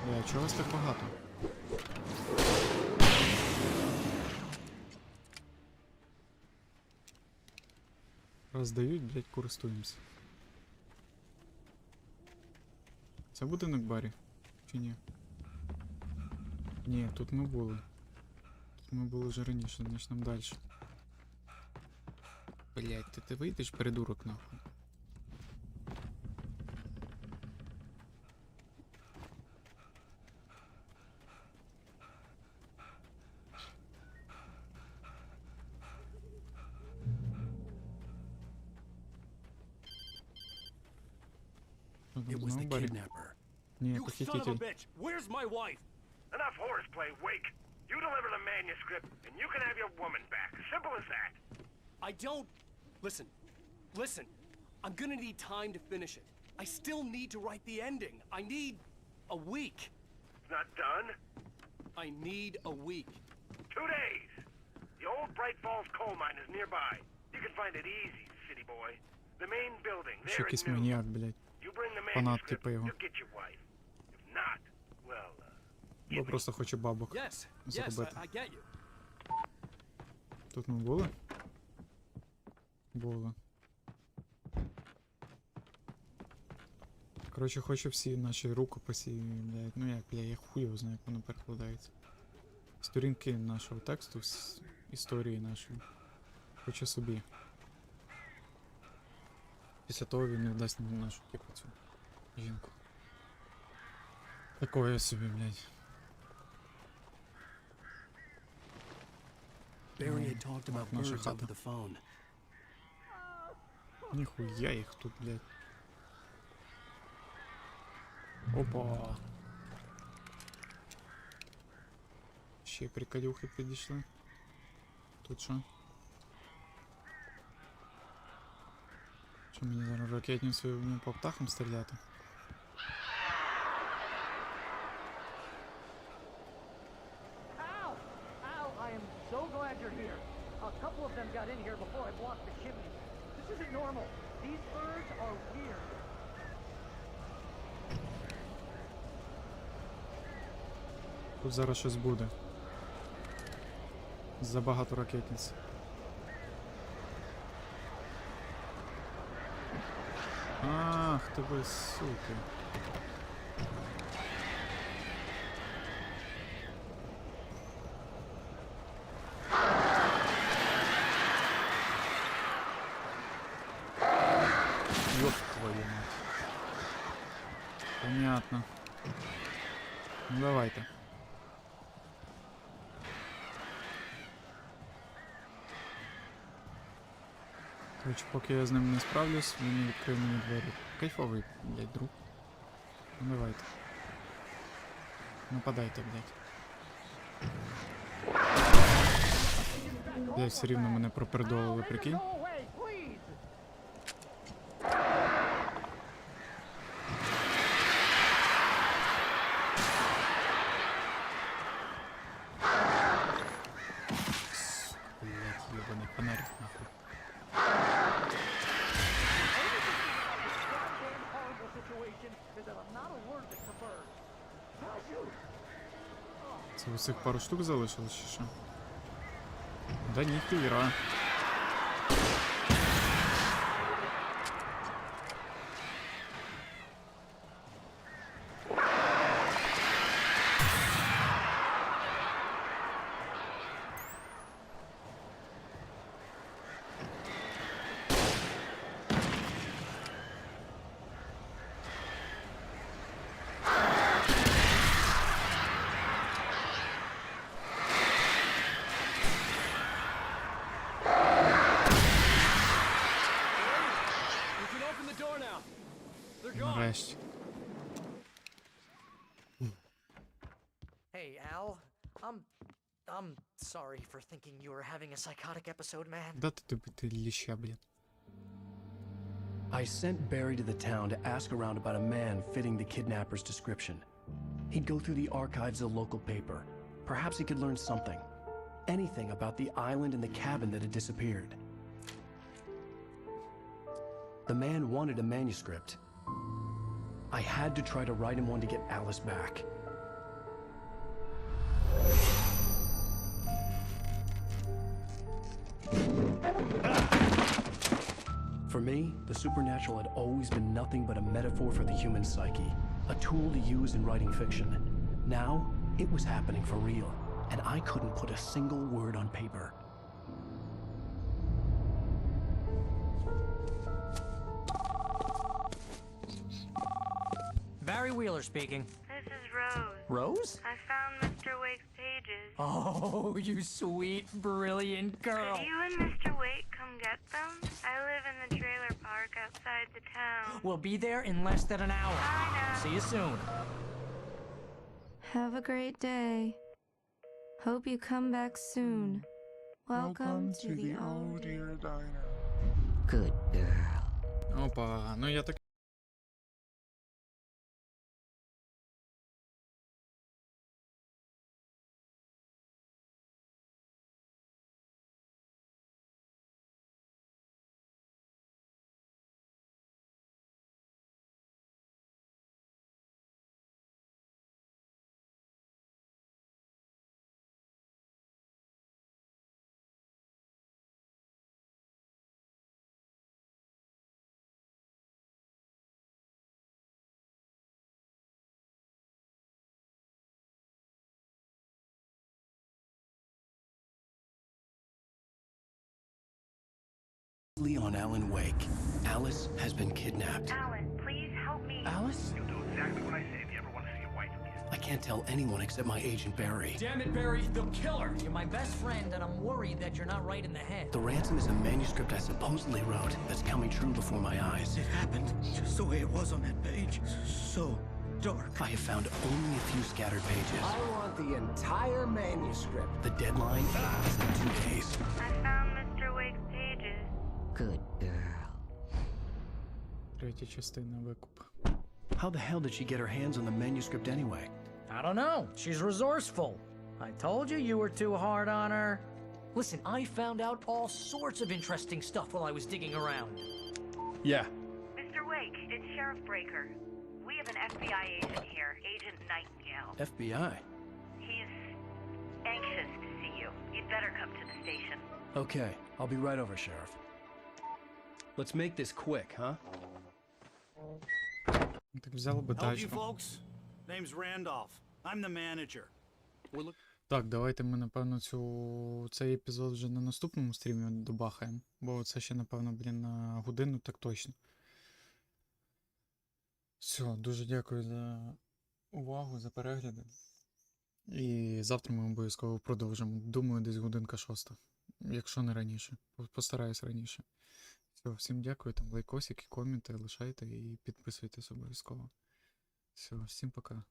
Бля, чого вас так багато? Роздають, блядь, користуємося. Це будинок Барі? Чи ні? Ні, тут ми були. Тут ми були вже раніше, значить нам далі. Блядь, ти вийдеш, придурок, нахуй. It was the kidnapper. Ні, You son of a похититель. bitch! Where's my wife? Enough horseplay, Wake. You deliver the manuscript, and you can have your woman back. Simple as that. I don't... Listen. Listen. I'm gonna need time to finish it. I still need to write the ending. I need a week. It's not done. I need a week. 2 days. The old Bright Falls coal mine is nearby. You can find it easy, city boy. The main building, Ще there якийсь at noon. маніяк, блядь. You bring the Фанат manuscript, типу його. you'll get your wife. If not, well, Бо просто хоче бабок Yes, yes, заробити. I get you. Тут ми були? Були. Коротше, хочу всі наші рукописи, блядь, ну як, бля, я хуй його знаю, як воно перекладається. Сторінки нашого тексту, історії нашої. Хочу собі. Після того він не вдасть нашу типу цю жінку. Такое собі, блядь. Barry had talked about Наша birds хата. over the phone. Ніхуя їх тут, блядь. Опа. Ще приколюхи підійшли. Тут що? Що мені зараз ракетницею по птахам стріляти? Al! Al, I am so glad you're here. A couple of them got in here before I blocked the chimney. This isn't normal. These birds are weird. Тут зараз щось буде. Забагато ракетниць. Ах, ти ви, суки. Ёб твою мать. Понятно. Ну давайте. Короче, поки я з ним не справлюсь, він не відкриє мені двері. Кайфовий, блядь, друг. Ну давайте. Нападайте, блядь. Блядь, все рівно мене пропердолили, прикинь. Блядь, ебаный фонарик, нахуй. Це усіх пару штук залишилось чи що? Да ніхуя. Нарешті. Hey, Al. I'm sorry for thinking you were having a psychotic episode, man. Да ти ліща, блядь. I sent Barry to the town to ask around about a man fitting the kidnapper's description. He'd go through the archives of the local paper. Perhaps he could learn something. Anything about the island and the cabin that had disappeared. The man wanted a manuscript. I had to try to write him one to get Alice back. For me, the supernatural had always been nothing but a metaphor for the human psyche, a tool to use in writing fiction. Now, it was happening for real, and I couldn't put a single word on paper. Barry Wheeler speaking. This is Rose. Rose? I found Mr. Wake's pages. Oh, you sweet, brilliant girl. Could you and Mr. Wake come get them? I live in the trailer park outside the town. We'll be there in less than an hour. Bye now. See you soon. Have a great day. Hope you come back soon. Welcome to the old dear diner. Good girl. Опа, ну я так Alan Wake. Alice has been kidnapped. Alan, please help me. Alice? You'll do exactly what I say if you ever want to see your wife again. I can't tell anyone except my agent Barry. Damn it, Barry, they'll kill her. You're my best friend, and I'm worried that you're not right in the head. The ransom is a manuscript I supposedly wrote that's coming true before my eyes. It happened just the way it was on that page. So dark. I have found only a few scattered pages. I want the entire manuscript. The deadline is in 2 days. I found Mr. Wake's pages. Good girl. Третя частина викуп. How the hell did she get her hands on the manuscript anyway? I don't know. She's resourceful. I told you you were too hard on her. Listen, I found out all sorts of interesting stuff while I was digging around. Yeah. Mr. Wake, it's Sheriff Breaker. We have an FBI agent here, Agent Nightingale. FBI? He's anxious to see you. You'd better come to the station. Okay, I'll be right over, Sheriff. Let's make this quick, huh? Так взяли би Help you тачку. folks? Name's Randolph. I'm the manager. Так, давайте ми, напевно, цей епізод вже на наступному стрімі добахаємо. Бо це ще, напевно, на годину, так точно. Все, дуже дякую за увагу, за перегляди. І завтра ми обов'язково продовжимо. Думаю, десь годинка 6. Якщо не раніше. Постараюсь раніше. Все, всім дякую. Там лайкосики, коменти лишайте і підписуйтесь обов'язково. Все, всім пока.